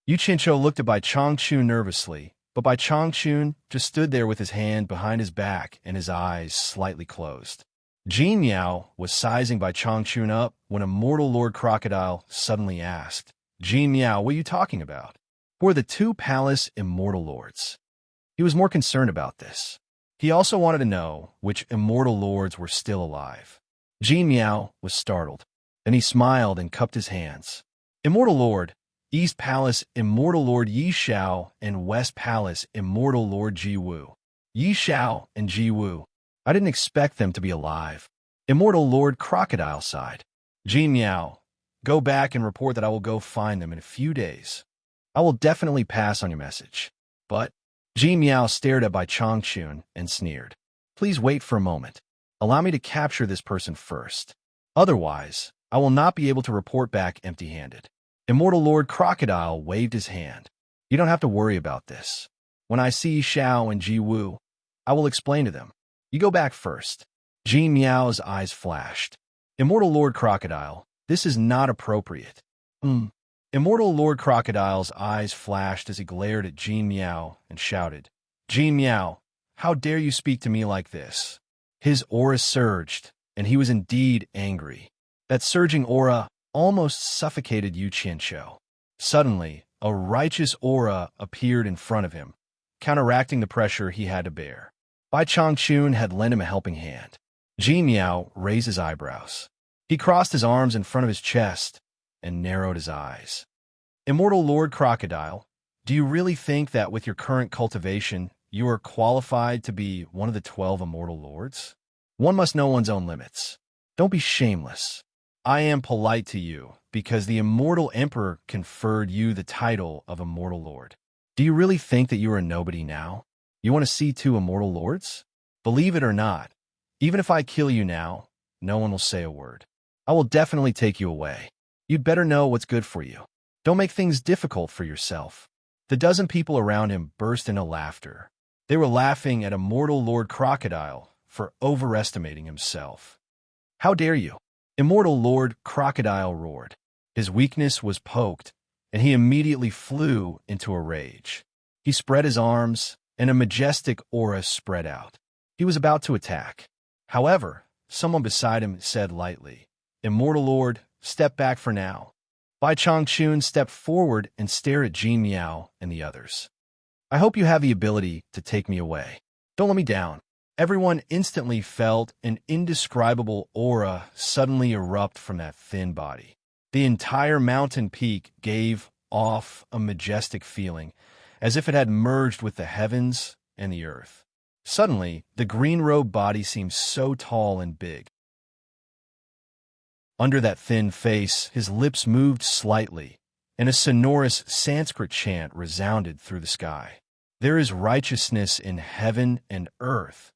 Yu Qianqiu looked at Bai Changchun nervously, but Bai Changchun just stood there with his hand behind his back and his eyes slightly closed. Jin Miao was sizing Bai Changchun up when Immortal Lord Crocodile suddenly asked, Jin Miao, what are you talking about? Who are the two palace immortal lords? He was more concerned about this. He also wanted to know which immortal lords were still alive. Jin Miao was startled, and he smiled and cupped his hands. Immortal Lord, East Palace Immortal Lord Yi Xiao and West Palace Immortal Lord Ji Wu. Yi Xiao and Ji Wu. I didn't expect them to be alive. Immortal Lord Crocodile sighed. Jin Miao, go back and report that I will go find them in a few days. I will definitely pass on your message. But Jin Miao stared at Bai Changchun and sneered. Please wait for a moment. Allow me to capture this person first. Otherwise, I will not be able to report back empty-handed. Immortal Lord Crocodile waved his hand. You don't have to worry about this. When I see Xiao and Ji Wu, I will explain to them. You go back first. Jin Miao's eyes flashed. Immortal Lord Crocodile, this is not appropriate. Immortal Lord Crocodile's eyes flashed as he glared at Jin Miao and shouted, Jin Miao, how dare you speak to me like this? His aura surged, and he was indeed angry. That surging aura almost suffocated Yu Qianqiu. Suddenly, a righteous aura appeared in front of him, counteracting the pressure he had to bear. Bai Changchun had lent him a helping hand. Jin Miao raised his eyebrows. He crossed his arms in front of his chest and narrowed his eyes. Immortal Lord Crocodile, do you really think that with your current cultivation, you are qualified to be one of the 12 immortal lords? One must know one's own limits. Don't be shameless. I am polite to you because the immortal emperor conferred you the title of immortal lord. Do you really think that you are a nobody now? You want to see two immortal lords? Believe it or not, even if I kill you now, no one will say a word. I will definitely take you away. You'd better know what's good for you. Don't make things difficult for yourself. The dozen people around him burst into laughter. They were laughing at immortal Lord Crocodile for overestimating himself. How dare you? Immortal Lord Crocodile roared. His weakness was poked, and he immediately flew into a rage. He spread his arms, and a majestic aura spread out. He was about to attack. However, someone beside him said lightly, "Immortal Lord, step back for now." Bai Changchun stepped forward and stared at Jin Miao and the others. "I hope you have the ability to take me away. Don't let me down." Everyone instantly felt an indescribable aura suddenly erupt from that thin body. The entire mountain peak gave off a majestic feeling, as if it had merged with the heavens and the earth. Suddenly, the green-robed body seemed so tall and big. Under that thin face, his lips moved slightly, and a sonorous Sanskrit chant resounded through the sky. "There is righteousness in heaven and earth."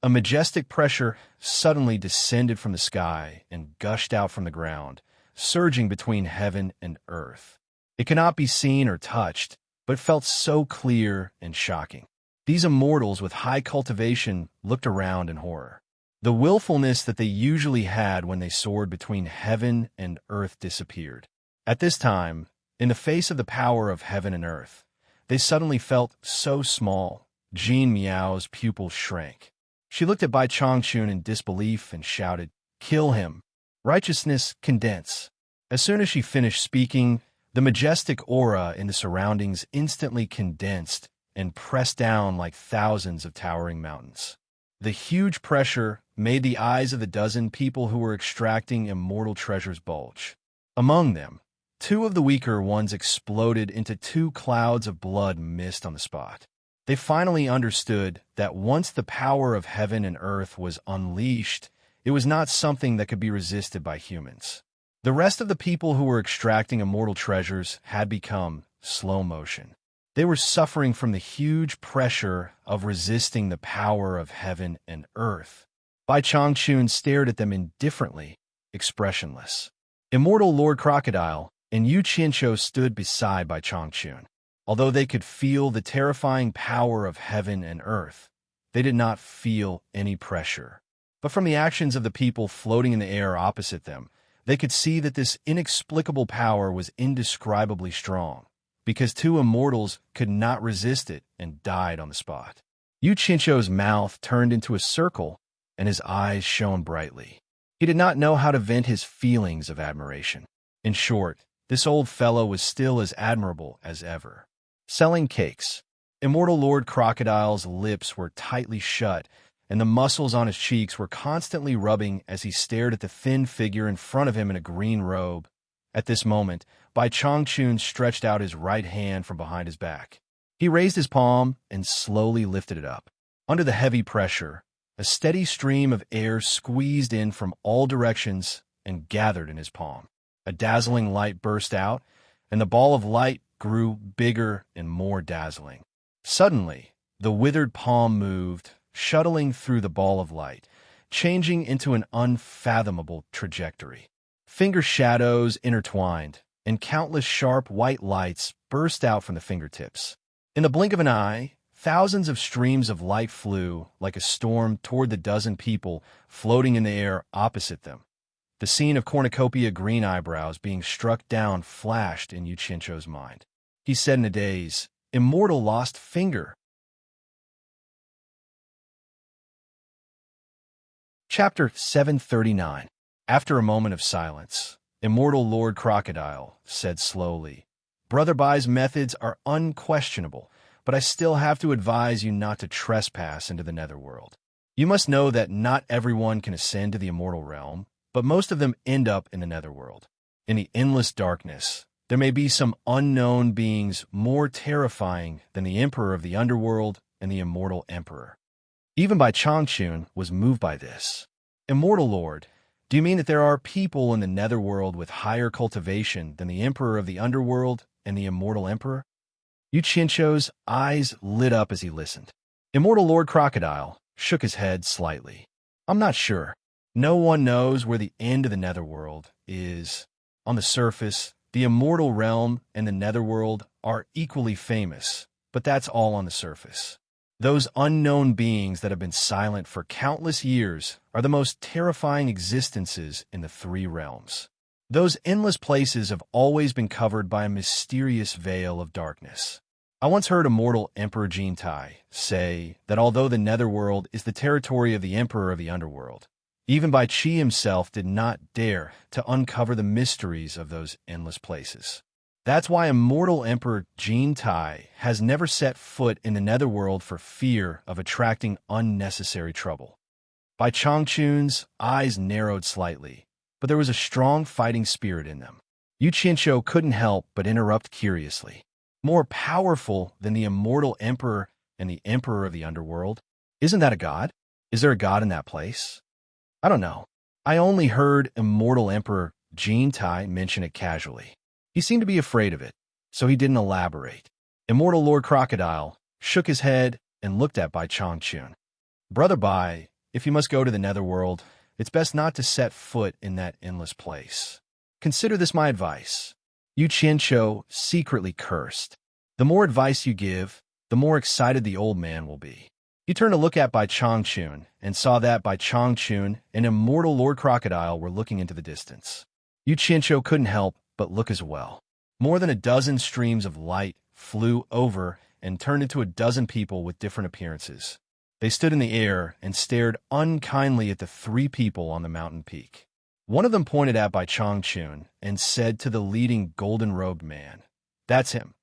A majestic pressure suddenly descended from the sky and gushed out from the ground, surging between heaven and earth. It cannot be seen or touched, but felt so clear and shocking. These immortals with high cultivation looked around in horror. The willfulness that they usually had when they soared between heaven and earth disappeared. At this time, in the face of the power of heaven and earth, they suddenly felt so small. Jin Miao's pupils shrank. She looked at Bai Changchun in disbelief and shouted, "Kill him! Righteousness, condense!" As soon as she finished speaking, the majestic aura in the surroundings instantly condensed and pressed down like thousands of towering mountains. The huge pressure made the eyes of the dozen people who were extracting immortal treasures bulge. Among them, 2 of the weaker ones exploded into 2 clouds of blood mist on the spot. They finally understood that once the power of heaven and earth was unleashed, it was not something that could be resisted by humans. The rest of the people who were extracting immortal treasures had become slow motion. They were suffering from the huge pressure of resisting the power of heaven and earth. Bai Changchun stared at them indifferently, expressionless. Immortal Lord Crocodile and Yu Qianqiu stood beside Bai Changchun. Although they could feel the terrifying power of heaven and earth, they did not feel any pressure. But from the actions of the people floating in the air opposite them, they could see that this inexplicable power was indescribably strong, because 2 immortals could not resist it and died on the spot. Yu Qianqiu's mouth turned into a circle, and his eyes shone brightly. He did not know how to vent his feelings of admiration. In short, this old fellow was still as admirable as ever. Selling cakes. Immortal Lord Crocodile's lips were tightly shut, and the muscles on his cheeks were constantly rubbing as he stared at the thin figure in front of him in a green robe. At this moment, Bai Changchun stretched out his right hand from behind his back. He raised his palm and slowly lifted it up. Under the heavy pressure, a steady stream of air squeezed in from all directions and gathered in his palm. A dazzling light burst out, and the ball of light grew bigger and more dazzling. Suddenly, the withered palm moved, shuttling through the ball of light, changing into an unfathomable trajectory. Finger shadows intertwined, and countless sharp white lights burst out from the fingertips. In the blink of an eye, thousands of streams of light flew like a storm toward the dozen people floating in the air opposite them. The scene of cornucopia green eyebrows being struck down flashed in Yu Qianqiu's mind. He said in a daze, "Immortal lost finger." Chapter 739. After a moment of silence, Immortal Lord Crocodile said slowly, "Brother Bai's methods are unquestionable, but I still have to advise you not to trespass into the netherworld. You must know that not everyone can ascend to the immortal realm, but most of them end up in the netherworld. In the endless darkness, there may be some unknown beings more terrifying than the Emperor of the Underworld and the Immortal Emperor." Even Bai Changchun was moved by this. "Immortal Lord, do you mean that there are people in the netherworld with higher cultivation than the Emperor of the Underworld and the Immortal Emperor?" Yu Qianqiu's eyes lit up as he listened. Immortal Lord Crocodile shook his head slightly. "I'm not sure. No one knows where the end of the netherworld is. On the surface, the immortal realm and the netherworld are equally famous, but that's all on the surface. Those unknown beings that have been silent for countless years are the most terrifying existences in the three realms. Those endless places have always been covered by a mysterious veil of darkness. I once heard immortal Emperor Jade say that although the netherworld is the territory of the Emperor of the underworld, even Bai Qi himself did not dare to uncover the mysteries of those endless places. That's why immortal Emperor Jade has never set foot in the netherworld for fear of attracting unnecessary trouble. Bai Changchun's eyes narrowed slightly, but there was a strong fighting spirit in them. Yu Qianqiu couldn't help but interrupt curiously. More powerful than the immortal emperor and the emperor of the underworld? Isn't that a god? Is there a god in that place? I don't know. I only heard immortal emperor Jade mention it casually. He seemed to be afraid of it, so he didn't elaborate. Immortal Lord Crocodile shook his head and looked at Bai Changchun. Brother Bai, if you must go to the netherworld, it's best not to set foot in that endless place. Consider this my advice. Yu Qianqiu secretly cursed. The more advice you give, the more excited the old man will be. He turned to look at Bai Changchun and saw that Bai Changchun and immortal Lord Crocodile were looking into the distance. Yu Qianqiu couldn't help but look as well. More than a dozen streams of light flew over and turned into a dozen people with different appearances. They stood in the air and stared unkindly at the three people on the mountain peak. One of them pointed at Bai Changchun and said to the leading golden-robed man, "That's him."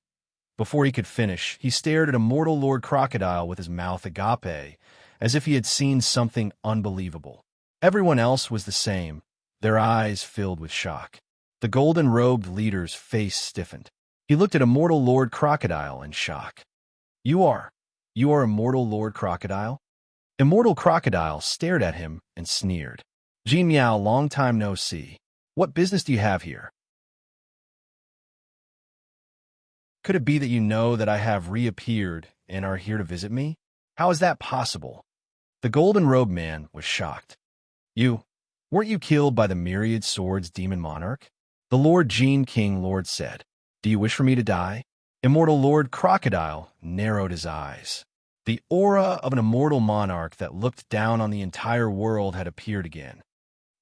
Before he could finish, he stared at immortal Lord Crocodile with his mouth agape, as if he had seen something unbelievable. Everyone else was the same, their eyes filled with shock. The golden-robed leader's face stiffened. He looked at immortal Lord Crocodile in shock. You are immortal Lord Crocodile?" Immortal Crocodile stared at him and sneered. "Jin Miao, long time no see. What business do you have here? Could it be that you know that I have reappeared and are here to visit me? How is that possible?" The golden-robed man was shocked. Weren't you killed by the myriad swords demon monarch?" The Lord Jin King Lord said. "Do you wish for me to die?" Immortal Lord Crocodile narrowed his eyes. The aura of an immortal monarch that looked down on the entire world had appeared again.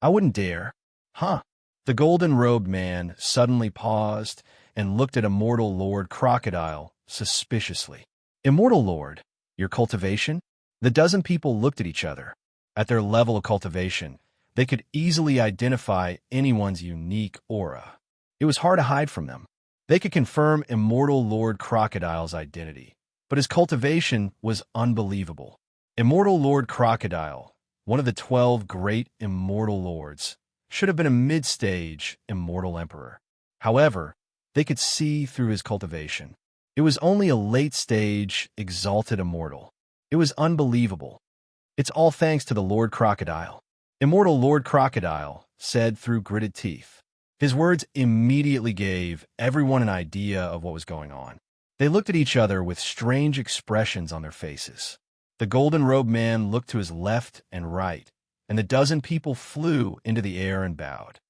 "I wouldn't dare." "Huh?" The golden-robed man suddenly paused and looked at immortal Lord Crocodile suspiciously. "Immortal Lord, your cultivation?" The dozen people looked at each other. At their level of cultivation, they could easily identify anyone's unique aura. It was hard to hide from them. They could confirm immortal Lord Crocodile's identity, but his cultivation was unbelievable. Immortal Lord Crocodile, one of the 12 great immortal lords, should have been a mid-stage immortal emperor. However, they could see through his cultivation. It was only a late-stage exalted immortal. It was unbelievable. "It's all thanks to the Lord Crocodile," immortal Lord Crocodile said through gritted teeth. His words immediately gave everyone an idea of what was going on. They looked at each other with strange expressions on their faces. The golden-robed man looked to his left and right, and the dozen people flew into the air and bowed.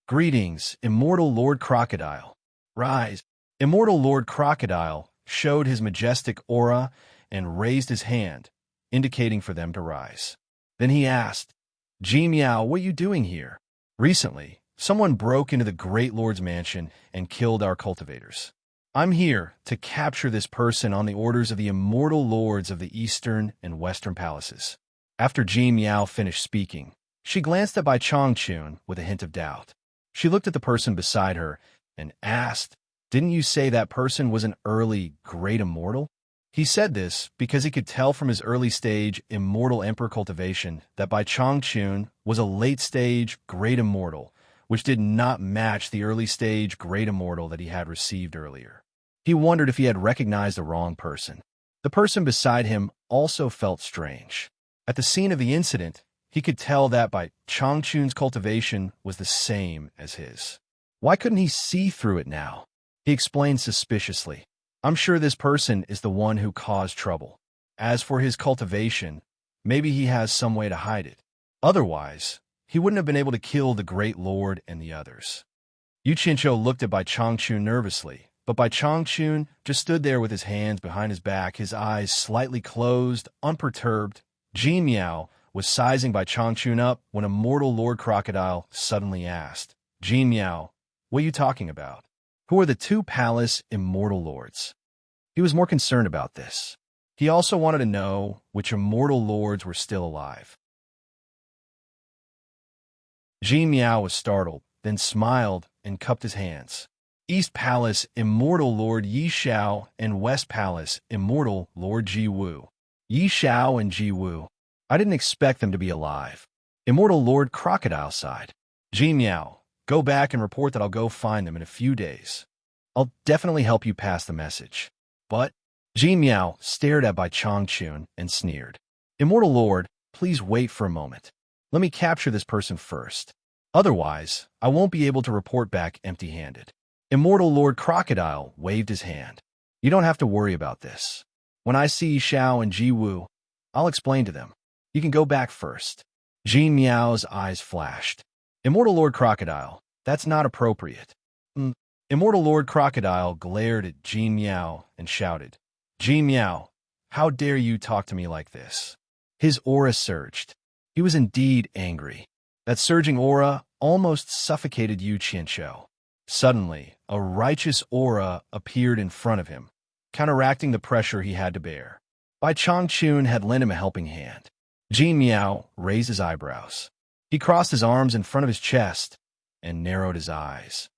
"Greetings, immortal Lord Crocodile. Rise." Immortal Lord Crocodile showed his majestic aura and raised his hand, indicating for them to rise. Then he asked, "Ji Miao, what are you doing here? Recently, someone broke into the Great Lord's mansion and killed our cultivators. I'm here to capture this person on the orders of the immortal lords of the eastern and western palaces." After Ji Miao finished speaking, she glanced at Bai Changchun with a hint of doubt. She looked at the person beside her and asked, "Didn't you say that person was an early great immortal?" He said this because he could tell from his early-stage immortal emperor cultivation that Bai Changchun was a late-stage great immortal, which did not match the early-stage great immortal that he had received earlier. He wondered if he had recognized the wrong person. The person beside him also felt strange. At the scene of the incident, he could tell that Bai Changchun's cultivation was the same as his. Why couldn't he see through it now? He explained suspiciously, "I'm sure this person is the one who caused trouble. As for his cultivation, maybe he has some way to hide it. Otherwise, he wouldn't have been able to kill the Great Lord and the others." Yu Qianqiu looked at Bai Chongqun nervously, but Bai Chongqun just stood there with his hands behind his back, his eyes slightly closed, unperturbed. Jin Miao was sizing Bai Chongqun up when a mortal Lord Crocodile suddenly asked, Jin Miao, what are you talking about? Who are the two palace immortal lords? He was more concerned about this. He also wanted to know which immortal lords were still alive. Jin Miao was startled, then smiled and cupped his hands. East Palace Immortal Lord Yi Xiao and West Palace Immortal Lord Ji Wu. Yi Xiao and Ji Wu. I didn't expect them to be alive. Immortal Lord Crocodile sighed. Jin Miao, go back and report that I'll go find them in a few days. I'll definitely help you pass the message. But Jin Miao stared at Bai Chongqun and sneered. Immortal Lord, please wait for a moment. Let me capture this person first. Otherwise, I won't be able to report back empty-handed. Immortal Lord Crocodile waved his hand. You don't have to worry about this. When I see Xiao and Ji Wu, I'll explain to them. You can go back first. Jin Miao's eyes flashed. Immortal Lord Crocodile, that's not appropriate. Immortal Lord Crocodile glared at Jin Miao and shouted, Jin Miao, how dare you talk to me like this? His aura surged. He was indeed angry. That surging aura almost suffocated Yu Qianqiu. Suddenly, a righteous aura appeared in front of him, counteracting the pressure he had to bear. Bai Chongqun had lent him a helping hand. Jin Miao raised his eyebrows. He crossed his arms in front of his chest and narrowed his eyes.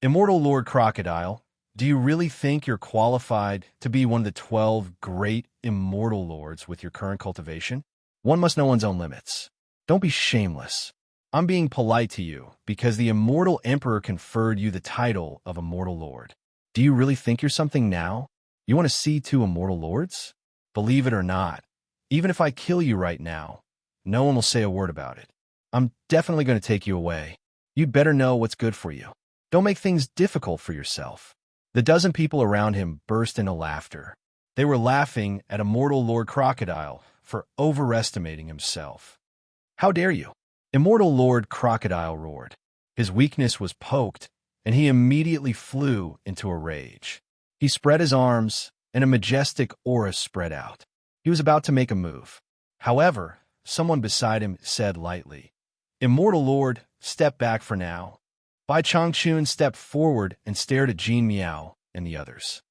Immortal Lord Crocodile, do you really think you're qualified to be one of the 12 great immortal lords with your current cultivation? One must know one's own limits. Don't be shameless. I'm being polite to you because the immortal emperor conferred you the title of immortal lord. Do you really think you're something now? You want to see two immortal lords? Believe it or not, even if I kill you right now, no one will say a word about it. I'm definitely going to take you away. You'd better know what's good for you. Don't make things difficult for yourself. The dozen people around him burst into laughter. They were laughing at immortal Lord Crocodile for overestimating himself. How dare you? Immortal Lord Crocodile roared. His weakness was poked, and he immediately flew into a rage. He spread his arms, and a majestic aura spread out. He was about to make a move. However, someone beside him said lightly, Immortal Lord, step back for now. Bai Chongqun stepped forward and stared at Jin Miao and the others.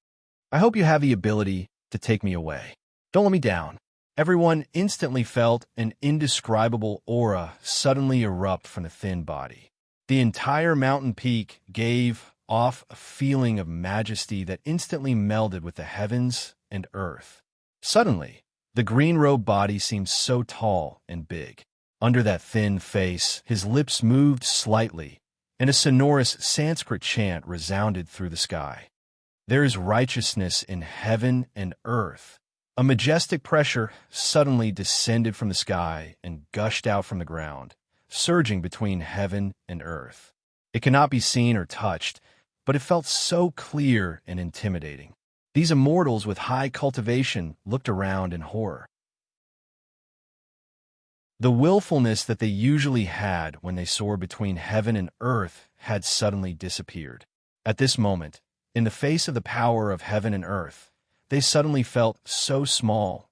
I hope you have the ability to take me away. Don't let me down. Everyone instantly felt an indescribable aura suddenly erupt from the thin body. The entire mountain peak gave off a feeling of majesty that instantly melded with the heavens and earth. Suddenly, the green-robed body seemed so tall and big. Under that thin face, his lips moved slightly, and a sonorous Sanskrit chant resounded through the sky. There is righteousness in heaven and earth. A majestic pressure suddenly descended from the sky and gushed out from the ground, surging between heaven and earth. It cannot be seen or touched, but it felt so clear and intimidating. These immortals with high cultivation looked around in horror. The willfulness that they usually had when they soared between heaven and earth had suddenly disappeared. At this moment, in the face of the power of heaven and earth, they suddenly felt so small.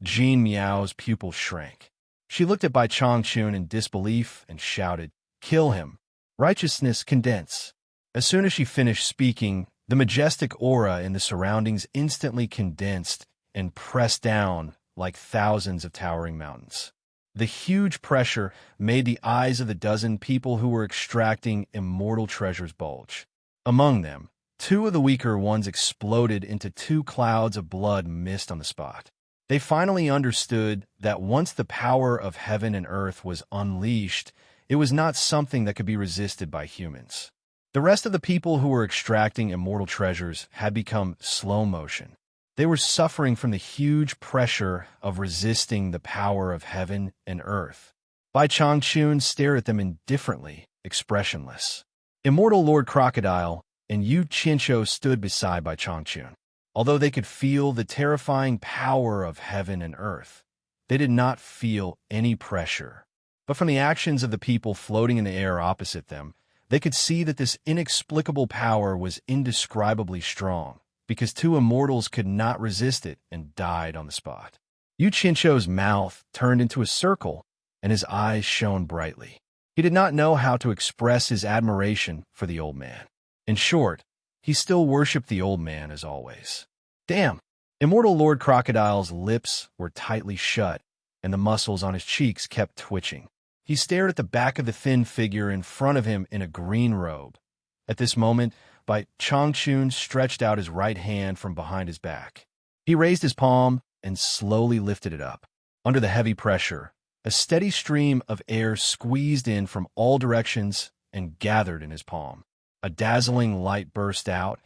Jin Miao's pupils shrank. She looked at Bai Chongqun in disbelief and shouted, Kill him. Righteousness condense. As soon as she finished speaking, the majestic aura in the surroundings instantly condensed and pressed down like thousands of towering mountains. The huge pressure made the eyes of the dozen people who were extracting immortal treasures bulge. Among them, two of the weaker ones exploded into two clouds of blood mist on the spot. They finally understood that once the power of heaven and earth was unleashed, it was not something that could be resisted by humans. The rest of the people who were extracting immortal treasures had become slow motion. They were suffering from the huge pressure of resisting the power of heaven and earth. Bai Chongqun stared at them indifferently, expressionless. Immortal Lord Crocodile and Yu Qianqiu stood beside Bai Chongqun. Although they could feel the terrifying power of heaven and earth, they did not feel any pressure. But from the actions of the people floating in the air opposite them, They could see that this inexplicable power was indescribably strong, because two immortals could not resist it and died on the spot. Yu Qianzhou's mouth turned into a circle, and his eyes shone brightly. He did not know how to express his admiration for the old man. In short, he still worshipped the old man as always. Damn! Immortal Lord Crocodile's lips were tightly shut, and the muscles on his cheeks kept twitching. He stared at the back of the thin figure in front of him in a green robe. At this moment, Bai Changchun stretched out his right hand from behind his back. He raised his palm and slowly lifted it up. Under the heavy pressure, a steady stream of air squeezed in from all directions and gathered in his palm. A dazzling light burst out,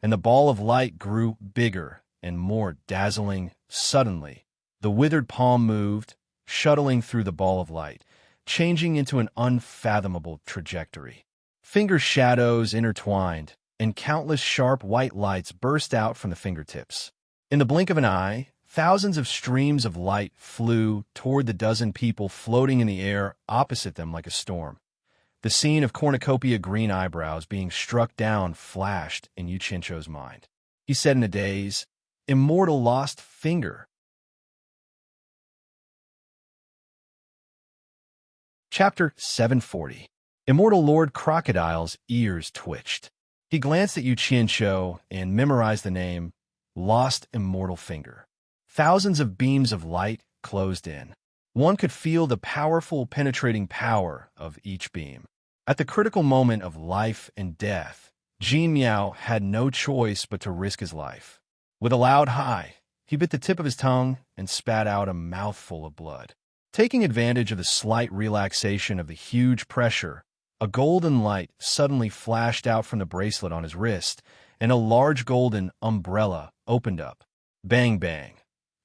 and the ball of light grew bigger and more dazzling. Suddenly, the withered palm moved, shuttling through the ball of light, changing into an unfathomable trajectory. Finger shadows intertwined, and countless sharp white lights burst out from the fingertips. In the blink of an eye, thousands of streams of light flew toward the dozen people floating in the air opposite them like a storm. The scene of cornucopia green eyebrows being struck down flashed in Yu Qianzhou's mind. He said in a daze, "Immortal lost finger." Chapter 740. Immortal Lord Crocodile's ears twitched. He glanced at Yu Qianzhou and memorized the name, Lost Immortal Finger. Thousands of beams of light closed in. One could feel the powerful, penetrating power of each beam. At the critical moment of life and death, Jin Miao had no choice but to risk his life. With a loud "hi," he bit the tip of his tongue and spat out a mouthful of blood. Taking advantage of the slight relaxation of the huge pressure, a golden light suddenly flashed out from the bracelet on his wrist, and a large golden umbrella opened up. Bang, bang.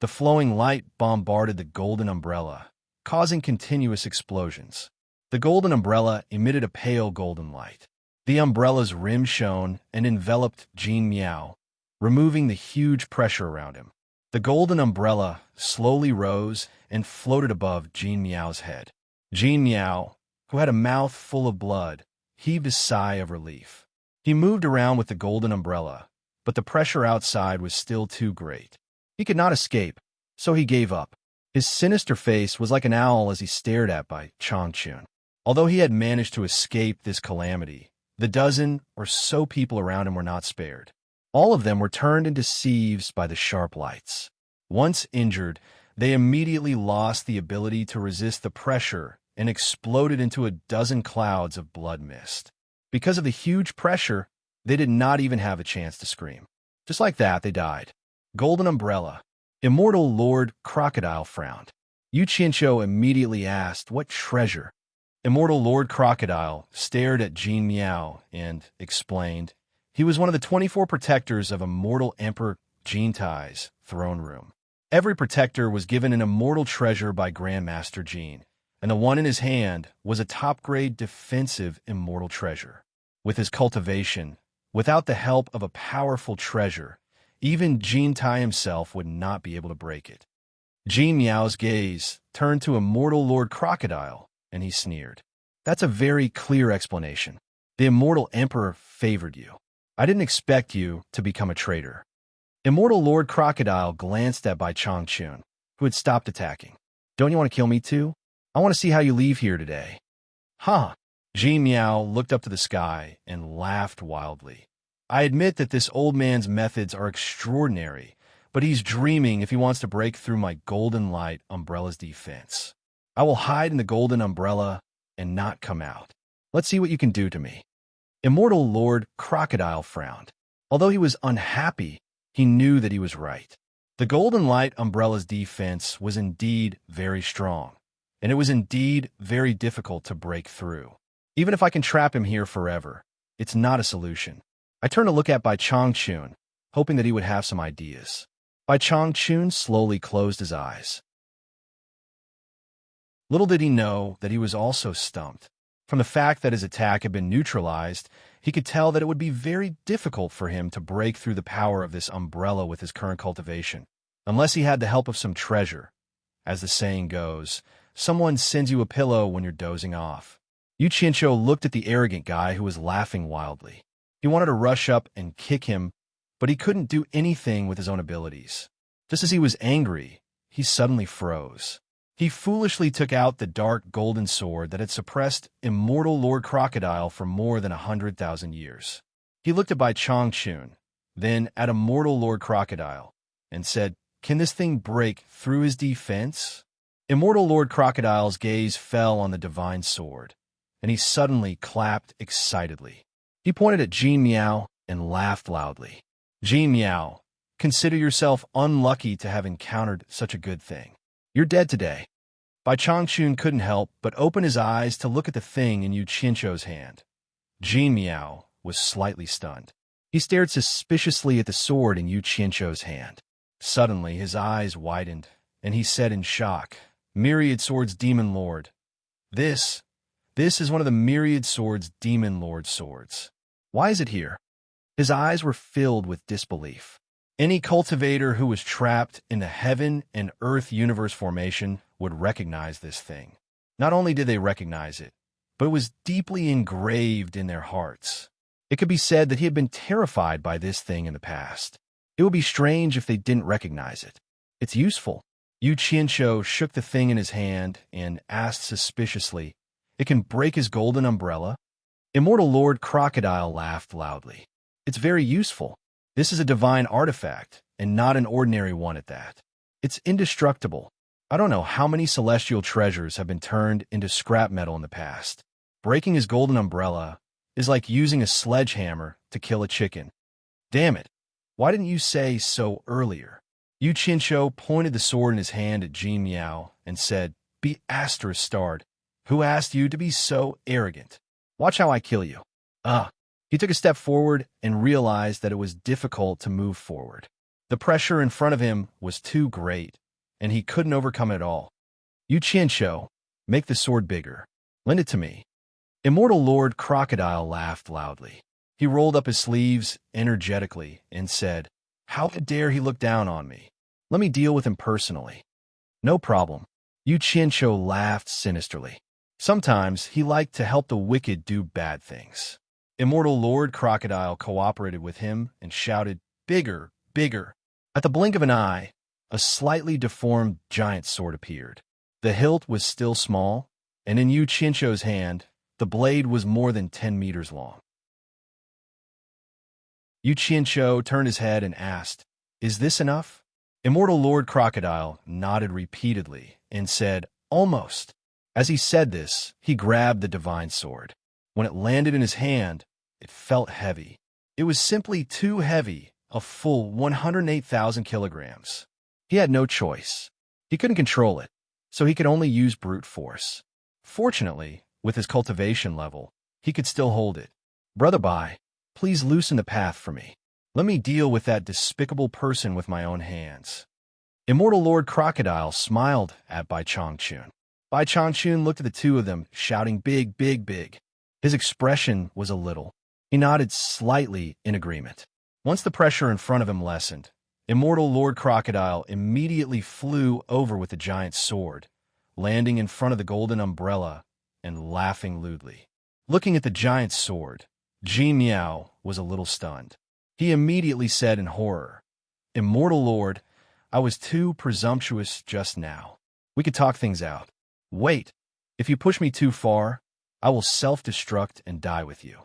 The flowing light bombarded the golden umbrella, causing continuous explosions. The golden umbrella emitted a pale golden light. The umbrella's rim shone and enveloped Jin Miao, removing the huge pressure around him. The golden umbrella slowly rose and floated above Jin Miao's head. Jin Miao, who had a mouth full of blood, heaved a sigh of relief. He moved around with the golden umbrella, but the pressure outside was still too great. He could not escape, so he gave up. His sinister face was like an owl as he stared at Bai Changchun. Although he had managed to escape this calamity, the dozen or so people around him were not spared. All of them were turned into sieves by the sharp lights. Once injured, they immediately lost the ability to resist the pressure and exploded into a dozen clouds of blood mist. Because of the huge pressure, they did not even have a chance to scream. Just like that, they died. Golden umbrella. Immortal Lord Crocodile frowned. Yu Qianzhou immediately asked, "What treasure?" Immortal Lord Crocodile stared at Jin Miao and explained, he was one of the 24 protectors of Immortal Emperor Jin Tai's throne room. Every protector was given an immortal treasure by Grandmaster Jin, and the one in his hand was a top-grade defensive immortal treasure. With his cultivation, without the help of a powerful treasure, even Jin Tai himself would not be able to break it. Jin Miao's gaze turned to Immortal Lord Crocodile, and he sneered. "That's a very clear explanation. The Immortal Emperor favored you. I didn't expect you to become a traitor." Immortal Lord Crocodile glanced at Bai Changchun, who had stopped attacking. "Don't you want to kill me too? I want to see how you leave here today." "Huh." Jin Miao looked up to the sky and laughed wildly. "I admit that this old man's methods are extraordinary, but he's dreaming if he wants to break through my golden light umbrella's defense. I will hide in the golden umbrella and not come out. Let's see what you can do to me." Immortal Lord Crocodile frowned. Although he was unhappy, he knew that he was right. The golden light umbrella's defense was indeed very strong, and it was indeed very difficult to break through. Even if I can trap him here forever, it's not a solution. I turned to look at Bai Changchun, hoping that he would have some ideas. Bai Changchun slowly closed his eyes. Little did he know that he was also stumped. From the fact that his attack had been neutralized, he could tell that it would be very difficult for him to break through the power of this umbrella with his current cultivation, unless he had the help of some treasure. As the saying goes, someone sends you a pillow when you're dozing off. Yu Chincho looked at the arrogant guy who was laughing wildly. He wanted to rush up and kick him, but he couldn't do anything with his own abilities. Just as he was angry, he suddenly froze. He foolishly took out the dark golden sword that had suppressed immortal Lord Crocodile for more than 100,000 years. He looked at Bai Changchun, then at immortal Lord Crocodile, and said, "Can this thing break through his defense?" Immortal Lord Crocodile's gaze fell on the divine sword, and he suddenly clapped excitedly. He pointed at Jin Miao and laughed loudly. "Jin Miao, consider yourself unlucky to have encountered such a good thing. You're dead today." Bai Changchun couldn't help but open his eyes to look at the thing in Yu Chincho's hand. Jin Miao was slightly stunned. He stared suspiciously at the sword in Yu Chincho's hand. Suddenly, his eyes widened, and he said in shock, "Myriad Swords Demon Lord. This is one of the Myriad Swords Demon Lord swords. Why is it here?" His eyes were filled with disbelief. Any cultivator who was trapped in the heaven and earth universe formation would recognize this thing. Not only did they recognize it, but it was deeply engraved in their hearts. It could be said that he had been terrified by this thing in the past. It would be strange if they didn't recognize it. "It's useful." Yu Chincho shook the thing in his hand and asked suspiciously, "It can break his golden umbrella?" Immortal Lord Crocodile laughed loudly. "It's very useful. This is a divine artifact, and not an ordinary one at that. It's indestructible. I don't know how many celestial treasures have been turned into scrap metal in the past. Breaking his golden umbrella is like using a sledgehammer to kill a chicken. Damn it. Why didn't you say so earlier?" Yu Chincho pointed the sword in his hand at Jin Miao and said, "Be ****starred. Who asked you to be so arrogant? Watch how I kill you." He took a step forward and realized that it was difficult to move forward. The pressure in front of him was too great, and he couldn't overcome it all. "Yu Chincho, make the sword bigger. Lend it to me." Immortal Lord Crocodile laughed loudly. He rolled up his sleeves energetically and said, "How dare he look down on me? Let me deal with him personally." "No problem." Yu Chincho laughed sinisterly. Sometimes he liked to help the wicked do bad things. Immortal Lord Crocodile cooperated with him and shouted, "Bigger, bigger." At the blink of an eye, a slightly deformed giant sword appeared. The hilt was still small, and in Yu Chincho's hand, the blade was more than 10 meters long. Yu Chincho turned his head and asked, "Is this enough?" Immortal Lord Crocodile nodded repeatedly and said, "Almost." As he said this, he grabbed the divine sword. When it landed in his hand, it felt heavy. It was simply too heavy, a full 108,000 kilograms. He had no choice. He couldn't control it, so he could only use brute force. Fortunately, with his cultivation level, he could still hold it. "Brother Bai, please loosen the path for me. Let me deal with that despicable person with my own hands." Immortal Lord Crocodile smiled at Bai Changchun. Bai Changchun looked at the two of them, shouting, "Big, big, big." His expression was a little. He nodded slightly in agreement. Once the pressure in front of him lessened, Immortal Lord Crocodile immediately flew over with the giant sword, landing in front of the golden umbrella and laughing lewdly. Looking at the giant sword, Jin Miao was a little stunned. He immediately said in horror, "Immortal Lord, I was too presumptuous just now. We could talk things out. Wait, if you push me too far, I will self-destruct and die with you."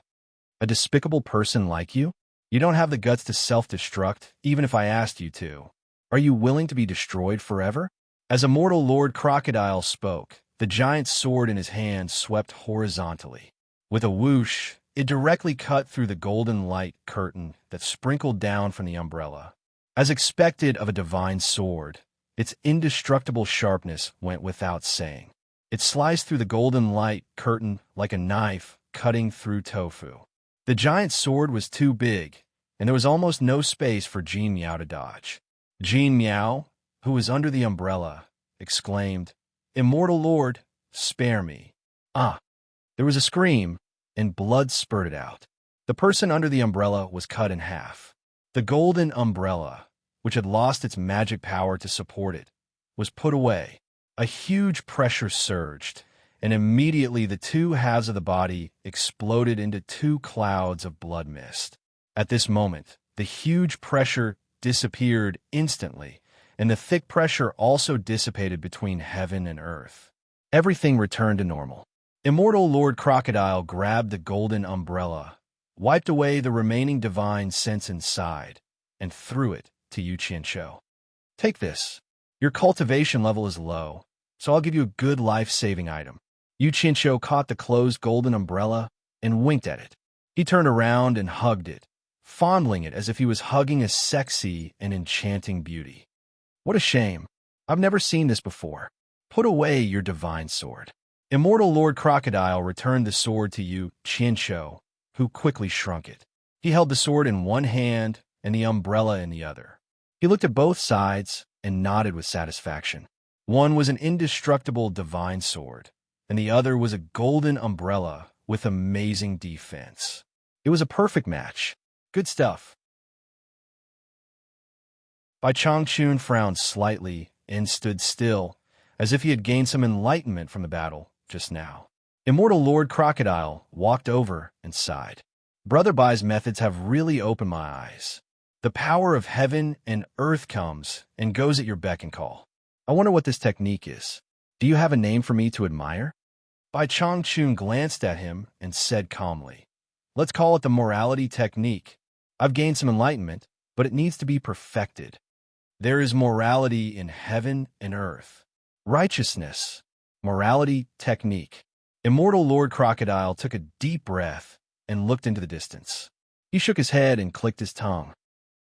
"A despicable person like you? You don't have the guts to self-destruct, even if I asked you to. Are you willing to be destroyed forever?" As Immortal Lord Crocodile spoke, the giant sword in his hand swept horizontally. With a whoosh, it directly cut through the golden light curtain that sprinkled down from the umbrella. As expected of a divine sword, its indestructible sharpness went without saying. It sliced through the golden light curtain like a knife cutting through tofu. The giant sword was too big, and there was almost no space for Jin Miao to dodge. Jin Miao, who was under the umbrella, exclaimed, "Immortal Lord, spare me." There was a scream, and blood spurted out. The person under the umbrella was cut in half. The golden umbrella, which had lost its magic power to support it, was put away. A huge pressure surged, and immediately the two halves of the body exploded into two clouds of blood mist. At this moment, the huge pressure disappeared instantly, and the thick pressure also dissipated between heaven and earth. Everything returned to normal. Immortal Lord Crocodile grabbed the golden umbrella, wiped away the remaining divine sense inside, and threw it to Yu Qianqiu. Take this. Your cultivation level is low, so I'll give you a good life-saving item. Yu Qianqiu caught the closed golden umbrella and winked at it. He turned around and hugged it, fondling it as if he was hugging a sexy and enchanting beauty. What a shame. I've never seen this before. Put away your divine sword. Immortal Lord Crocodile returned the sword to Yu Qianqiu, who quickly shrunk it. He held the sword in one hand and the umbrella in the other. He looked at both sides and nodded with satisfaction. One was an indestructible divine sword, and the other was a golden umbrella with amazing defense. It was a perfect match. Good stuff. Bai Changchun frowned slightly and stood still, as if he had gained some enlightenment from the battle just now. Immortal Lord Crocodile walked over and sighed. Brother Bai's methods have really opened my eyes. The power of heaven and earth comes and goes at your beck and call. I wonder what this technique is. Do you have a name for me to admire? Bai Changchun glanced at him and said calmly, "Let's call it the morality technique. I've gained some enlightenment, but it needs to be perfected. There is morality in heaven and earth. Righteousness, morality, technique." Immortal Lord Crocodile took a deep breath and looked into the distance. He shook his head and clicked his tongue.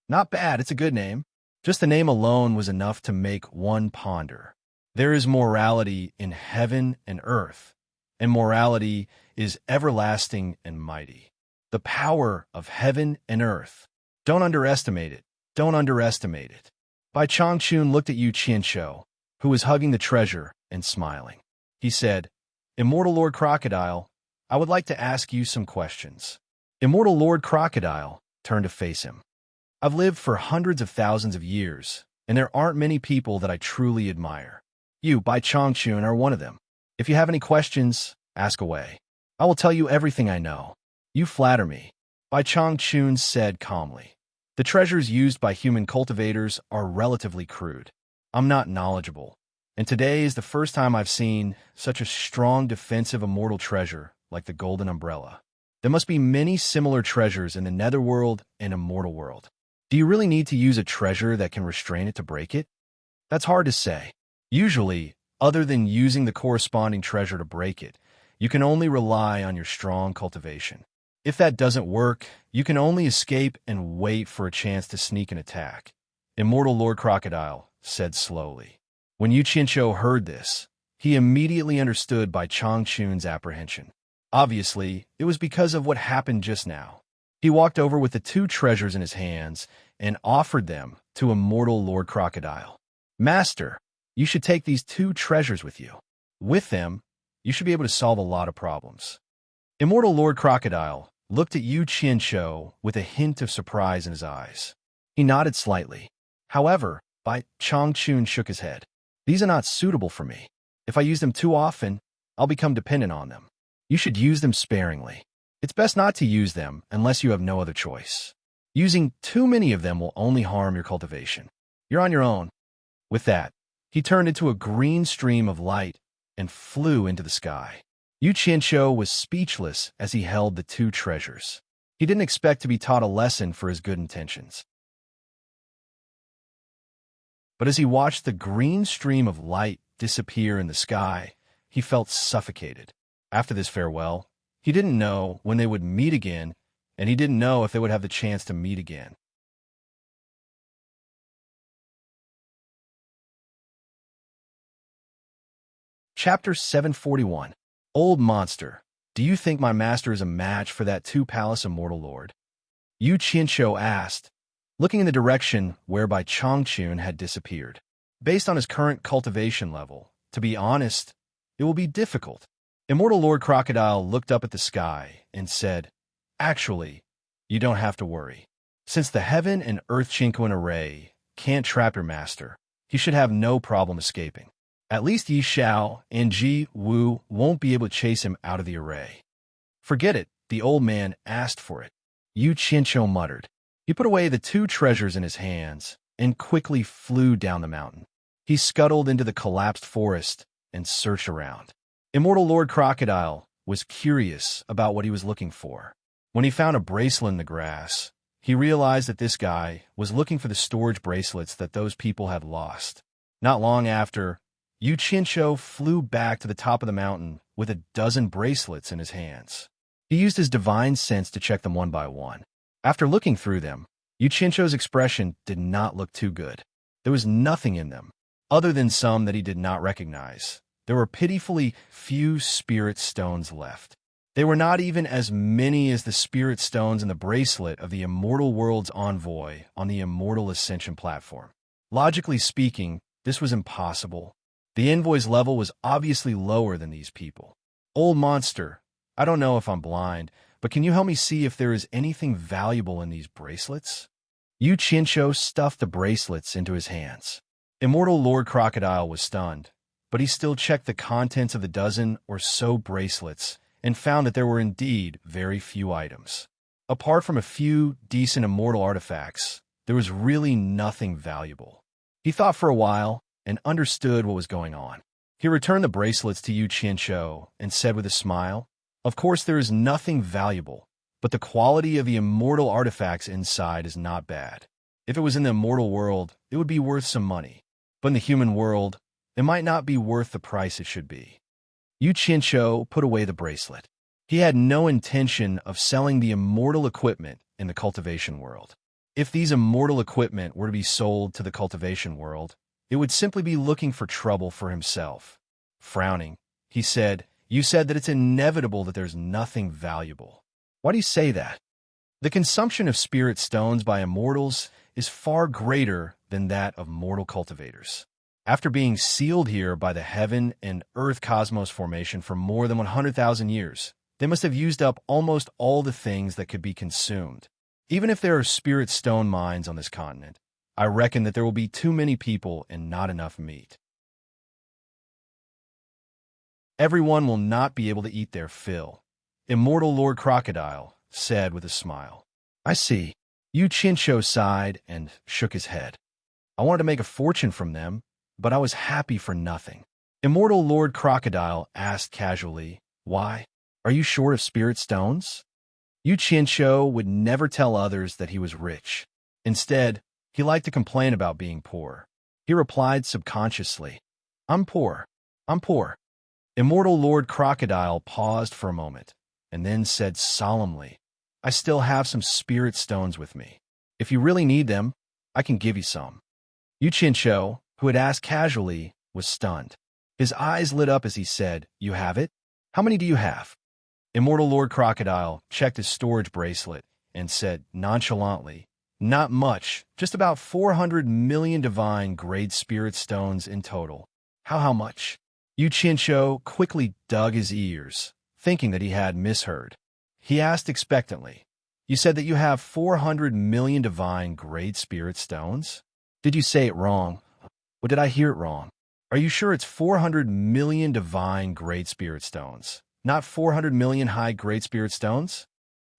Not bad, it's a good name. Just the name alone was enough to make one ponder. There is morality in heaven and earth, and morality is everlasting and mighty. The power of heaven and earth. Don't underestimate it. Don't underestimate it. Bai Changchun looked at Yu Qianqiu, who was hugging the treasure and smiling. He said, "Immortal Lord Crocodile, I would like to ask you some questions." Immortal Lord Crocodile turned to face him. I've lived for hundreds of thousands of years, and there aren't many people that I truly admire. You, Bai Changchun, are one of them. If you have any questions, ask away. I will tell you everything I know. You flatter me, Bai Changchun said calmly. The treasures used by human cultivators are relatively crude. I'm not knowledgeable, and today is the first time I've seen such a strong defensive immortal treasure like the Golden Umbrella. There must be many similar treasures in the Netherworld and Immortal World. Do you really need to use a treasure that can restrain it to break it? That's hard to say. Usually, other than using the corresponding treasure to break it, you can only rely on your strong cultivation. If that doesn't work, you can only escape and wait for a chance to sneak an attack. Immortal Lord Crocodile said slowly. When Yu Qianqiu heard this, he immediately understood Bai Changchun's apprehension. Obviously, it was because of what happened just now. He walked over with the two treasures in his hands and offered them to Immortal Lord Crocodile. Master, you should take these two treasures with you. With them, you should be able to solve a lot of problems. Immortal Lord Crocodile looked at Yu Qianqiu with a hint of surprise in his eyes. He nodded slightly. However, Bai Changchun shook his head. These are not suitable for me. If I use them too often, I'll become dependent on them. You should use them sparingly. It's best not to use them unless you have no other choice. Using too many of them will only harm your cultivation. You're on your own. With that, he turned into a green stream of light and flew into the sky. Yu Qianqiu was speechless as he held the two treasures. He didn't expect to be taught a lesson for his good intentions. But as he watched the green stream of light disappear in the sky, he felt suffocated. After this farewell, he didn't know when they would meet again, and he didn't know if they would have the chance to meet again. Chapter 741. Old Monster, do you think my master is a match for that two-palace immortal lord? Yu Qianqiu asked, looking in the direction whereby Changchun had disappeared. Based on his current cultivation level, to be honest, it will be difficult. Immortal Lord Crocodile looked up at the sky and said, Actually, you don't have to worry. Since the heaven and earth Chinquan array can't trap your master, he should have no problem escaping. At least Yi Xiao and Ji Wu won't be able to chase him out of the array. Forget it, the old man asked for it. Yu Qianqiu muttered. He put away the two treasures in his hands and quickly flew down the mountain. He scuttled into the collapsed forest and searched around. Immortal Lord Crocodile was curious about what he was looking for. When he found a bracelet in the grass, he realized that this guy was looking for the storage bracelets that those people had lost. Not long after, Yu Qianqiu flew back to the top of the mountain with a dozen bracelets in his hands. He used his divine sense to check them one by one. After looking through them, Yu Qianqiu's expression did not look too good. There was nothing in them, other than some that he did not recognize. There were pitifully few spirit stones left. They were not even as many as the spirit stones in the bracelet of the Immortal World's envoy on the Immortal Ascension platform. Logically speaking, this was impossible. The envoy's level was obviously lower than these people. Old monster, I don't know if I'm blind, but can you help me see if there is anything valuable in these bracelets? Yu Qianqiu stuffed the bracelets into his hands. Immortal Lord Crocodile was stunned, but he still checked the contents of the dozen or so bracelets and found that there were indeed very few items. Apart from a few decent immortal artifacts, there was really nothing valuable. He thought for a while and understood what was going on. He returned the bracelets to Yu Qianqiu and said with a smile, "Of course there is nothing valuable, but the quality of the immortal artifacts inside is not bad. If it was in the immortal world, it would be worth some money. But in the human world, it might not be worth the price it should be." Yu Qianqiu put away the bracelet. He had no intention of selling the immortal equipment in the cultivation world. If these immortal equipment were to be sold to the cultivation world, it would simply be looking for trouble for himself. Frowning, he said, "You said that it's inevitable that there's nothing valuable. Why do you say that? The consumption of spirit stones by immortals is far greater than that of mortal cultivators. After being sealed here by the heaven and earth cosmos formation for more than 100,000 years, they must have used up almost all the things that could be consumed. Even if there are spirit stone mines on this continent, I reckon that there will be too many people and not enough meat. Everyone will not be able to eat their fill," Immortal Lord Crocodile said with a smile. "I see." Yu Qianqiu sighed and shook his head. "I wanted to make a fortune from them, but I was happy for nothing." Immortal Lord Crocodile asked casually, "Why? Are you short of spirit stones?" Yu Qianqiu would never tell others that he was rich. Instead, he liked to complain about being poor. He replied subconsciously, I'm poor. Immortal Lord Crocodile paused for a moment, and then said solemnly, "I still have some spirit stones with me. If you really need them, I can give you some." Yu Qianqiu, who had asked casually, was stunned. His eyes lit up as he said, "You have it? How many do you have?" Immortal Lord Crocodile checked his storage bracelet and said nonchalantly, "Not much, just about 400 million divine grade spirit stones in total." How much? Yu Qianqiu quickly dug his ears, thinking that he had misheard. He asked expectantly, "You said that you have 400 million divine grade spirit stones? Did you say it wrong? Or did I hear it wrong? Are you sure it's 400 million divine grade spirit stones, not 400 million high grade spirit stones?"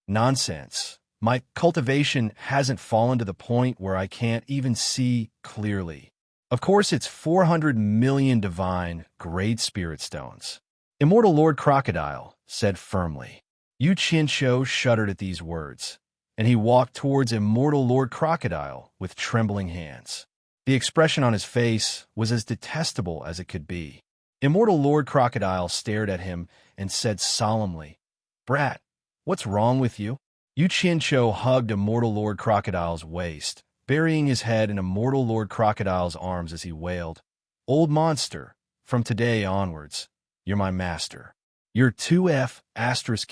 "Nonsense. My cultivation hasn't fallen to the point where I can't even see clearly. Of course it's 400 million divine grade spirit stones," Immortal Lord Crocodile said firmly. Yu Qianqiu shuddered at these words, and he walked towards Immortal Lord Crocodile with trembling hands. The expression on his face was as detestable as it could be. Immortal Lord Crocodile stared at him and said solemnly, "Brat, what's wrong with you?" Yu Qianqiu hugged Immortal Lord Crocodile's waist, burying his head in Immortal Lord Crocodile's arms as he wailed, "Old monster, from today onwards, you're my master. You're 2F *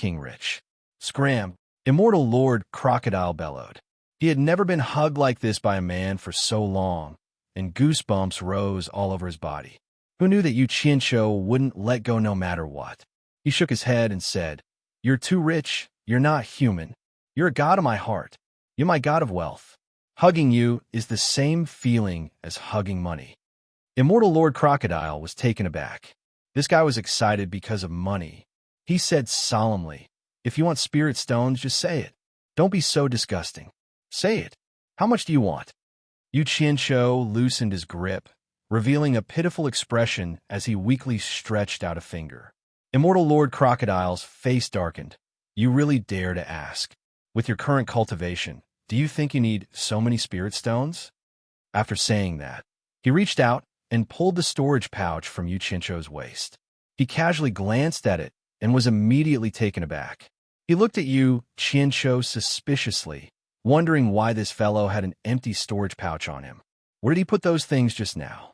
enrich." "Scram!" Immortal Lord Crocodile bellowed. He had never been hugged like this by a man for so long, and goosebumps rose all over his body. Who knew that Yu Qianqiu wouldn't let go no matter what? He shook his head and said, "You're too rich. You're not human. You're a god of my heart. You're my god of wealth. Hugging you is the same feeling as hugging money." Immortal Lord Crocodile was taken aback. This guy was excited because of money. He said solemnly, "If you want spirit stones, just say it. Don't be so disgusting. Say it. How much do you want?" Yu Qianqiu loosened his grip, revealing a pitiful expression as he weakly stretched out a finger. Immortal Lord Crocodile's face darkened. "You really dare to ask? With your current cultivation, do you think you need so many spirit stones?" After saying that, he reached out and pulled the storage pouch from Yu Qianqiu's waist. He casually glanced at it and was immediately taken aback. He looked at Yu Qianqiu suspiciously, wondering why this fellow had an empty storage pouch on him. Where did he put those things just now?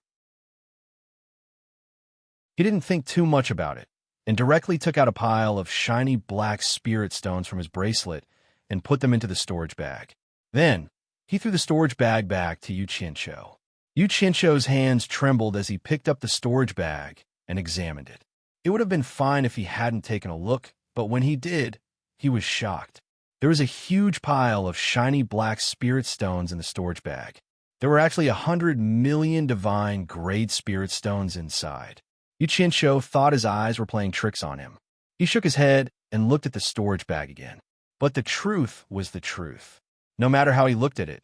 He didn't think too much about it, and directly took out a pile of shiny black spirit stones from his bracelet and put them into the storage bag. Then, he threw the storage bag back to Yu Qianqiu. Yu Qianqiu's hands trembled as he picked up the storage bag and examined it. It would have been fine if he hadn't taken a look, but when he did, he was shocked. There was a huge pile of shiny black spirit stones in the storage bag. There were actually 100 million divine grade spirit stones inside. Yu Qianqiu thought his eyes were playing tricks on him. He shook his head and looked at the storage bag again. But the truth was the truth. No matter how he looked at it,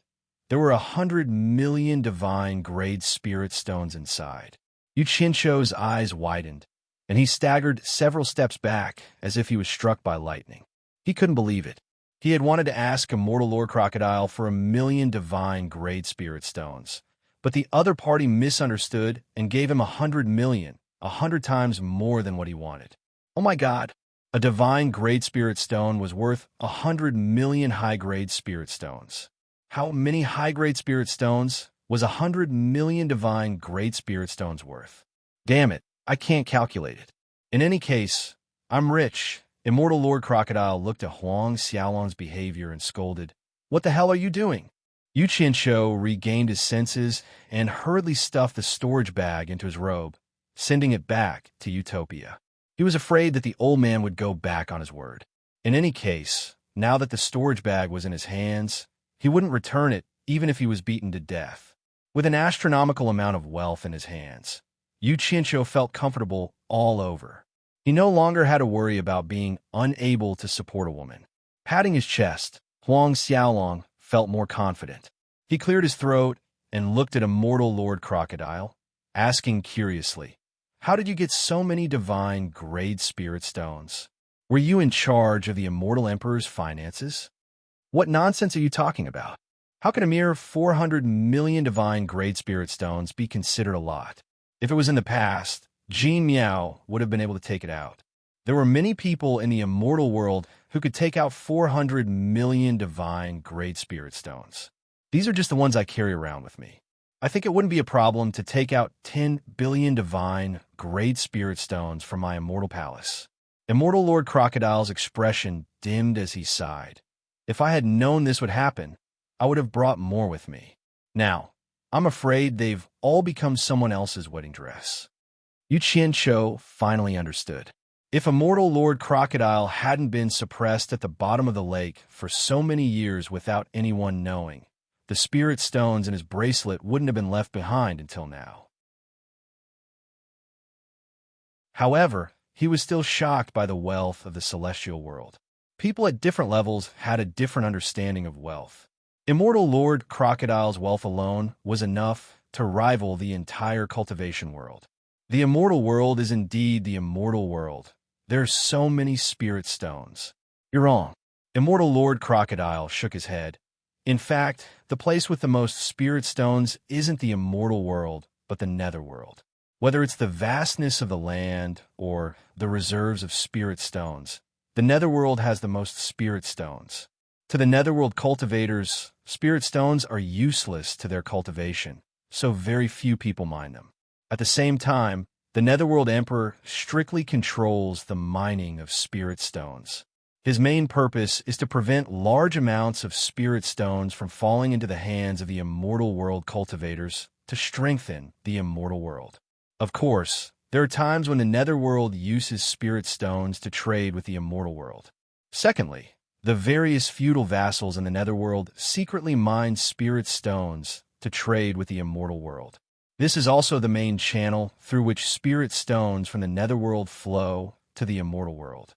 there were 100 million divine grade spirit stones inside. Yu Qianqiu's eyes widened, and he staggered several steps back as if he was struck by lightning. He couldn't believe it. He had wanted to ask Immortal Lord Crocodile for 1,000,000 divine grade spirit stones, but the other party misunderstood and gave him 100 million, 100 times more than what he wanted. Oh my God! A divine grade spirit stone was worth 100 million high-grade spirit stones. How many high-grade spirit stones was 100 million divine grade spirit stones worth? Damn it, I can't calculate it. In any case, I'm rich. Immortal Lord Crocodile looked at Huang Xiaolong's behavior and scolded, "What the hell are you doing?" Yu Qianqiu regained his senses and hurriedly stuffed the storage bag into his robe, sending it back to Utopia. He was afraid that the old man would go back on his word. In any case, now that the storage bag was in his hands, he wouldn't return it even if he was beaten to death. With an astronomical amount of wealth in his hands, Yu Qianqiu felt comfortable all over. He no longer had to worry about being unable to support a woman. Patting his chest, Huang Xiaolong felt more confident. He cleared his throat and looked at Immortal Lord Crocodile, asking curiously, "How did you get so many divine grade spirit stones? Were you in charge of the Immortal Emperor's finances? What nonsense are you talking about? How can a mere 400 million divine grade spirit stones be considered a lot? If it was in the past, Jin Miao would have been able to take it out. There were many people in the immortal world who could take out 400 million divine grade spirit stones. These are just the ones I carry around with me. I think it wouldn't be a problem to take out 10 billion divine grade spirit stones from my immortal palace." Immortal Lord Crocodile's expression dimmed as he sighed. "If I had known this would happen, I would have brought more with me. Now, I'm afraid they've all become someone else's wedding dress." Yu Qianqiu finally understood. If Immortal Lord Crocodile hadn't been suppressed at the bottom of the lake for so many years without anyone knowing, the spirit stones in his bracelet wouldn't have been left behind until now. However, he was still shocked by the wealth of the celestial world. People at different levels had a different understanding of wealth. Immortal Lord Crocodile's wealth alone was enough to rival the entire cultivation world. The immortal world is indeed the immortal world. There are so many spirit stones. You're wrong. Immortal Lord Crocodile shook his head. In fact, the place with the most spirit stones isn't the immortal world, but the netherworld. Whether it's the vastness of the land or the reserves of spirit stones, the netherworld has the most spirit stones. To the netherworld cultivators, spirit stones are useless to their cultivation, so very few people mine them. At the same time, the netherworld emperor strictly controls the mining of spirit stones. His main purpose is to prevent large amounts of spirit stones from falling into the hands of the immortal world cultivators to strengthen the immortal world. Of course, there are times when the netherworld uses spirit stones to trade with the immortal world. Secondly, the various feudal vassals in the netherworld secretly mine spirit stones to trade with the immortal world. This is also the main channel through which spirit stones from the netherworld flow to the immortal world.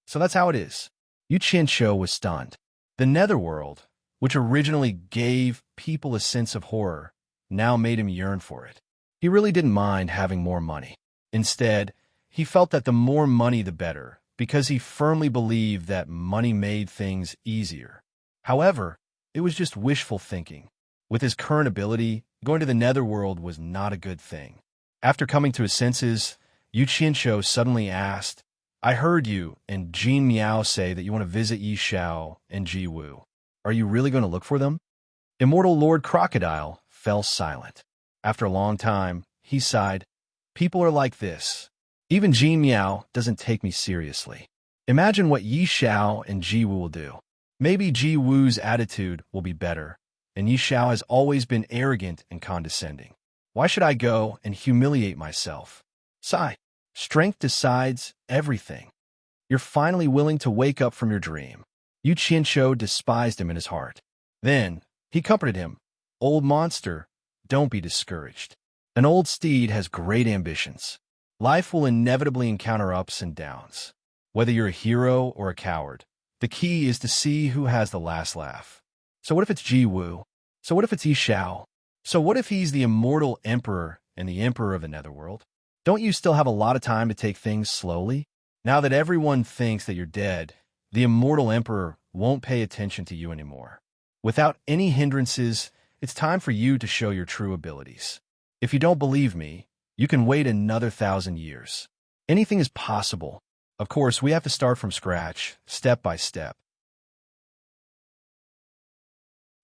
So that's how it is. Yu Qianqiu was stunned. The netherworld, which originally gave people a sense of horror, now made him yearn for it. He really didn't mind having more money. Instead, he felt that the more money the better, because he firmly believed that money made things easier. However, it was just wishful thinking. With his current ability, going to the netherworld was not a good thing. After coming to his senses, Yu Qianqiu suddenly asked, I heard you and Jin Miao say that you want to visit Yi Xiao and Ji Wu. Are you really going to look for them? Immortal Lord Crocodile fell silent. After a long time, he sighed, People are like this. Even Jin Miao doesn't take me seriously. Imagine what Yi Xiao and Ji Wu will do. Maybe Ji Wu's attitude will be better, and Yi Xiao has always been arrogant and condescending. Why should I go and humiliate myself? Sigh. Strength decides everything. You're finally willing to wake up from your dream. Yu Qianqiu despised him in his heart. Then, he comforted him. Old monster, don't be discouraged. An old steed has great ambitions. Life will inevitably encounter ups and downs. Whether you're a hero or a coward, the key is to see who has the last laugh. So what if it's Ji Wu? So what if it's Yi Xiao? So what if he's the immortal emperor and the emperor of the netherworld? Don't you still have a lot of time to take things slowly? Now that everyone thinks that you're dead, the immortal emperor won't pay attention to you anymore. Without any hindrances, it's time for you to show your true abilities. If you don't believe me, you can wait another 1,000 years. Anything is possible. Of course, we have to start from scratch, step by step.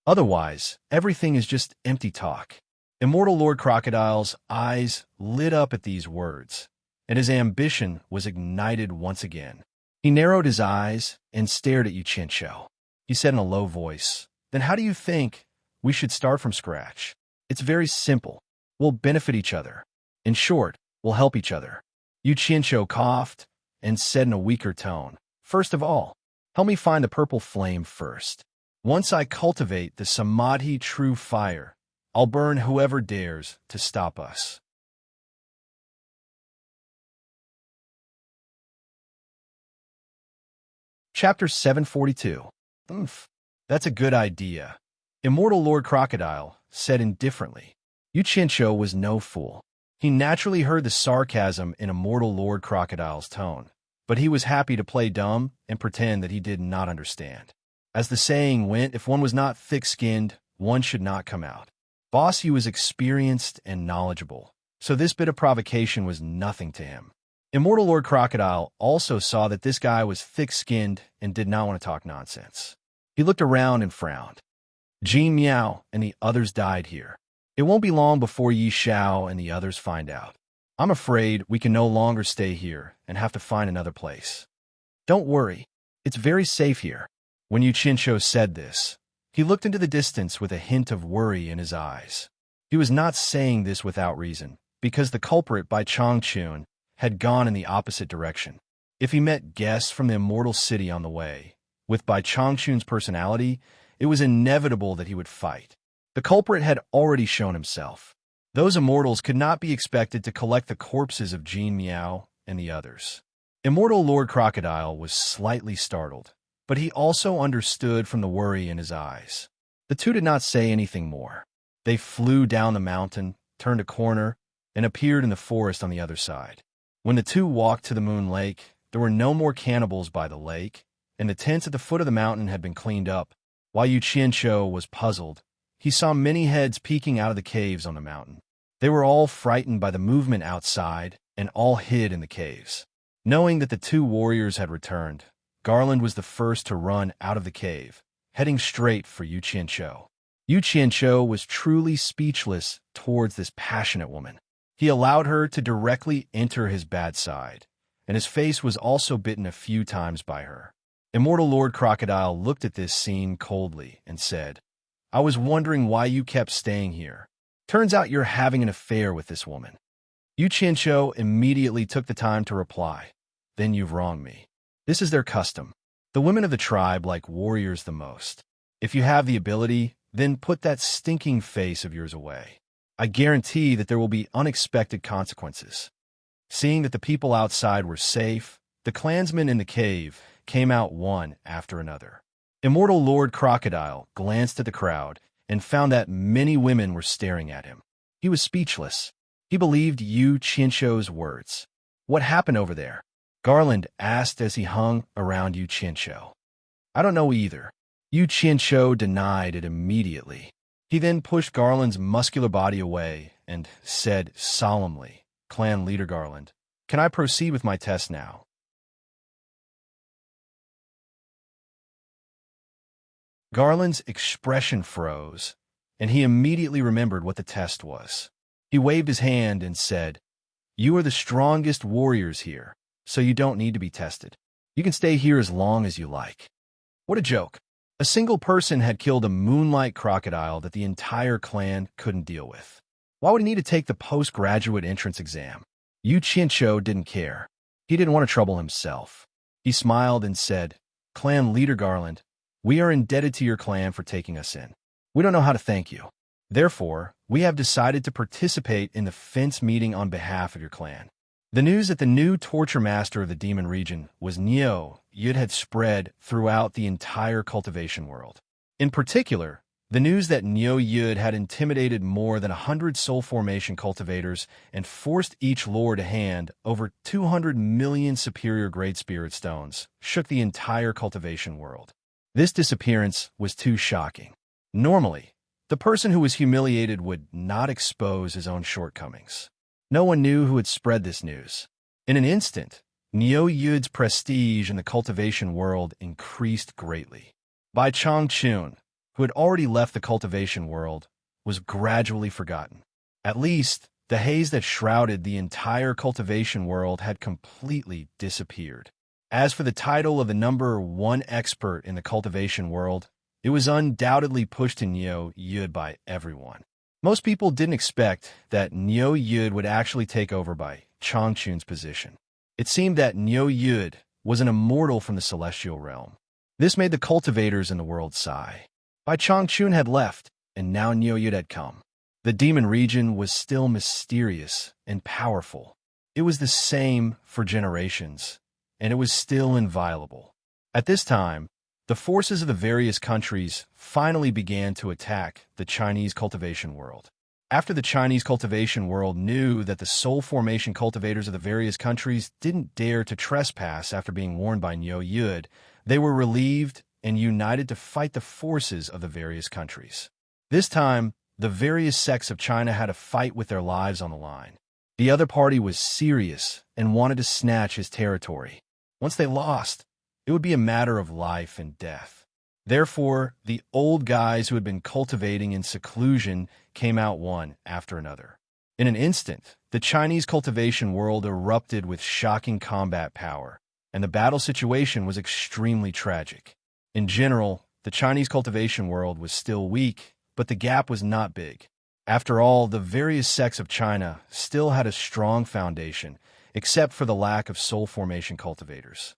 Otherwise, everything is just empty talk. Immortal Lord Crocodile's eyes lit up at these words, and his ambition was ignited once again. He narrowed his eyes and stared at Yu Qianqiu. He said in a low voice, Then how do you think we should start from scratch? It's very simple. We'll benefit each other. In short, we'll help each other. Yu Qianqiu coughed and said in a weaker tone, First of all, help me find the purple flame first. Once I cultivate the Samadhi true fire, I'll burn whoever dares to stop us. Chapter 742. That's a good idea. Immortal Lord Crocodile said indifferently. Yu Qianqiu was no fool. He naturally heard the sarcasm in Immortal Lord Crocodile's tone, but he was happy to play dumb and pretend that he did not understand. As the saying went, if one was not thick-skinned, one should not come out. Boss Yu was experienced and knowledgeable, so this bit of provocation was nothing to him. Immortal Lord Crocodile also saw that this guy was thick-skinned and did not want to talk nonsense. He looked around and frowned. Jin Miao and the others died here. It won't be long before Yi Xiao and the others find out. I'm afraid we can no longer stay here and have to find another place. Don't worry, it's very safe here. When Yu Qianqiu said this, he looked into the distance with a hint of worry in his eyes. He was not saying this without reason, because the culprit Bai Changchun had gone in the opposite direction. If he met guests from the immortal city on the way, with Bai Changchun's personality, it was inevitable that he would fight. The culprit had already shown himself. Those immortals could not be expected to collect the corpses of Jin Miao and the others. Immortal Lord Crocodile was slightly startled, but he also understood from the worry in his eyes. The two did not say anything more. They flew down the mountain, turned a corner, and appeared in the forest on the other side. When the two walked to the Moon Lake, there were no more cannibals by the lake, and the tents at the foot of the mountain had been cleaned up. While Yu Qianqiu was puzzled, he saw many heads peeking out of the caves on the mountain. They were all frightened by the movement outside and all hid in the caves. Knowing that the two warriors had returned, Garland was the first to run out of the cave, heading straight for Yu Qianqiu. Yu Qianqiu was truly speechless towards this passionate woman. He allowed her to directly enter his bad side, and his face was also bitten a few times by her. Immortal Lord Crocodile looked at this scene coldly and said, I was wondering why you kept staying here. Turns out you're having an affair with this woman. Yu Qianqiu immediately took the time to reply, Then you've wronged me. This is their custom. The women of the tribe like warriors the most. If you have the ability, then put that stinking face of yours away. I guarantee that there will be unexpected consequences. Seeing that the people outside were safe, the clansmen in the cave came out one after another. Immortal Lord Crocodile glanced at the crowd and found that many women were staring at him. He was speechless. He believed Yu Qianshou's words. What happened over there? Garland asked as he hung around Yu Qianshou. I don't know either. Yu Qianshou denied it immediately. He then pushed Garland's muscular body away and said solemnly, Clan Leader Garland, can I proceed with my test now? Garland's expression froze, and he immediately remembered what the test was. He waved his hand and said, You are the strongest warriors here, so you don't need to be tested. You can stay here as long as you like. What a joke. A single person had killed a moonlight crocodile that the entire clan couldn't deal with. Why would he need to take the postgraduate entrance exam? Yu Qianshou didn't care. He didn't want to trouble himself. He smiled and said, Clan Leader Garland, we are indebted to your clan for taking us in. We don't know how to thank you. Therefore, we have decided to participate in the fence meeting on behalf of your clan. The news that the new torture master of the demon region was Neo Yud had spread throughout the entire cultivation world. In particular, the news that Neo Yud had intimidated more than 100 soul formation cultivators and forced each lord to hand over 200 million superior grade spirit stones shook the entire cultivation world. This disappearance was too shocking. Normally, the person who was humiliated would not expose his own shortcomings. No one knew who had spread this news. In an instant, Neo Yud's prestige in the cultivation world increased greatly. Bai Changchun, who had already left the cultivation world, was gradually forgotten. At least, the haze that shrouded the entire cultivation world had completely disappeared. As for the title of the #1 expert in the cultivation world, it was undoubtedly pushed to Neo Yud by everyone. Most people didn't expect that Neo Yud would actually take over Bai Changchun's position. It seemed that Neo Yud was an immortal from the celestial realm. This made the cultivators in the world sigh. Bai Changchun had left, and now Neo Yud had come. The demon region was still mysterious and powerful. It was the same for generations, and it was still inviolable. At this time, the forces of the various countries finally began to attack the Chinese cultivation world. After the Chinese cultivation world knew that the soul formation cultivators of the various countries didn't dare to trespass after being warned by Neo Yud, they were relieved and united to fight the forces of the various countries. This time, the various sects of China had a fight with their lives on the line. The other party was serious and wanted to snatch his territory. Once they lost, it would be a matter of life and death. Therefore, the old guys who had been cultivating in seclusion came out one after another. In an instant, the Chinese cultivation world erupted with shocking combat power, and the battle situation was extremely tragic. In general, the Chinese cultivation world was still weak, but the gap was not big. After all, the various sects of China still had a strong foundation, except for the lack of soul formation cultivators.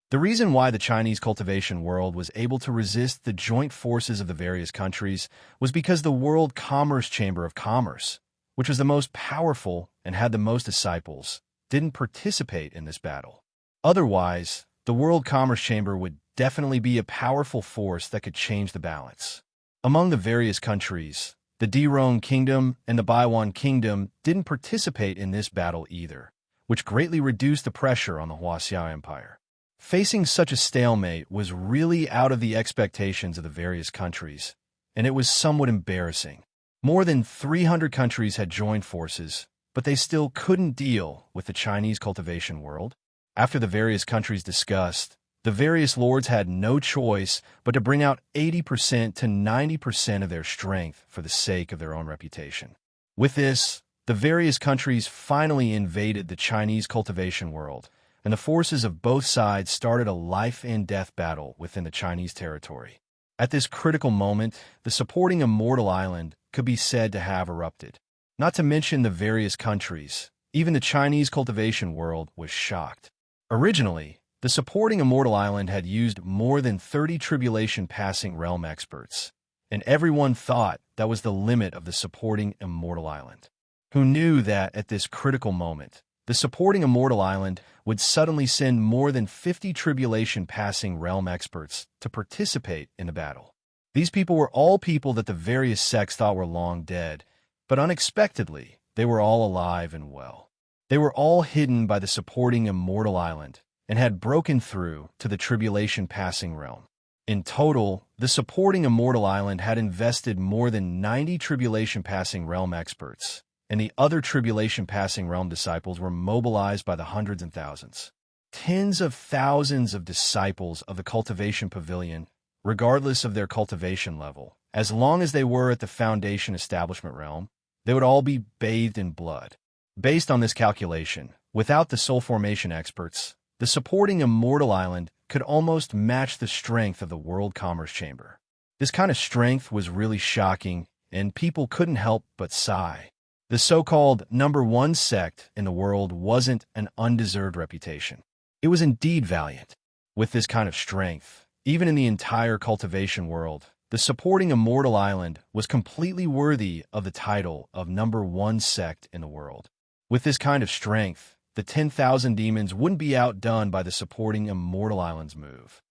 The reason why the Chinese cultivation world was able to resist the joint forces of the various countries was because the World Commerce Chamber of Commerce, which was the most powerful and had the most disciples, didn't participate in this battle. Otherwise, the World Commerce Chamber would definitely be a powerful force that could change the balance. Among the various countries, the Dirong Kingdom and the Baiwan Kingdom didn't participate in this battle either, which greatly reduced the pressure on the Huaxiao Empire. Facing such a stalemate was really out of the expectations of the various countries, and it was somewhat embarrassing. More than 300 countries had joined forces, but they still couldn't deal with the Chinese cultivation world. After the various countries discussed, the various lords had no choice but to bring out 80% to 90% of their strength for the sake of their own reputation. With this, the various countries finally invaded the Chinese cultivation world, and the forces of both sides started a life-and-death battle within the Chinese territory. At this critical moment, the supporting Immortal Island could be said to have erupted. Not to mention the various countries, even the Chinese cultivation world was shocked. Originally, the supporting Immortal Island had used more than 30 tribulation-passing realm experts, and everyone thought that was the limit of the supporting Immortal Island. Who knew that at this critical moment, the supporting Immortal Island would suddenly send more than 50 tribulation-passing realm experts to participate in the battle. These people were all people that the various sects thought were long dead, but unexpectedly, they were all alive and well. They were all hidden by the supporting Immortal Island and had broken through to the tribulation-passing realm. In total, the supporting Immortal Island had invested more than 90 tribulation-passing realm experts, and the other tribulation-passing realm disciples were mobilized by the hundreds and thousands. Tens of thousands of disciples of the cultivation pavilion, regardless of their cultivation level, as long as they were at the foundation establishment realm, they would all be bathed in blood. Based on this calculation, without the soul formation experts, the supporting Immortal Island could almost match the strength of the World Commerce Chamber. This kind of strength was really shocking, and people couldn't help but sigh. The so-called #1 sect in the world wasn't an undeserved reputation. It was indeed valiant. With this kind of strength, even in the entire cultivation world, the supporting Immortal Island was completely worthy of the title of #1 sect in the world. With this kind of strength, the 10,000 demons wouldn't be outdone by the supporting Immortal Island's move.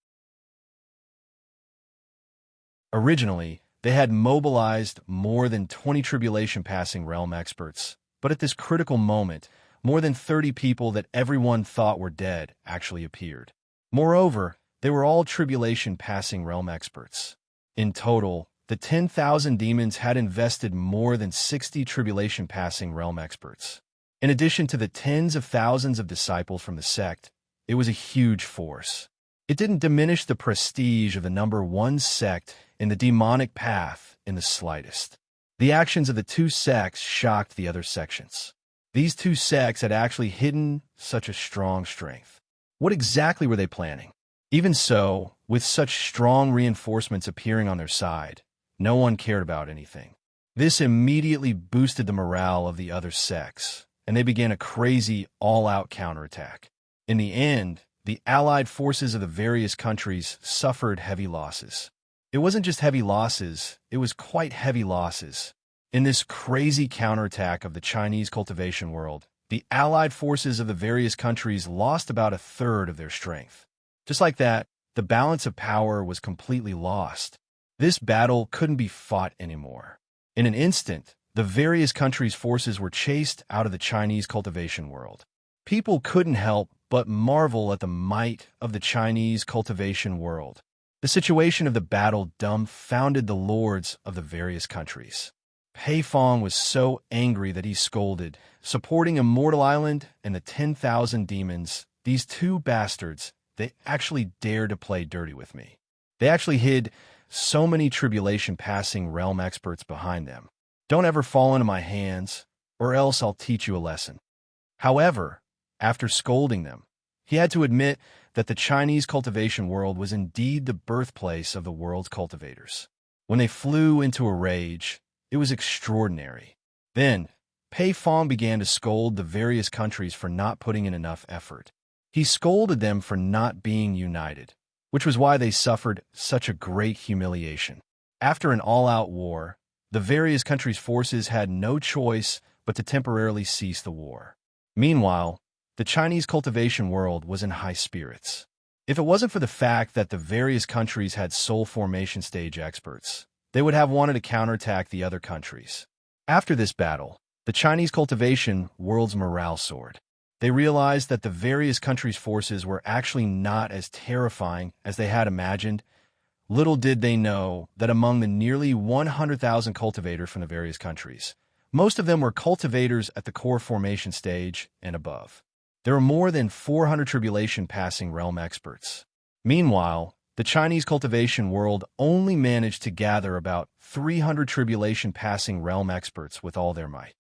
Originally, they had mobilized more than 20 tribulation-passing realm experts, but at this critical moment, more than 30 people that everyone thought were dead actually appeared. Moreover, they were all tribulation-passing realm experts. In total, the 10,000 demons had invested more than 60 tribulation-passing realm experts. In addition to the tens of thousands of disciples from the sect, it was a huge force. It didn't diminish the prestige of the #1 sect in the demonic path in the slightest. The actions of the two sects shocked the other sections. These two sects had actually hidden such a strong strength. What exactly were they planning? Even so, with such strong reinforcements appearing on their side, no one cared about anything. This immediately boosted the morale of the other sects, and they began a crazy, all-out counterattack. In the end, the allied forces of the various countries suffered heavy losses. It wasn't just heavy losses, it was quite heavy losses. In this crazy counterattack of the Chinese cultivation world, the allied forces of the various countries lost about a third of their strength. Just like that, the balance of power was completely lost. This battle couldn't be fought anymore. In an instant, the various countries' forces were chased out of the Chinese cultivation world. People couldn't help but marvel at the might of the Chinese cultivation world. The situation of the battle dumbfounded the lords of the various countries. Pei Fong was so angry that he scolded, supporting Immortal Island and the 10,000 demons. These two bastards, they actually dared to play dirty with me. They actually hid so many tribulation-passing realm experts behind them. Don't ever fall into my hands, or else I'll teach you a lesson. However, after scolding them, he had to admit that the Chinese cultivation world was indeed the birthplace of the world's cultivators. When they flew into a rage, it was extraordinary. Then, Pei Fong began to scold the various countries for not putting in enough effort. He scolded them for not being united, which was why they suffered such a great humiliation. After an all-out war, the various countries' forces had no choice but to temporarily cease the war. Meanwhile, the Chinese cultivation world was in high spirits. If it wasn't for the fact that the various countries had soul formation stage experts, they would have wanted to counterattack the other countries. After this battle, the Chinese cultivation world's morale soared. They realized that the various countries' forces were actually not as terrifying as they had imagined. Little did they know that among the nearly 100,000 cultivators from the various countries, most of them were cultivators at the core formation stage and above. There were more than 400 tribulation-passing realm experts. Meanwhile, the Chinese cultivation world only managed to gather about 300 tribulation-passing realm experts with all their might.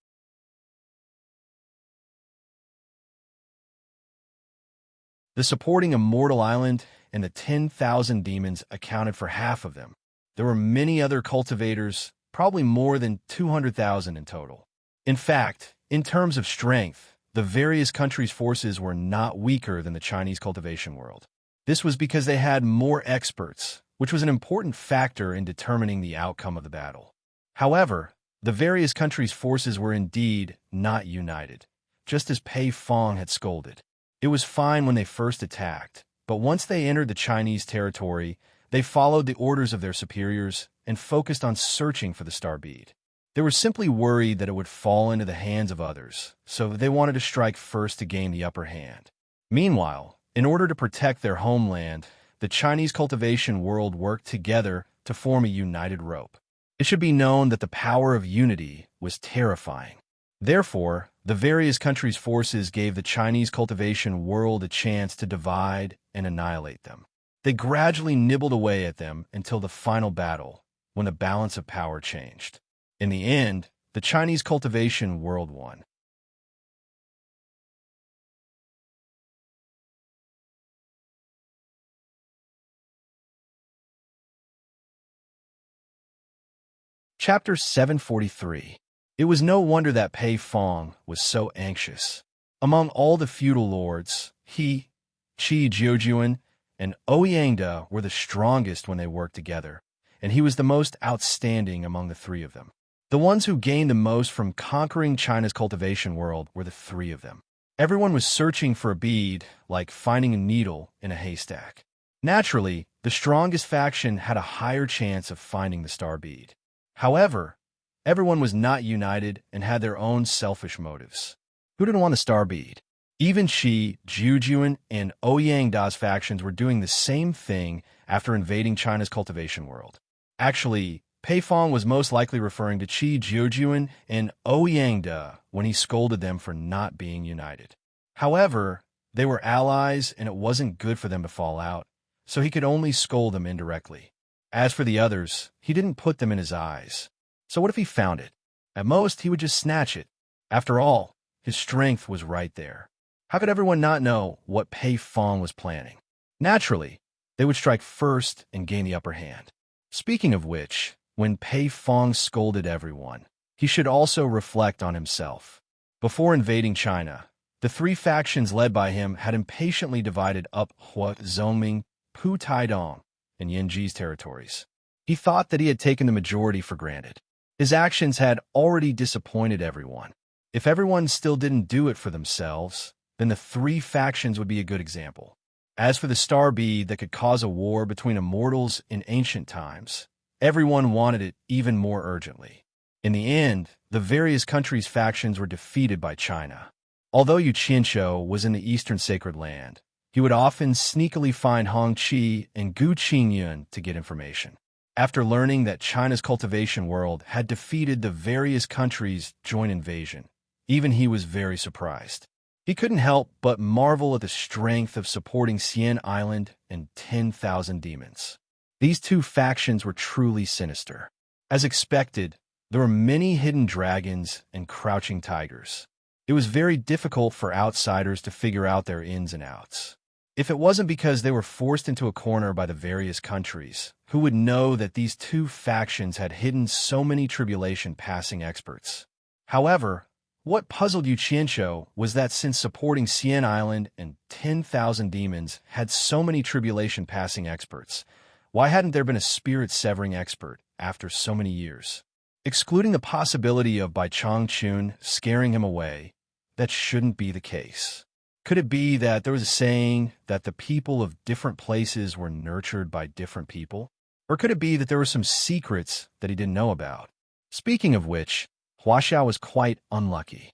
The supporting Immortal Island and the 10,000 demons accounted for half of them. There were many other cultivators, probably more than 200,000 in total. In fact, in terms of strength, the various countries' forces were not weaker than the Chinese cultivation world. This was because they had more experts, which was an important factor in determining the outcome of the battle. However, the various countries' forces were indeed not united, just as Pei Fong had scolded. It was fine when they first attacked, but once they entered the Chinese territory, they followed the orders of their superiors and focused on searching for the star bead. They were simply worried that it would fall into the hands of others, so they wanted to strike first to gain the upper hand. Meanwhile, in order to protect their homeland, the Chinese cultivation world worked together to form a united rope. It should be known that the power of unity was terrifying. Therefore, the various countries' forces gave the Chinese cultivation world a chance to divide and annihilate them. They gradually nibbled away at them until the final battle, when the balance of power changed. In the end, the Chinese cultivation world won. Chapter 743. It was no wonder that Pei Fong was so anxious. Among all the feudal lords, he, Qi Jiujuan, and Ouyangda were the strongest when they worked together, and he was the most outstanding among the three of them. The ones who gained the most from conquering China's cultivation world were the three of them. Everyone was searching for a bead, like finding a needle in a haystack. Naturally, the strongest faction had a higher chance of finding the star bead. However, everyone was not united and had their own selfish motives. Who didn't want the star bead? Even Qi, Jiujuan, and Ouyangda's factions were doing the same thing after invading China's cultivation world. Actually, Pei Fong was most likely referring to Qi Jiujuan and Ouyangda when he scolded them for not being united. However, they were allies and it wasn't good for them to fall out, so he could only scold them indirectly. As for the others, he didn't put them in his eyes. So what if he found it? At most, he would just snatch it. After all, his strength was right there. How could everyone not know what Pei Fong was planning? Naturally, they would strike first and gain the upper hand. Speaking of which, when Pei Fong scolded everyone, he should also reflect on himself. Before invading China, the three factions led by him had impatiently divided up Hua Zongming, Pu Taidong, and Yanji's territories. He thought that he had taken the majority for granted. His actions had already disappointed everyone. If everyone still didn't do it for themselves, then the three factions would be a good example. As for the star bead that could cause a war between immortals in ancient times, everyone wanted it even more urgently. In the end, the various countries' factions were defeated by China. Although Yu Qianqiu was in the eastern sacred land, he would often sneakily find Hong Qi and Gu Qingyun to get information. After learning that China's cultivation world had defeated the various countries' joint invasion, even he was very surprised. He couldn't help but marvel at the strength of supporting Xian Island and 10,000 demons. These two factions were truly sinister. As expected, there were many hidden dragons and crouching tigers. It was very difficult for outsiders to figure out their ins and outs. If it wasn't because they were forced into a corner by the various countries, who would know that these two factions had hidden so many tribulation-passing experts? However, what puzzled Yu Qianqiu was that since supporting Xian Island and 10,000 demons had so many tribulation-passing experts, why hadn't there been a spirit-severing expert after so many years? Excluding the possibility of Bai Changchun scaring him away, that shouldn't be the case. Could it be that there was a saying that the people of different places were nurtured by different people? Or could it be that there were some secrets that he didn't know about? Speaking of which, Huaxiao was quite unlucky.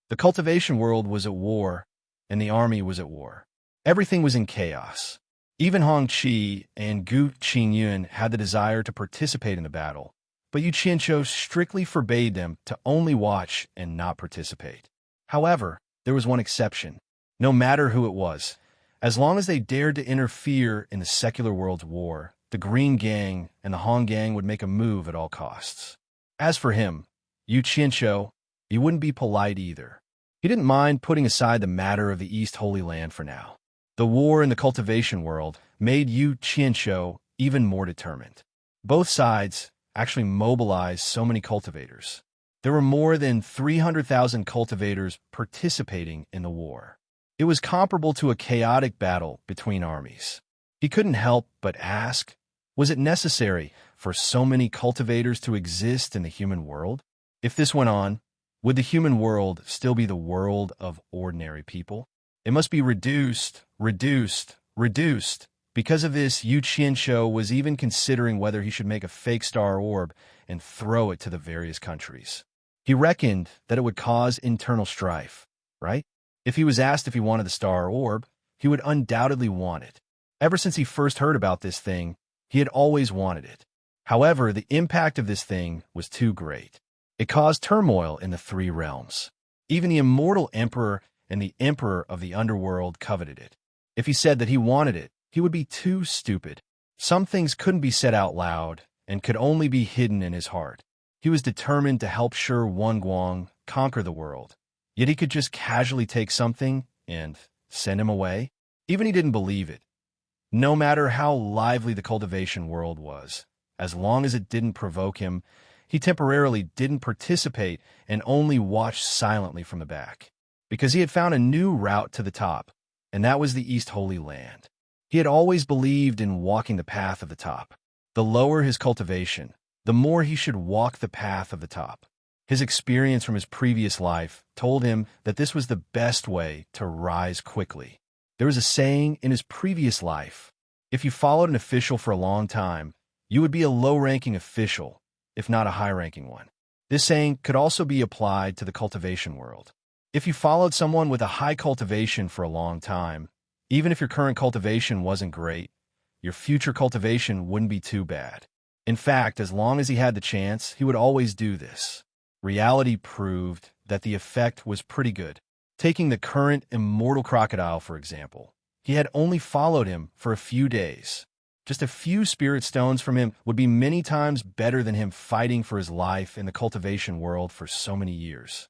The cultivation world was at war, and the army was at war. Everything was in chaos. Even Hong Qi and Gu Qingyun had the desire to participate in the battle, but Yu Qianqiu strictly forbade them to only watch and not participate. However, there was one exception. No matter who it was, as long as they dared to interfere in the secular world's war, the Green Gang and the Hong Gang would make a move at all costs. As for him, Yu Qianqiu, he wouldn't be polite either. He didn't mind putting aside the matter of the East Holy Land for now. The war in the cultivation world made Yu Qianqiu even more determined. Both sides actually mobilized so many cultivators. There were more than 300,000 cultivators participating in the war. It was comparable to a chaotic battle between armies. He couldn't help but ask, was it necessary for so many cultivators to exist in the human world? If this went on, would the human world still be the world of ordinary people? It must be reduced, reduced, reduced. Because of this, Yu Qianqiu was even considering whether he should make a fake star orb and throw it to the various countries. He reckoned that it would cause internal strife, right? If he was asked if he wanted the star orb, he would undoubtedly want it. Ever since he first heard about this thing, he had always wanted it. However, the impact of this thing was too great. It caused turmoil in the three realms. Even the immortal emperor and the emperor of the underworld coveted it. If he said that he wanted it, he would be too stupid. Some things couldn't be said out loud and could only be hidden in his heart. He was determined to help Shi Wenguang conquer the world. Yet he could just casually take something and send him away. Even he didn't believe it. No matter how lively the cultivation world was, as long as it didn't provoke him, he temporarily didn't participate and only watched silently from the back. Because he had found a new route to the top, and that was the East Holy Land. He had always believed in walking the path of the top. The lower his cultivation, the more he should walk the path of the top. His experience from his previous life told him that this was the best way to rise quickly. There was a saying in his previous life, if you followed an official for a long time, you would be a low-ranking official, if not a high-ranking one. This saying could also be applied to the cultivation world. If you followed someone with a high cultivation for a long time, even if your current cultivation wasn't great, your future cultivation wouldn't be too bad. In fact, as long as he had the chance, he would always do this. Reality proved that the effect was pretty good. Taking the current immortal crocodile, for example, he had only followed him for a few days. Just a few spirit stones from him would be many times better than him fighting for his life in the cultivation world for so many years.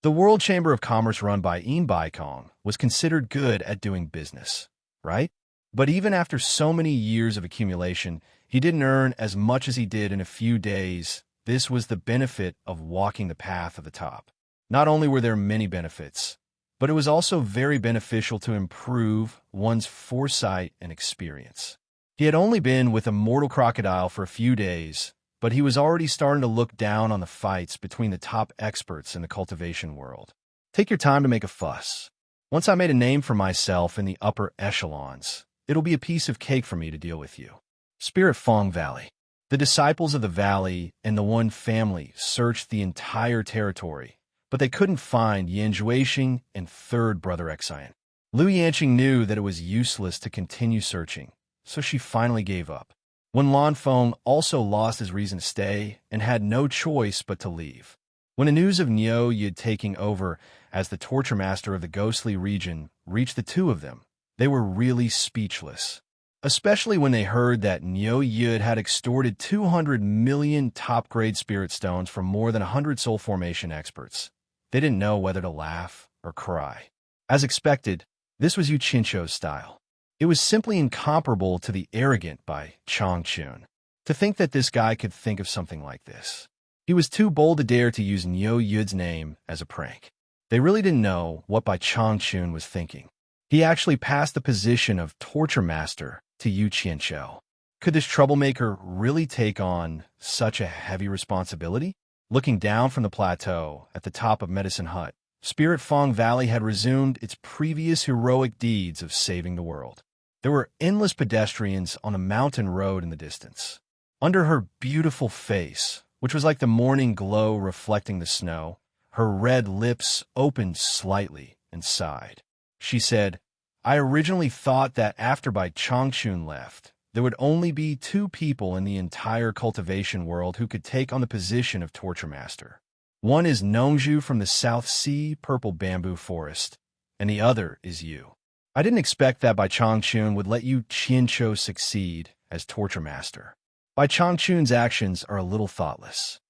The World Chamber of Commerce run by Baikong was considered good at doing business, right? But even after so many years of accumulation, he didn't earn as much as he did in a few days. This was the benefit of walking the path of the top. Not only were there many benefits, but it was also very beneficial to improve one's foresight and experience. He had only been with a mortal crocodile for a few days, but he was already starting to look down on the fights between the top experts in the cultivation world. Take your time to make a fuss. Once I made a name for myself in the upper echelons, it'll be a piece of cake for me to deal with you. Spirit Fong Valley. The disciples of the valley and the One family searched the entire territory, but they couldn't find Yan Zhuixing and third brother Xian. Lu Yanqing knew that it was useless to continue searching, so she finally gave up. When Lan Feng also lost his reason to stay and had no choice but to leave. When the news of Niu Yid taking over as the torture master of the ghostly region reached the two of them, they were really speechless. Especially when they heard that Niu Yid had extorted 200 million top-grade spirit stones from more than 100 soul formation experts. They didn't know whether to laugh or cry. As expected, this was Yu Qianqiu's style. It was simply incomparable to the arrogant by Changchun. To think that this guy could think of something like this. He was too bold to dare to use Niu Yid's name as a prank. They really didn't know what Bai Changchun was thinking. He actually passed the position of torture master to Yu Qianqiu. Could this troublemaker really take on such a heavy responsibility? Looking down from the plateau at the top of Medicine Hut, Spirit Fong Valley had resumed its previous heroic deeds of saving the world. There were endless pedestrians on a mountain road in the distance. Under her beautiful face, which was like the morning glow reflecting the snow, her red lips opened slightly and sighed. She said, I originally thought that after Bai Changchun left, there would only be two people in the entire cultivation world who could take on the position of torture master. One is Nongzhu from the South Sea Purple Bamboo Forest, and the other is you. I didn't expect that Bai Changchun would let Yu Qianqiu succeed as torture master. Bai Changchun's actions are a little thoughtless.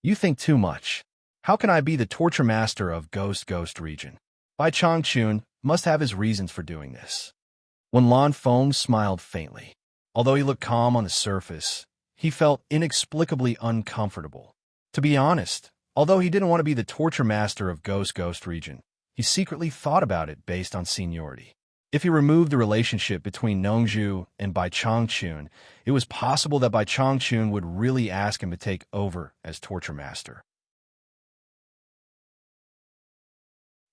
You think too much. How can I be the torture master of Ghost region? Bai Changchun must have his reasons for doing this. When Lan Feng smiled faintly. Although he looked calm on the surface, he felt inexplicably uncomfortable. To be honest, Although he didn't want to be the torture master of Ghost region, he secretly thought about it based on seniority. If he removed the relationship between Nongzhu and Bai Changchun, it was possible that Bai Changchun would really ask him to take over as torture master.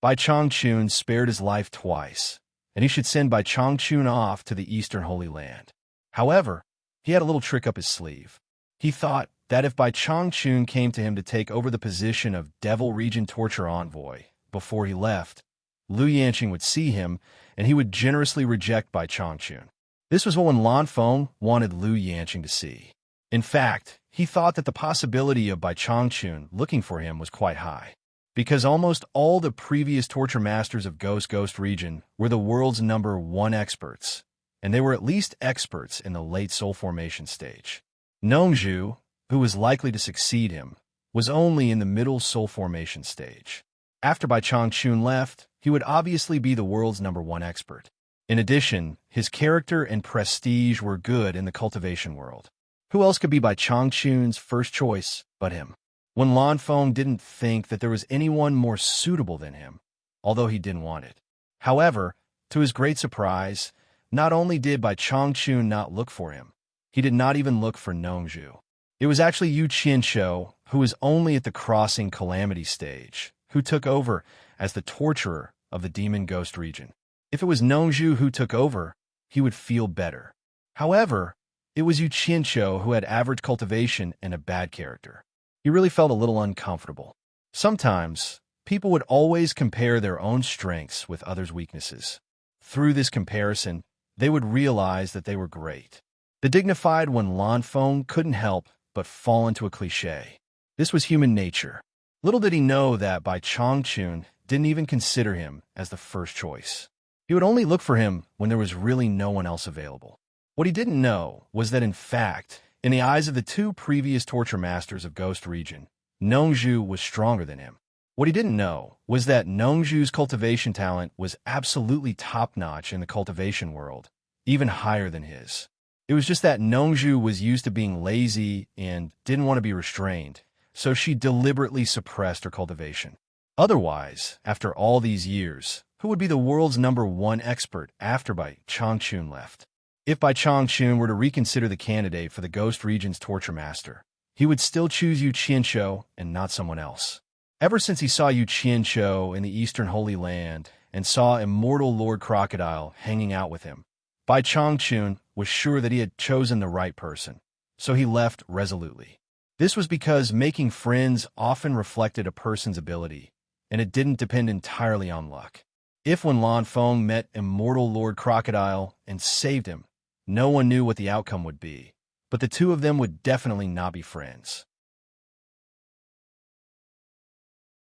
Bai Changchun spared his life twice, and he should send Bai Changchun off to the Eastern Holy Land. However, he had a little trick up his sleeve. He thought that if Bai Changchun came to him to take over the position of Devil Region Torture Envoy before he left, Liu Yanqing would see him, and he would generously reject Bai Changchun. This was what Lan Feng wanted Liu Yanqing to see. In fact, he thought that the possibility of Bai Changchun looking for him was quite high, because almost all the previous torture masters of Ghost region were the world's #1 experts, and they were at least experts in the late soul formation stage. Nongzhu, who was likely to succeed him, was only in the middle soul formation stage. After Bai Changchun left, he would obviously be the world's #1 expert. In addition, his character and prestige were good in the cultivation world. Who else could be Bai Changchun's first choice but him? Lan Feng didn't think that there was anyone more suitable than him, although he didn't want it. However, to his great surprise, not only did Bai Changchun not look for him, he did not even look for Nongzhu. It was actually Yu Qianshou, who was only at the crossing calamity stage, who took over as the torturer of the demon ghost region. If it was Nongzhu who took over, he would feel better. However, it was Yu Qianshou who had average cultivation and a bad character. He really felt a little uncomfortable. Sometimes, people would always compare their own strengths with others' weaknesses. Through this comparison, they would realize that they were great. The dignified Lan Feng couldn't help but fall into a cliché. This was human nature. Little did he know that Bai Changchun didn't even consider him as the first choice. He would only look for him when there was really no one else available. What he didn't know was that, in fact, in the eyes of the two previous torture masters of Ghost region, Nongzhu was stronger than him. What he didn't know was that Nongzhu's cultivation talent was absolutely top-notch in the cultivation world, even higher than his. It was just that Nongzhu was used to being lazy and didn't want to be restrained, so she deliberately suppressed her cultivation. Otherwise, after all these years, who would be the world's #1 expert after Bai Changchun left? If Bai Changchun were to reconsider the candidate for the Ghost region's torture master, he would still choose Yu Qianshou and not someone else. Ever since he saw Yu Qianshou in the Eastern Holy Land and saw immortal Lord Crocodile hanging out with him, Bai Changchun was sure that he had chosen the right person, so he left resolutely. This was because making friends often reflected a person's ability, and it didn't depend entirely on luck. If when Lan Feng met immortal Lord Crocodile and saved him, no one knew what the outcome would be, but the two of them would definitely not be friends.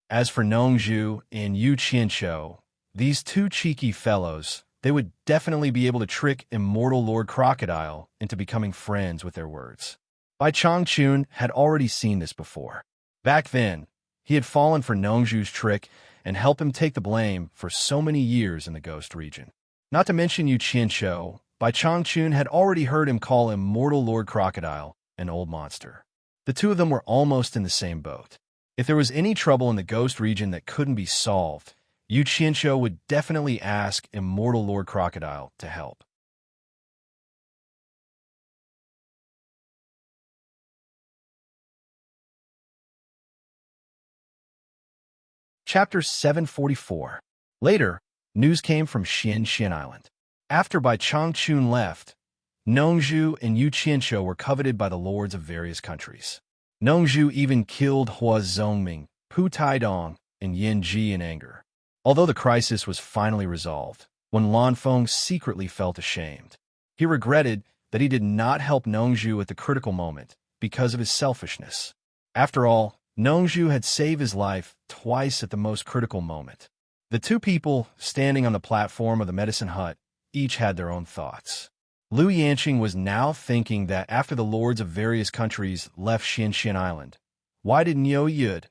As for Nongzhu and Yu Qianshou, these two cheeky fellows, they would definitely be able to trick immortal Lord Crocodile into becoming friends with their words. Bai Changchun had already seen this before. Back then, he had fallen for Nongzhu's trick and helped him take the blame for so many years in the Ghost region. Not to mention Yu Qianshou, Bai Changchun had already heard him call immortal Lord Crocodile an old monster. The two of them were almost in the same boat. If there was any trouble in the Ghost region that couldn't be solved, Yu Qianshou would definitely ask immortal Lord Crocodile to help. Chapter 744. Later, news came from Xian Island. After Bai Changchun left, Nongzhu and Yu Qianshou were coveted by the lords of various countries. Nongzhu even killed Hua Zongming, Pu Taidong, and Yin Ji in anger. Although the crisis was finally resolved, Lan Feng secretly felt ashamed. He regretted that he did not help Nongzhu at the critical moment because of his selfishness. After all, Nongzhu had saved his life twice at the most critical moment. The two people standing on the platform of the medicine hut each had their own thoughts. Liu Yanqing was now thinking that after the lords of various countries left Xian Island, why did Niu Yud,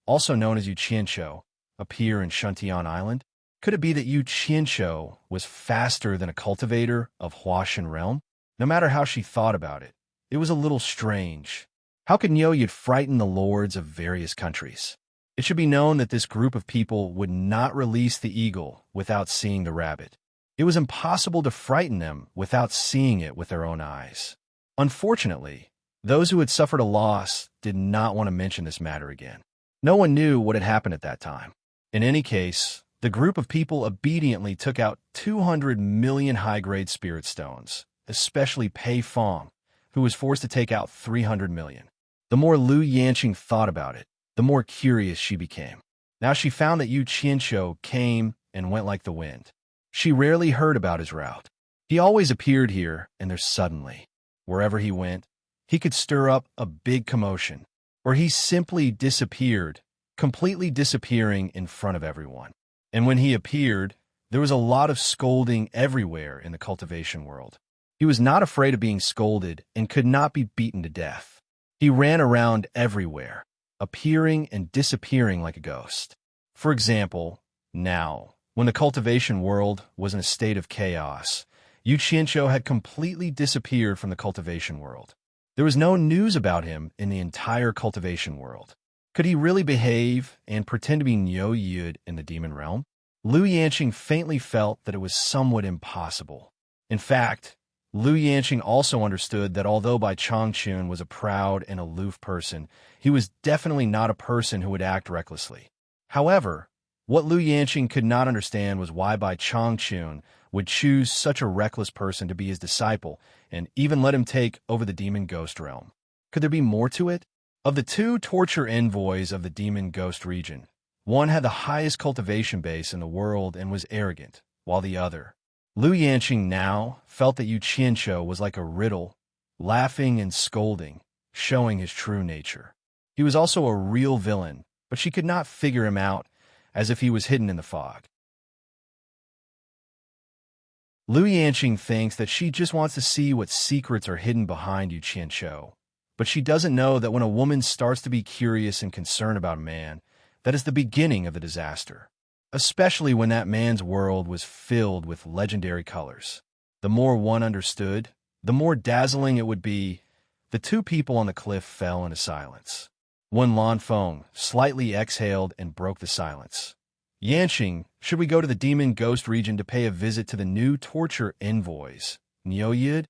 also known as Yu Qianshou, appear in Shuntian Island? Could it be that Yu Qianshou was faster than a cultivator of Huashan realm? No matter how she thought about it, it was a little strange. How could Nyoyud frighten the lords of various countries? It should be known that this group of people would not release the eagle without seeing the rabbit. It was impossible to frighten them without seeing it with their own eyes. Unfortunately, those who had suffered a loss did not want to mention this matter again. No one knew what had happened at that time. In any case, the group of people obediently took out 200 million high-grade spirit stones, especially Pei Fong, who was forced to take out 300 million. The more Lu Yanqing thought about it, the more curious she became. Now she found that Yu Qianqiu came and went like the wind. She rarely heard about his route. He always appeared here and there suddenly. Wherever he went, he could stir up a big commotion, or he simply disappeared, completely disappearing in front of everyone. And when he appeared, there was a lot of scolding everywhere in the cultivation world. He was not afraid of being scolded and could not be beaten to death. He ran around everywhere, appearing and disappearing like a ghost. For example, now, when the cultivation world was in a state of chaos, Yu Qianqiu had completely disappeared from the cultivation world. There was no news about him in the entire cultivation world. Could he really behave and pretend to be Nyoyud in the demon realm? Lu Yanqing faintly felt that it was somewhat impossible. In fact, Lu Yanqing also understood that although Bai Changchun was a proud and aloof person, he was definitely not a person who would act recklessly. However, what Lu Yanqing could not understand was why Bai Changchun would choose such a reckless person to be his disciple and even let him take over the demon ghost realm. Could there be more to it? Of the two torture envoys of the demon ghost region, one had the highest cultivation base in the world and was arrogant, while the other, Lu Yanqing, now felt that Yu Qianqiu was like a riddle, laughing and scolding, showing his true nature. He was also a real villain, but she could not figure him out, as if he was hidden in the fog. Lu Yanqing thinks that she just wants to see what secrets are hidden behind Yu Qianqiu, but she doesn't know that when a woman starts to be curious and concerned about a man, that is the beginning of the disaster, especially when that man's world was filled with legendary colors. The more one understood, the more dazzling it would be. The two people on the cliff fell into silence. Wen Lanfeng slightly exhaled and broke the silence. Yanqing, should we go to the demon ghost region to pay a visit to the new torture envoys, Nyoyud?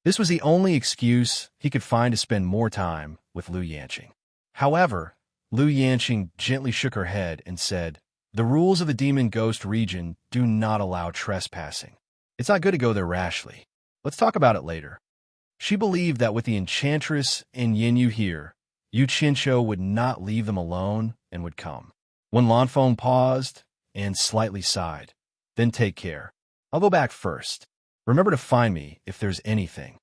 This was the only excuse he could find to spend more time with Lu Yanqing. However, Lu Yanqing gently shook her head and said, "The rules of the demon ghost region do not allow trespassing. It's not good to go there rashly. Let's talk about it later." She believed that with the enchantress and Yinyu here, Yu Qianqiu would not leave them alone and would come. When Lanfeng paused and slightly sighed, "Then take care. I'll go back first. Remember to find me if there's anything.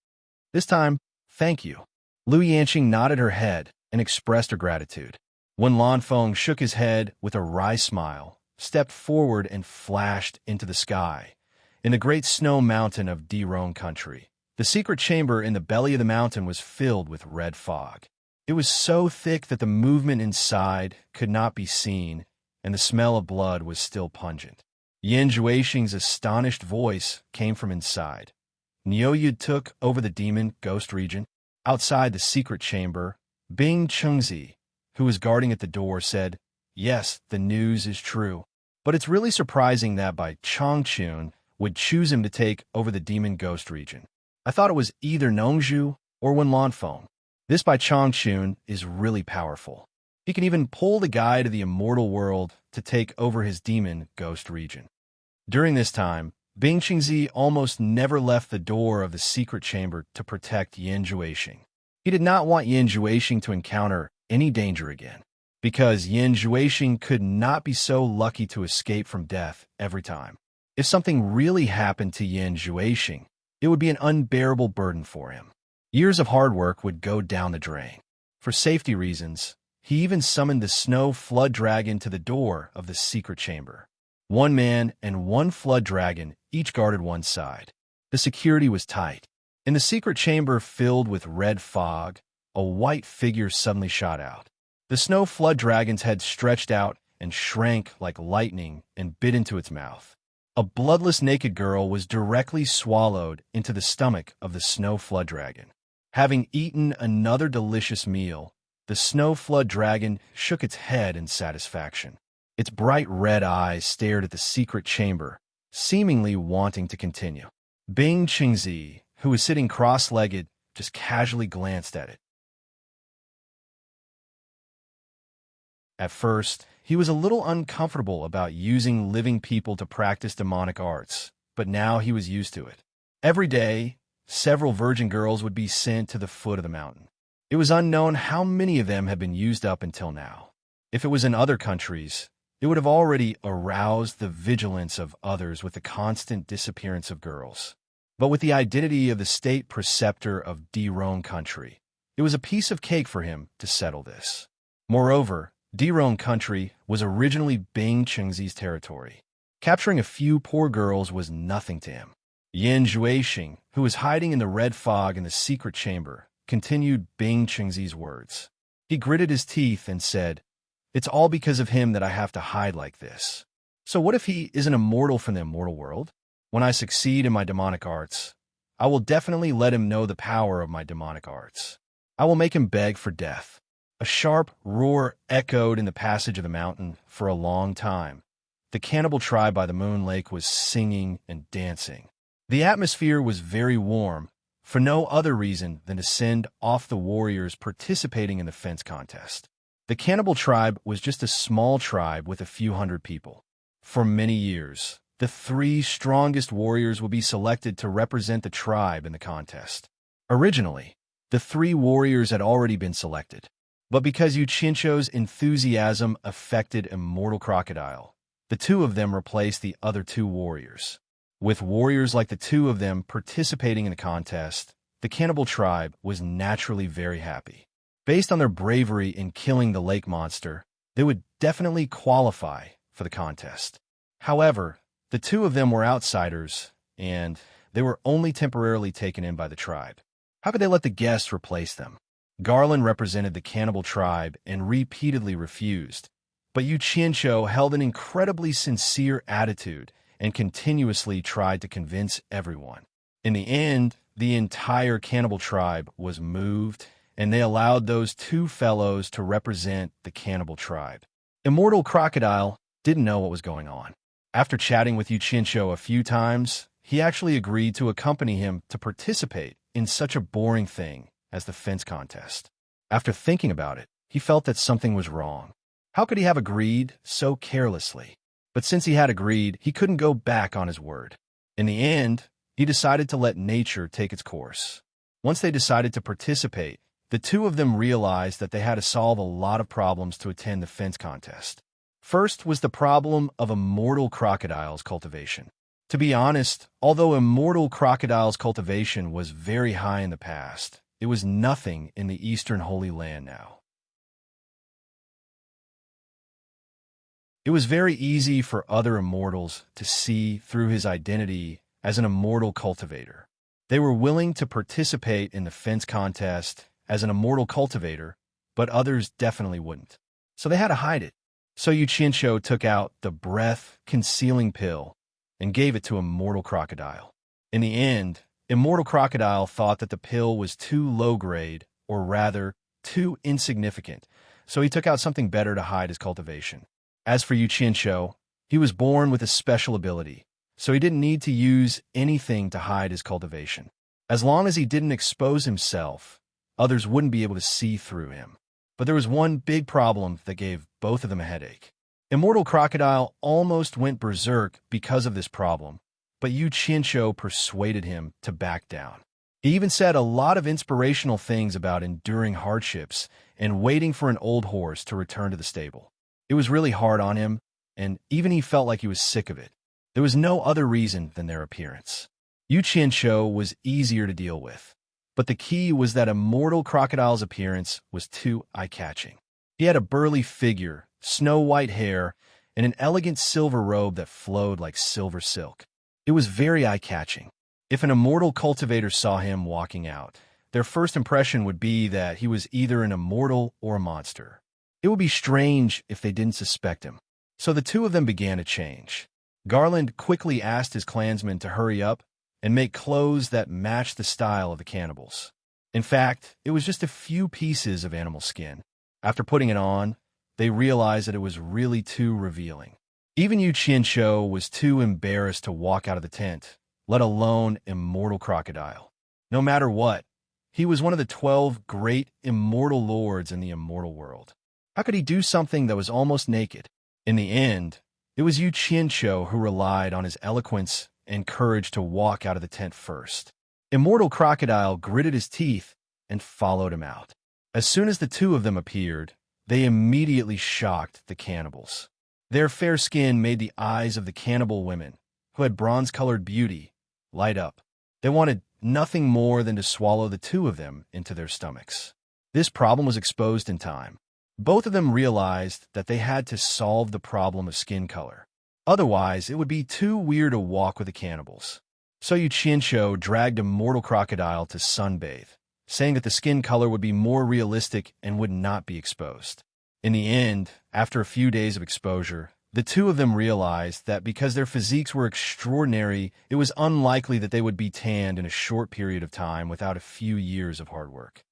This time, thank you." Lu Yanqing nodded her head and expressed her gratitude. When Lanfeng shook his head with a wry smile, stepped forward and flashed into the sky. In the great snow mountain of Dirong country, the secret chamber in the belly of the mountain was filled with red fog. It was so thick that the movement inside could not be seen, and the smell of blood was still pungent. Yan Juexing's astonished voice came from inside. Nyoyud took over the demon ghost region. Outside the secret chamber, Bing Chengzi, who was guarding at the door, said, "Yes, the news is true. But it's really surprising that Bai Changchun would choose him to take over the demon ghost region. I thought it was either Nongzhu or Wen Lanfeng. This Bai Changchun is really powerful. He can even pull the guy to the immortal world to take over his demon ghost region." During this time, Bing Qingzi almost never left the door of the secret chamber to protect Yan Juexing. He did not want Yan Juexing to encounter any danger again, because Yan Juexing could not be so lucky to escape from death every time. If something really happened to Yan Juexing, it would be an unbearable burden for him. Years of hard work would go down the drain. For safety reasons, he even summoned the snow flood dragon to the door of the secret chamber. One man and one flood dragon each guarded one side. The security was tight. In the secret chamber filled with red fog, a white figure suddenly shot out. The snow flood dragon's head stretched out and shrank like lightning and bit into its mouth. A bloodless naked girl was directly swallowed into the stomach of the snow flood dragon. Having eaten another delicious meal, the snow flood dragon shook its head in satisfaction. Its bright red eyes stared at the secret chamber, seemingly wanting to continue. Bing Qingzi, who was sitting cross-legged, just casually glanced at it. At first, he was a little uncomfortable about using living people to practice demonic arts, but now he was used to it. Every day, several virgin girls would be sent to the foot of the mountain. It was unknown how many of them had been used up until now. If it was in other countries, it would have already aroused the vigilance of others with the constant disappearance of girls. But with the identity of the state preceptor of Dirone country, it was a piece of cake for him to settle this. Moreover, Dirone country was originally Bing Qingzi's territory. Capturing a few poor girls was nothing to him. Yan Zhuixing, who was hiding in the red fog in the secret chamber, continued Bing Qingzi's words. He gritted his teeth and said, "It's all because of him that I have to hide like this. So what if he isn't immortal from the immortal world? When I succeed in my demonic arts, I will definitely let him know the power of my demonic arts. I will make him beg for death." A sharp roar echoed in the passage of the mountain for a long time. The cannibal tribe by the moon lake was singing and dancing. The atmosphere was very warm, for no other reason than to send off the warriors participating in the fence contest. The cannibal tribe was just a small tribe with a few hundred people. For many years, the 3 strongest warriors would be selected to represent the tribe in the contest. Originally, the 3 warriors had already been selected. But because Yu Qianzhou's enthusiasm affected Immortal Crocodile, the 2 of them replaced the other 2 warriors. With warriors like the 2 of them participating in the contest, the cannibal tribe was naturally very happy. Based on their bravery in killing the lake monster, they would definitely qualify for the contest. However, the 2 of them were outsiders, and they were only temporarily taken in by the tribe. How could they let the guests replace them? Garland represented the cannibal tribe and repeatedly refused, but Yu Qianzhou held an incredibly sincere attitude and continuously tried to convince everyone. In the end, the entire cannibal tribe was moved, and they allowed those 2 fellows to represent the cannibal tribe. Immortal Crocodile didn't know what was going on. After chatting with Yu Qianzhou a few times, he actually agreed to accompany him to participate in such a boring thing as the fence contest. After thinking about it, he felt that something was wrong. How could he have agreed so carelessly? But since he had agreed, he couldn't go back on his word. In the end, he decided to let nature take its course. Once they decided to participate, the 2 of them realized that they had to solve a lot of problems to attend the fence contest. First was the problem of immortal crocodiles cultivation. To be honest, although immortal crocodiles cultivation was very high in the past, it was nothing in the Eastern Holy Land now. It was very easy for other immortals to see through his identity as an immortal cultivator. They were willing to participate in the fence contest as an immortal cultivator, but others definitely wouldn't. So they had to hide it. So Yu Qianzhou took out the breath-concealing pill and gave it to Immortal Crocodile. In the end, Immortal Crocodile thought that the pill was too low-grade, or rather, too insignificant, so he took out something better to hide his cultivation. As for Yu Qianzhou, he was born with a special ability, so he didn't need to use anything to hide his cultivation. As long as he didn't expose himself, others wouldn't be able to see through him. But there was one big problem that gave both of them a headache. Immortal Crocodile almost went berserk because of this problem, but Yu Qianzhou persuaded him to back down. He even said a lot of inspirational things about enduring hardships and waiting for an old horse to return to the stable. It was really hard on him, and even he felt like he was sick of it. There was no other reason than their appearance. Yu Qianzhou was easier to deal with, but the key was that Immortal Crocodile's appearance was too eye-catching. He had a burly figure, snow-white hair, and an elegant silver robe that flowed like silver silk. It was very eye-catching. If an immortal cultivator saw him walking out, their first impression would be that he was either an immortal or a monster. It would be strange if they didn't suspect him. So the 2 of them began to change. Garland quickly asked his clansmen to hurry up and make clothes that matched the style of the cannibals. In fact, it was just a few pieces of animal skin. After putting it on, they realized that it was really too revealing. Even Yu Qianshou was too embarrassed to walk out of the tent, let alone immortal crocodile. No matter what, he was one of the 12 great immortal lords in the immortal world. How could he do something that was almost naked? In the end, it was Yu Qianshou who relied on his eloquence and courage to walk out of the tent first. Immortal Crocodile gritted his teeth and followed him out. As soon as the two of them appeared, they immediately shocked the cannibals. Their fair skin made the eyes of the cannibal women, who had bronze-colored beauty, light up. They wanted nothing more than to swallow the two of them into their stomachs. This problem was exposed in time. Both of them realized that they had to solve the problem of skin color. Otherwise, it would be too weird to walk with the cannibals. So Yu Qianshou dragged Immortal Crocodile to sunbathe, saying that the skin color would be more realistic and would not be exposed. In the end, after a few days of exposure, the two of them realized that because their physiques were extraordinary, it was unlikely that they would be tanned in a short period of time without a few years of hard work.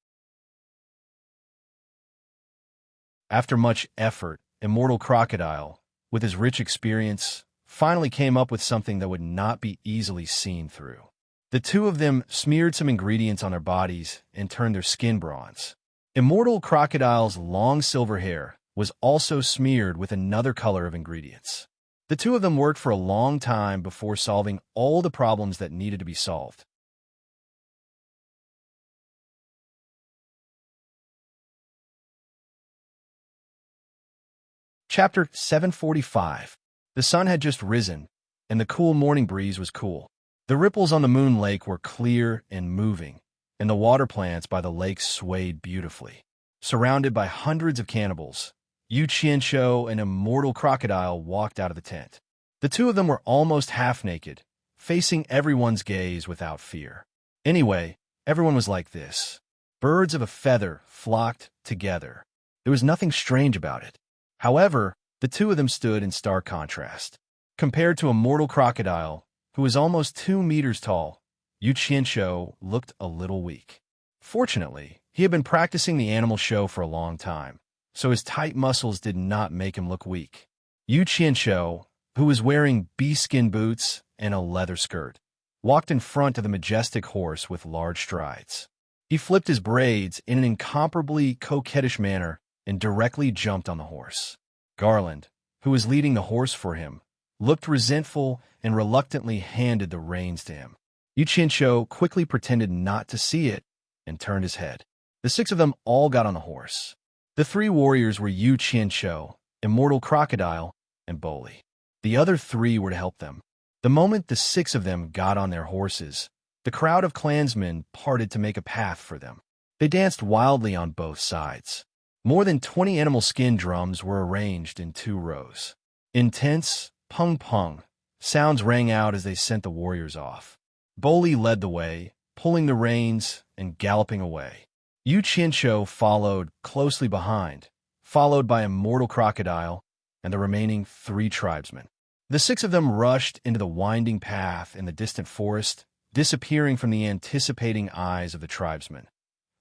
After much effort, Immortal Crocodile, with his rich experience, finally came up with something that would not be easily seen through. The two of them smeared some ingredients on their bodies and turned their skin bronze. Immortal Crocodile's long silver hair was also smeared with another color of ingredients. The two of them worked for a long time before solving all the problems that needed to be solved. Chapter 745. The sun had just risen, and the cool morning breeze was cool. The ripples on the moon lake were clear and moving, and the water plants by the lake swayed beautifully. Surrounded by hundreds of cannibals, Yu Qianshou and Immortal Crocodile walked out of the tent. The two of them were almost half naked, facing everyone's gaze without fear. Anyway, everyone was like this. Birds of a feather flocked together. There was nothing strange about it. However, the two of them stood in stark contrast. Compared to Immortal Crocodile, who was almost 2 meters tall, Yu Qianshou looked a little weak. Fortunately, he had been practicing the animal show for a long time, so his tight muscles did not make him look weak. Yu Qianshou, who was wearing bee-skin boots and a leather skirt, walked in front of the majestic horse with large strides. He flipped his braids in an incomparably coquettish manner and directly jumped on the horse. Garland, who was leading the horse for him, looked resentful and reluctantly handed the reins to him. Yu Qianshou quickly pretended not to see it and turned his head. The 6 of them all got on the horse. The 3 warriors were Yu Qianshou, Immortal Crocodile, and Boli. The other 3 were to help them. The moment the 6 of them got on their horses, the crowd of clansmen parted to make a path for them. They danced wildly on both sides. More than 20 animal skin drums were arranged in 2 rows. Intense, pung-pung sounds rang out as they sent the warriors off. Boli led the way, pulling the reins and galloping away. Yu Qianshou followed closely behind, followed by Immortal Crocodile and the remaining 3 tribesmen. The 6 of them rushed into the winding path in the distant forest, disappearing from the anticipating eyes of the tribesmen.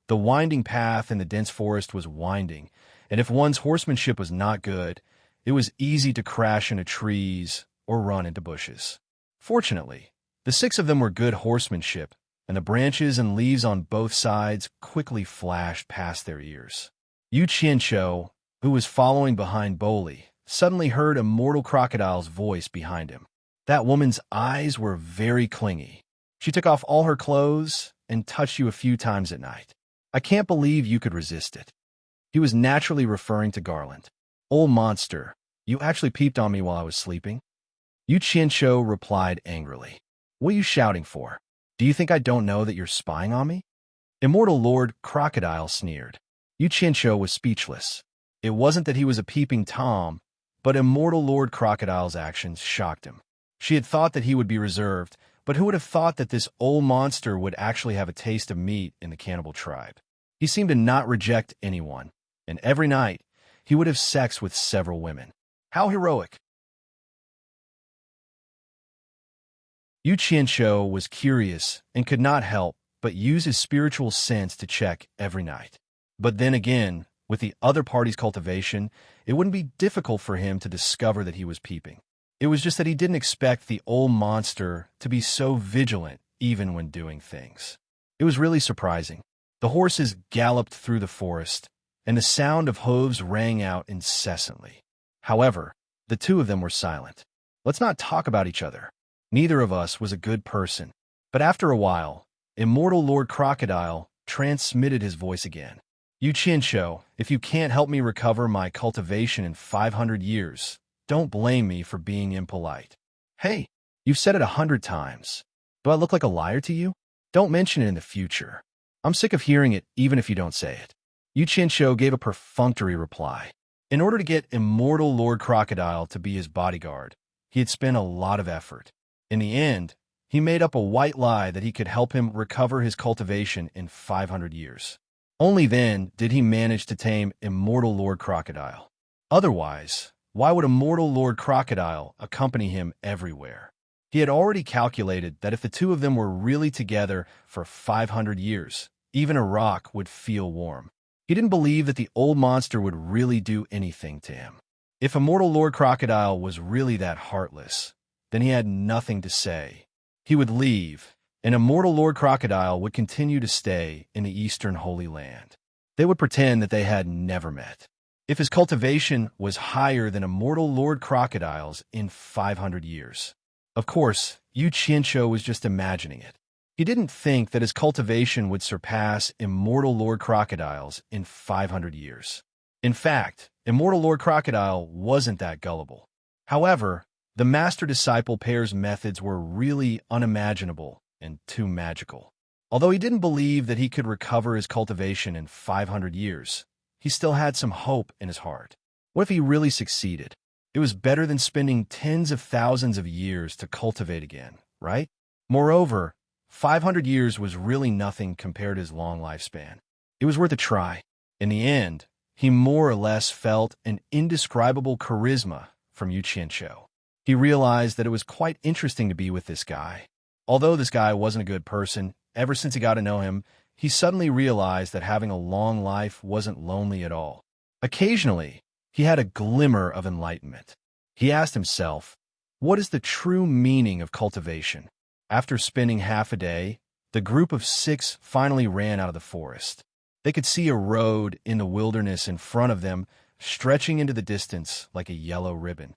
The winding path in the dense forest was winding, and if one's horsemanship was not good, it was easy to crash into trees or run into bushes. Fortunately, the 6 of them were good horsemanship, and the branches and leaves on both sides quickly flashed past their ears. Yu Qianshou, who was following behind Boli, suddenly heard Immortal Crocodile's voice behind him. That woman's eyes were very clingy. She took off all her clothes and touched you a few times at night. I can't believe you could resist it. He was naturally referring to Garland. Old monster, you actually peeped on me while I was sleeping? Yu Qianshou replied angrily. What are you shouting for? Do you think I don't know that you're spying on me? Immortal Lord Crocodile sneered. Yu Qianshou was speechless. It wasn't that he was a peeping Tom, but Immortal Lord Crocodile's actions shocked him. She had thought that he would be reserved, but who would have thought that this old monster would actually have a taste of meat in the cannibal tribe? He seemed to not reject anyone, and every night he would have sex with several women. How heroic! Yu Qianshou was curious and could not help but use his spiritual sense to check every night. But then again, with the other party's cultivation, it wouldn't be difficult for him to discover that he was peeping. It was just that he didn't expect the old monster to be so vigilant even when doing things. It was really surprising. The horses galloped through the forest, and the sound of hooves rang out incessantly. However, the two of them were silent. Let's not talk about each other. Neither of us was a good person. But after a while, Immortal Lord Crocodile transmitted his voice again. You Chinsho, if you can't help me recover my cultivation in 500 years, don't blame me for being impolite. Hey, you've said it 100 times. Do I look like a liar to you? Don't mention it in the future. I'm sick of hearing it even if you don't say it. Yu Chinsho gave a perfunctory reply. In order to get Immortal Lord Crocodile to be his bodyguard, he had spent a lot of effort. In the end, he made up a white lie that he could help him recover his cultivation in 500 years. Only then did he manage to tame Immortal Lord Crocodile. Otherwise, why would Immortal Lord Crocodile accompany him everywhere? He had already calculated that if the two of them were really together for 500 years, even a rock would feel warm. He didn't believe that the old monster would really do anything to him. If Immortal Lord Crocodile was really that heartless, then he had nothing to say. He would leave, and Immortal Lord Crocodile would continue to stay in the Eastern Holy Land. They would pretend that they had never met. If his cultivation was higher than Immortal Lord Crocodile's in 500 years. Of course, Yu Qinsho was just imagining it. He didn't think that his cultivation would surpass Immortal Lord Crocodile's in 500 years. In fact, Immortal Lord Crocodile wasn't that gullible. However, the master-disciple pair's methods were really unimaginable and too magical. Although he didn't believe that he could recover his cultivation in 500 years, he still had some hope in his heart. What if he really succeeded? It was better than spending tens of thousands of years to cultivate again, right? Moreover, 500 years was really nothing compared to his long lifespan. It was worth a try. In the end, he more or less felt an indescribable charisma from Yu Qinsho. He realized that it was quite interesting to be with this guy. Although this guy wasn't a good person, ever since he got to know him, he suddenly realized that having a long life wasn't lonely at all. Occasionally, he had a glimmer of enlightenment. He asked himself, what is the true meaning of cultivation? After spending half a day, the group of 6 finally ran out of the forest. They could see a road in the wilderness in front of them, stretching into the distance like a yellow ribbon.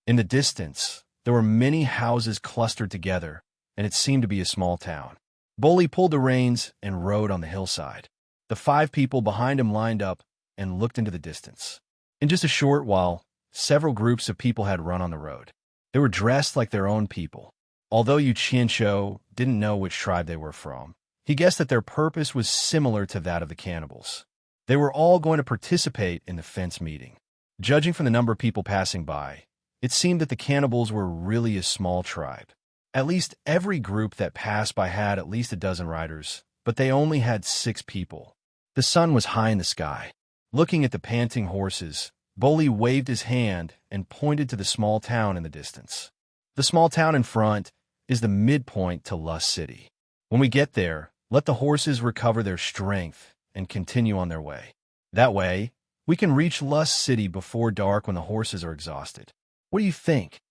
In the distance, there were many houses clustered together, and it seemed to be a small town. Bolly pulled the reins and rode on the hillside. The 5 people behind him lined up and looked into the distance. In just a short while, several groups of people had run on the road. They were dressed like their own people. Although Yu Qinsho didn't know which tribe they were from, he guessed that their purpose was similar to that of the cannibals. They were all going to participate in the fence meeting. Judging from the number of people passing by, it seemed that the cannibals were really a small tribe. At least every group that passed by had at least a dozen riders, but they only had 6 people. The sun was high in the sky. Looking at the panting horses, Bolly waved his hand and pointed to the small town in the distance. The small town in front is the midpoint to Lust City. When we get there, let the horses recover their strength and continue on their way. That way, we can reach Lust City before dark when the horses are exhausted. What do you think?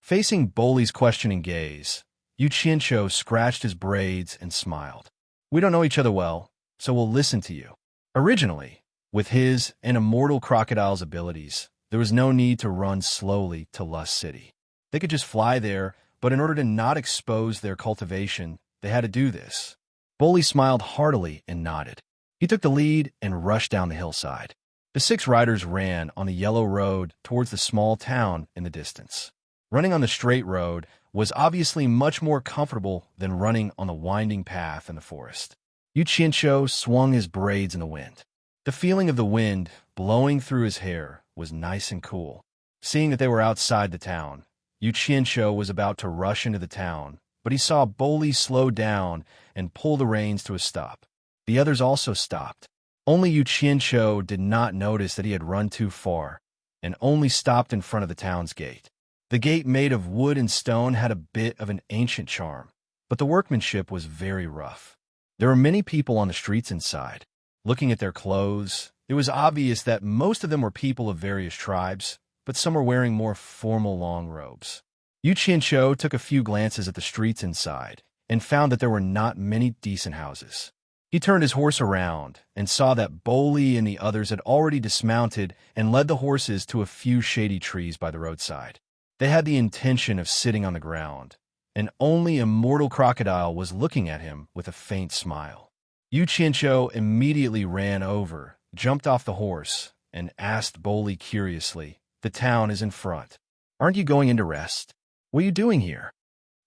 Facing Bolly's questioning gaze, Yu Qinsho scratched his braids and smiled. We don't know each other well, so we'll listen to you. Originally, with his and Immortal Crocodile's abilities, there was no need to run slowly to Lust City. They could just fly there, but in order to not expose their cultivation, they had to do this. Bolly smiled heartily and nodded. He took the lead and rushed down the hillside. The 6 riders ran on the yellow road towards the small town in the distance. Running on the straight road was obviously much more comfortable than running on the winding path in the forest. Yu Qinsho swung his braids in the wind. The feeling of the wind blowing through his hair was nice and cool. Seeing that they were outside the town, Yu Qinsho was about to rush into the town, but he saw Bolly slow down and pull the reins to a stop. The others also stopped. Only Yu Qinsho did not notice that he had run too far and only stopped in front of the town's gate. The gate made of wood and stone had a bit of an ancient charm, but the workmanship was very rough. There were many people on the streets inside. Looking at their clothes, it was obvious that most of them were people of various tribes, but some were wearing more formal long robes. Yu Qianqiu took a few glances at the streets inside and found that there were not many decent houses. He turned his horse around and saw that Boli and the others had already dismounted and led the horses to a few shady trees by the roadside. They had the intention of sitting on the ground, and only Immortal Crocodile was looking at him with a faint smile. Yu Qianqiu immediately ran over, jumped off the horse, and asked Boli curiously, "The town is in front. Aren't you going in to rest? What are you doing here?"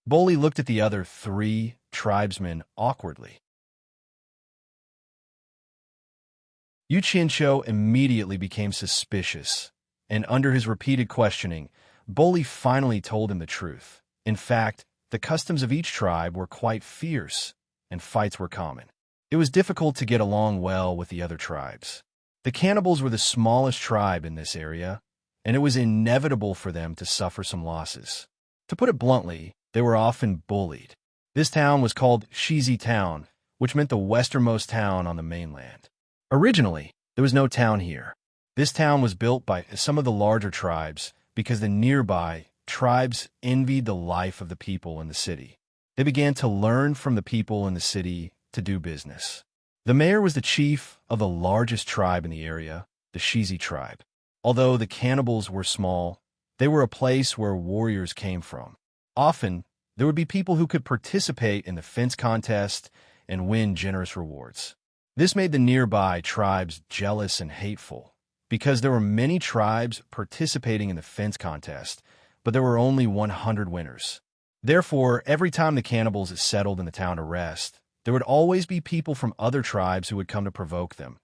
Boli looked at the other 3 tribesmen awkwardly. Yu Qianqiu immediately became suspicious, and under his repeated questioning, Boli finally told him the truth. In fact, the customs of each tribe were quite fierce, and fights were common. It was difficult to get along well with the other tribes. The cannibals were the smallest tribe in this area, and it was inevitable for them to suffer some losses. To put it bluntly, they were often bullied. This town was called Shizi Town, which meant the westernmost town on the mainland. Originally, there was no town here. This town was built by some of the larger tribes because the nearby tribes envied the life of the people in the city. They began to learn from the people in the city to do business. The mayor was the chief of the largest tribe in the area, the Shizi tribe. Although the cannibals were small, they were a place where warriors came from. Often, there would be people who could participate in the fence contest and win generous rewards. This made the nearby tribes jealous and hateful, because there were many tribes participating in the fence contest, but there were only 100 winners. Therefore, every time the cannibals settled in the town to rest, there would always be people from other tribes who would come to provoke them,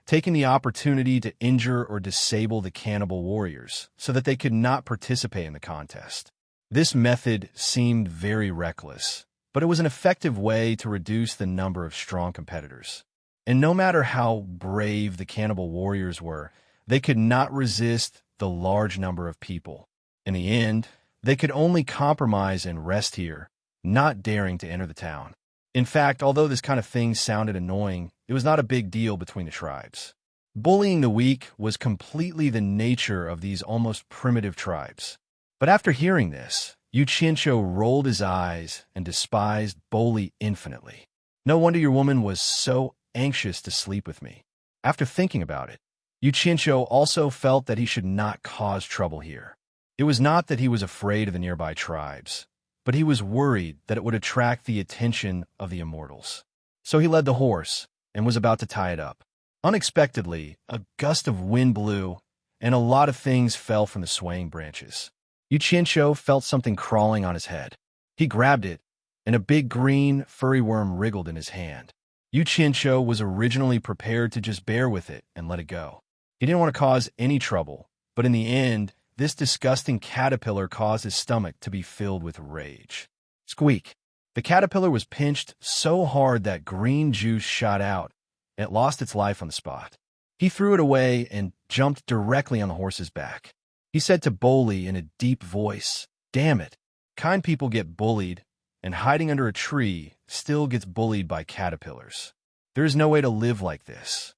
taking the opportunity to injure or disable the cannibal warriors so that they could not participate in the contest. This method seemed very reckless, but it was an effective way to reduce the number of strong competitors. And no matter how brave the cannibal warriors were, they could not resist the large number of people. In the end, they could only compromise and rest here, not daring to enter the town. In fact, although this kind of thing sounded annoying, it was not a big deal between the tribes. Bullying the weak was completely the nature of these almost primitive tribes. But after hearing this, Yu Qianqiu rolled his eyes and despised Boli infinitely. "No wonder your woman was so anxious to sleep with me." After thinking about it, Yu Qianqiu also felt that he should not cause trouble here. It was not that he was afraid of the nearby tribes, but he was worried that it would attract the attention of the immortals. So he led the horse and was about to tie it up. Unexpectedly, a gust of wind blew, and a lot of things fell from the swaying branches. Yu Qianqiu felt something crawling on his head. He grabbed it, and a big green, furry worm wriggled in his hand. Yu Qianqiu was originally prepared to just bear with it and let it go. He didn't want to cause any trouble, but in the end, this disgusting caterpillar caused his stomach to be filled with rage. Squeak! The caterpillar was pinched so hard that green juice shot out, and it lost its life on the spot. He threw it away and jumped directly on the horse's back. He said to Boli in a deep voice, "Damn it! Kind people get bullied, and hiding under a tree still gets bullied by caterpillars. There is no way to live like this.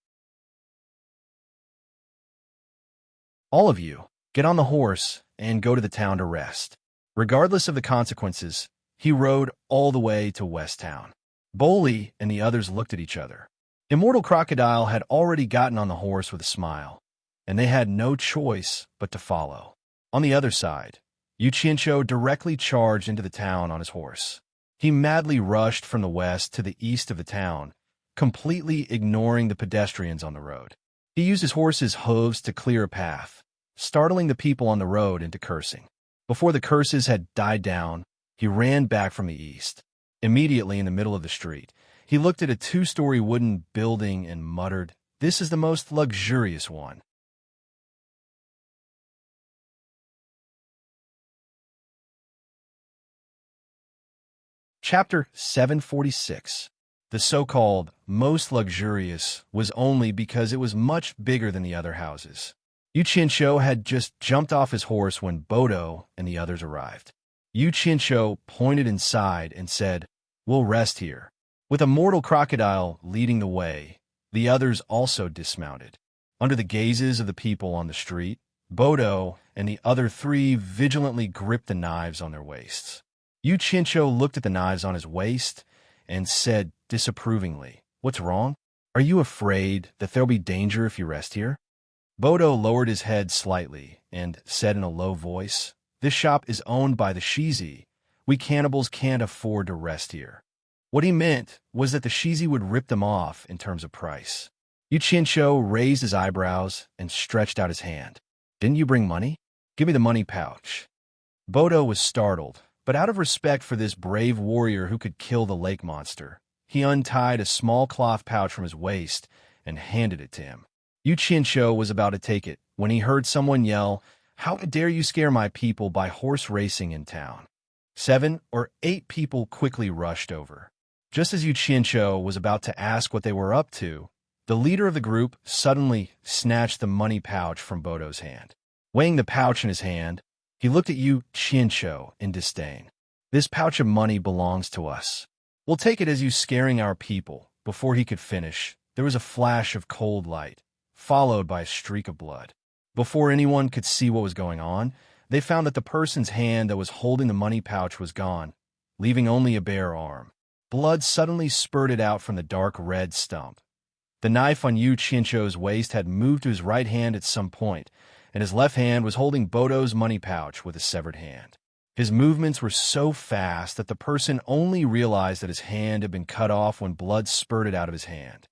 All of you, get on the horse and go to the town to rest." Regardless of the consequences, he rode all the way to West Town. Boli and the others looked at each other. Immortal Crocodile had already gotten on the horse with a smile, and they had no choice but to follow. On the other side, Yu Qianqiu directly charged into the town on his horse. He madly rushed from the west to the east of the town, completely ignoring the pedestrians on the road. He used his horse's hooves to clear a path, startling the people on the road into cursing. Before the curses had died down, he ran back from the east. Immediately in the middle of the street, he looked at a 2-story wooden building and muttered, "This is the most luxurious one." Chapter 746. The so-called most luxurious was only because it was much bigger than the other houses. Yu Qianshou had just jumped off his horse when Bodo and the others arrived. Yu Qianshou pointed inside and said, "We'll rest here." With a mortal crocodile leading the way, the others also dismounted. Under the gazes of the people on the street, Bodo and the other three vigilantly gripped the knives on their waists. Yu Qianshou looked at the knives on his waist and said disapprovingly, "What's wrong? Are you afraid that there'll be danger if you rest here?" Bodo lowered his head slightly and said in a low voice, "This shop is owned by the Shizi. We cannibals can't afford to rest here." What he meant was that the Shizi would rip them off in terms of price. Yu Qianshou raised his eyebrows and stretched out his hand. "Didn't you bring money? Give me the money pouch." Bodo was startled, but out of respect for this brave warrior who could kill the lake monster, he untied a small cloth pouch from his waist and handed it to him. Yu Qianshou was about to take it when he heard someone yell, "How dare you scare my people by horse racing in town?" 7 or 8 people quickly rushed over. Just as Yu Qianshou was about to ask what they were up to, the leader of the group suddenly snatched the money pouch from Bodo's hand. Weighing the pouch in his hand, he looked at Yu Qianshou in disdain. "This pouch of money belongs to us. We'll take it as you scaring our people." Before he could finish, there was a flash of cold light, followed by a streak of blood. Before anyone could see what was going on, they found that the person's hand that was holding the money pouch was gone, leaving only a bare arm. Blood suddenly spurted out from the dark red stump. The knife on Yu Qianshou's waist had moved to his right hand at some point, and his left hand was holding Bodo's money pouch with a severed hand. His movements were so fast that the person only realized that his hand had been cut off when blood spurted out of his hand.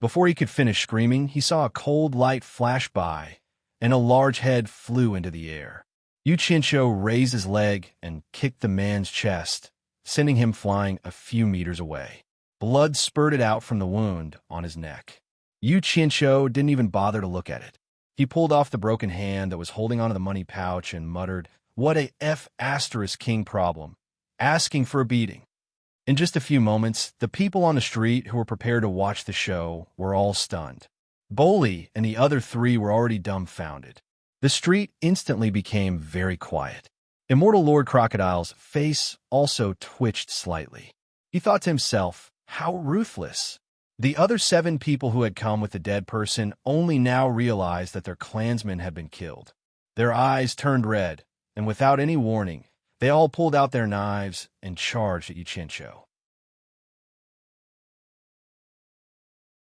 Before he could finish screaming, he saw a cold light flash by, and a large head flew into the air. Yu Qianshou raised his leg and kicked the man's chest, sending him flying a few meters away. Blood spurted out from the wound on his neck. Yu Qianshou didn't even bother to look at it. He pulled off the broken hand that was holding onto the money pouch and muttered, "What a F***king problem. Asking for a beating." In just a few moments, the people on the street who were prepared to watch the show were all stunned. Bolly and the other 3 were already dumbfounded. The street instantly became very quiet. Immortal Lord Crocodile's face also twitched slightly. He thought to himself, how ruthless. The other 7 people who had come with the dead person only now realized that their clansmen had been killed. Their eyes turned red, and without any warning, they all pulled out their knives and charged at Yu Qianshou.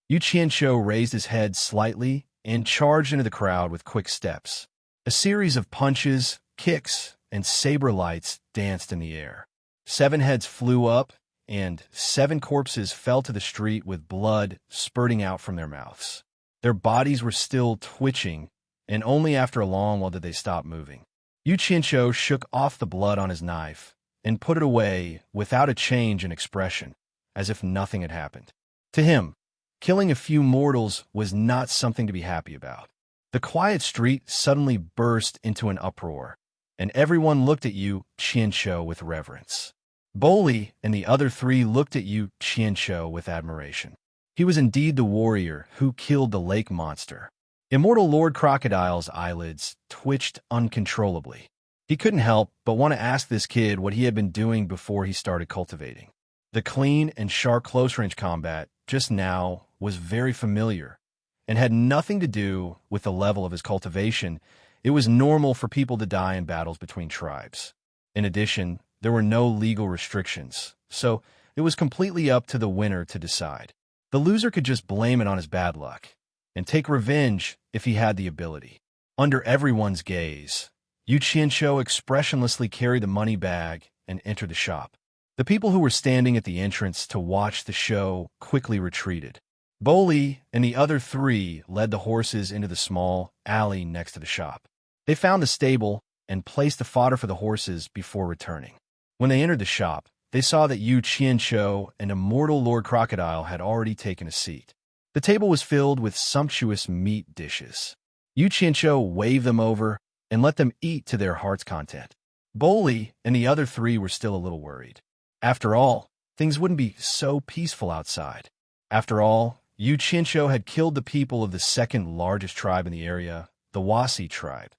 Yu Qianshou raised his head slightly and charged into the crowd with quick steps. A series of punches, kicks, and saber lights danced in the air. 7 heads flew up, and 7 corpses fell to the street with blood spurting out from their mouths. Their bodies were still twitching, and only after a long while did they stop moving. Yu Qianshou shook off the blood on his knife and put it away without a change in expression, as if nothing had happened. To him, killing a few mortals was not something to be happy about. The quiet street suddenly burst into an uproar, and everyone looked at Yu Qianshou with reverence. Bolly and the other 3 looked at Yu Qianshou with admiration. He was indeed the warrior who killed the lake monster. Immortal Lord Crocodile's eyelids twitched uncontrollably. He couldn't help but want to ask this kid what he had been doing before he started cultivating. The clean and sharp close-range combat just now was very familiar and had nothing to do with the level of his cultivation. It was normal for people to die in battles between tribes. In addition, there were no legal restrictions, so it was completely up to the winner to decide. The loser could just blame it on his bad luck and take revenge if he had the ability. Under everyone's gaze, Yu Qianshou expressionlessly carried the money bag and entered the shop. The people who were standing at the entrance to watch the show quickly retreated. Bolly and the other 3 led the horses into the small alley next to the shop. They found the stable and placed the fodder for the horses before returning. When they entered the shop, they saw that Yu Qianshou and Immortal Lord Crocodile had already taken a seat. The table was filled with sumptuous meat dishes. Yu Qianshou waved them over and let them eat to their heart's content. Bolly and the other 3 were still a little worried. After all, things wouldn't be so peaceful outside. After all, Yu Qinsho had killed the people of the second largest tribe in the area, the Wasi tribe.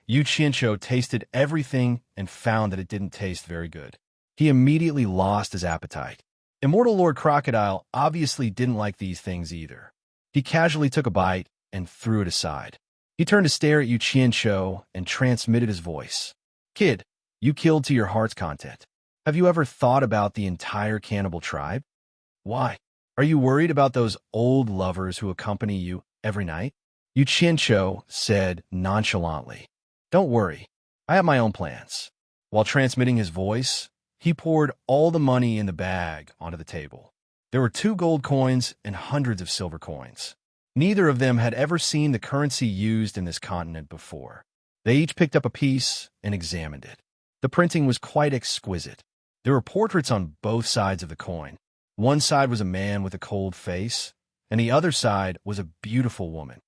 Yu Qinsho tasted everything and found that it didn't taste very good. He immediately lost his appetite. Immortal Lord Crocodile obviously didn't like these things either. He casually took a bite and threw it aside. He turned to stare at Yu Qinsho and transmitted his voice. Kid, you killed to your heart's content. Have you ever thought about the entire cannibal tribe? Why? Are you worried about those old lovers who accompany you every night? Yu Qinsho said nonchalantly. Don't worry, I have my own plans. While transmitting his voice, he poured all the money in the bag onto the table. There were 2 gold coins and hundreds of silver coins. Neither of them had ever seen the currency used in this continent before. They each picked up a piece and examined it. The printing was quite exquisite. There were portraits on both sides of the coin. One side was a man with a cold face, and the other side was a beautiful woman.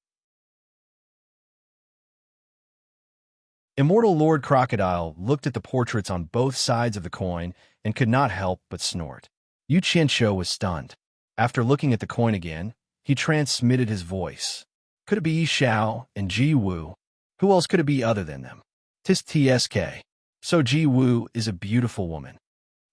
Immortal Lord Crocodile looked at the portraits on both sides of the coin and could not help but snort. Yu Qinsho was stunned. After looking at the coin again, he transmitted his voice. Could it be Yi Xiao and Ji Wu? Who else could it be other than them? Tsk. So Ji Wu is a beautiful woman.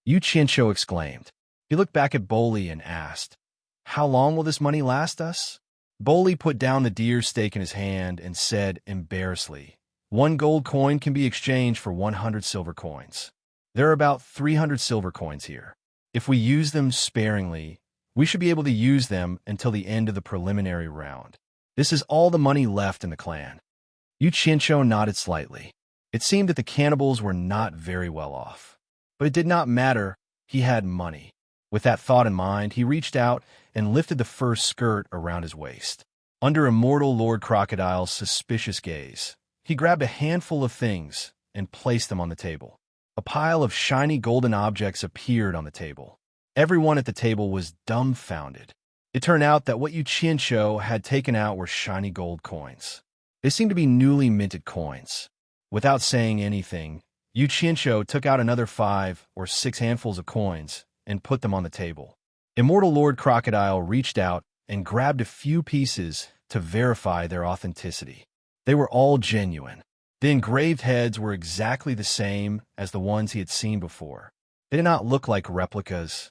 Yu Qinsho exclaimed. He looked back at Boli and asked, How long will this money last us? Boli put down the deer steak in his hand and said embarrassedly, 1 gold coin can be exchanged for 100 silver coins. There are about 300 silver coins here. If we use them sparingly, we should be able to use them until the end of the preliminary round. This is all the money left in the clan. Yu Qinsho nodded slightly. It seemed that the cannibals were not very well off. But it did not matter, he had money. With that thought in mind, he reached out and lifted the first skirt around his waist. Under Immortal Lord Crocodile's suspicious gaze, he grabbed a handful of things and placed them on the table. A pile of shiny golden objects appeared on the table. Everyone at the table was dumbfounded. It turned out that what Yu Qinsho had taken out were shiny gold coins. They seemed to be newly minted coins. Without saying anything, Yu Qinsho took out another 5 or 6 handfuls of coins and put them on the table. Immortal Lord Crocodile reached out and grabbed a few pieces to verify their authenticity. They were all genuine. The engraved heads were exactly the same as the ones he had seen before. They did not look like replicas.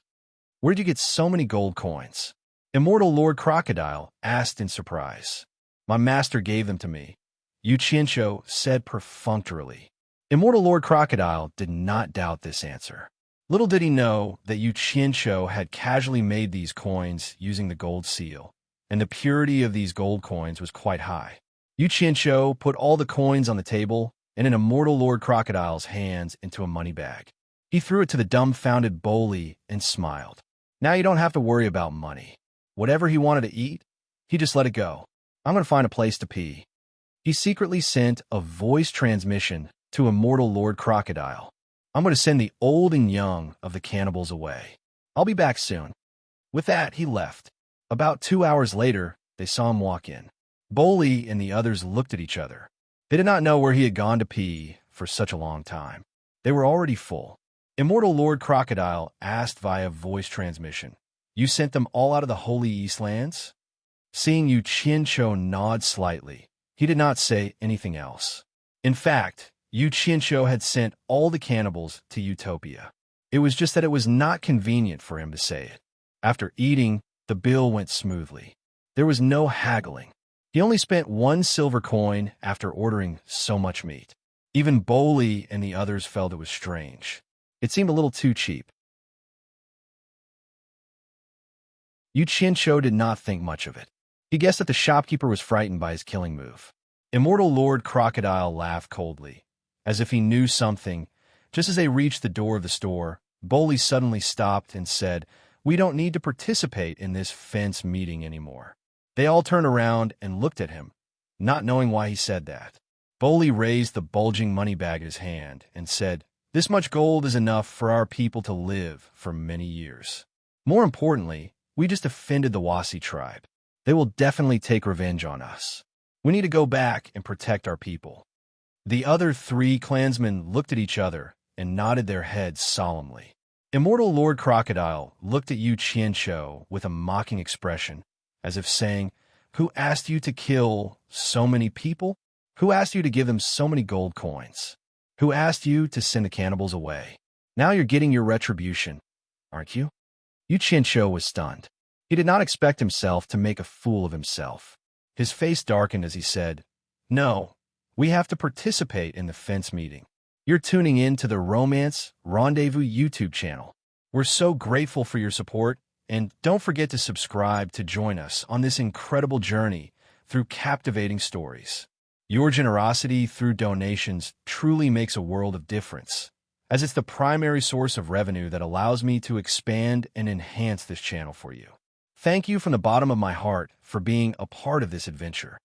Where did you get so many gold coins? Immortal Lord Crocodile asked in surprise. My master gave them to me, Yu Qinsho said perfunctorily. Immortal Lord Crocodile did not doubt this answer. Little did he know that Yu Qinsho had casually made these coins using the gold seal, and the purity of these gold coins was quite high. Yu Qinsho put all the coins on the table and in Immortal Lord Crocodile's hands into a money bag. He threw it to the dumbfounded Boli and smiled. Now you don't have to worry about money. Whatever he wanted to eat, he just let it go. I'm going to find a place to pee. He secretly sent a voice transmission to Immortal Lord Crocodile. I'm going to send the old and young of the cannibals away. I'll be back soon. With that, he left. About 2 hours later, they saw him walk in. Boli and the others looked at each other. They did not know where he had gone to pee for such a long time. They were already full. Immortal Lord Crocodile asked via voice transmission, You sent them all out of the Holy Eastlands? Seeing Yu Qinsho nod slightly, he did not say anything else. In fact, Yu Qinsho had sent all the cannibals to Utopia. It was just that it was not convenient for him to say it. After eating, the bill went smoothly. There was no haggling. He only spent 1 silver coin after ordering so much meat. Even Boli and the others felt it was strange. It seemed a little too cheap. Yu Qinsho did not think much of it. He guessed that the shopkeeper was frightened by his killing move. Immortal Lord Crocodile laughed coldly, as if he knew something. Just as they reached the door of the store, Boli suddenly stopped and said, We don't need to participate in this fence meeting anymore. They all turned around and looked at him, not knowing why he said that. Boli raised the bulging money bag in his hand and said, This much gold is enough for our people to live for many years. More importantly, we just offended the Wasi tribe. They will definitely take revenge on us. We need to go back and protect our people. The other 3 clansmen looked at each other and nodded their heads solemnly. Immortal Lord Crocodile looked at Yu Qinsho with a mocking expression as if saying, "Who asked you to kill so many people? Who asked you to give them so many gold coins? Who asked you to send the cannibals away? Now you're getting your retribution, aren't you?" Yu Qianqiu was stunned. He did not expect himself to make a fool of himself. His face darkened as he said, "No, we have to participate in the fence meeting. You're tuning in to the Romance Rendezvous YouTube channel. We're so grateful for your support, and don't forget to subscribe to join us on this incredible journey through captivating stories. Your generosity through donations truly makes a world of difference, as it's the primary source of revenue that allows me to expand and enhance this channel for you. Thank you from the bottom of my heart for being a part of this adventure.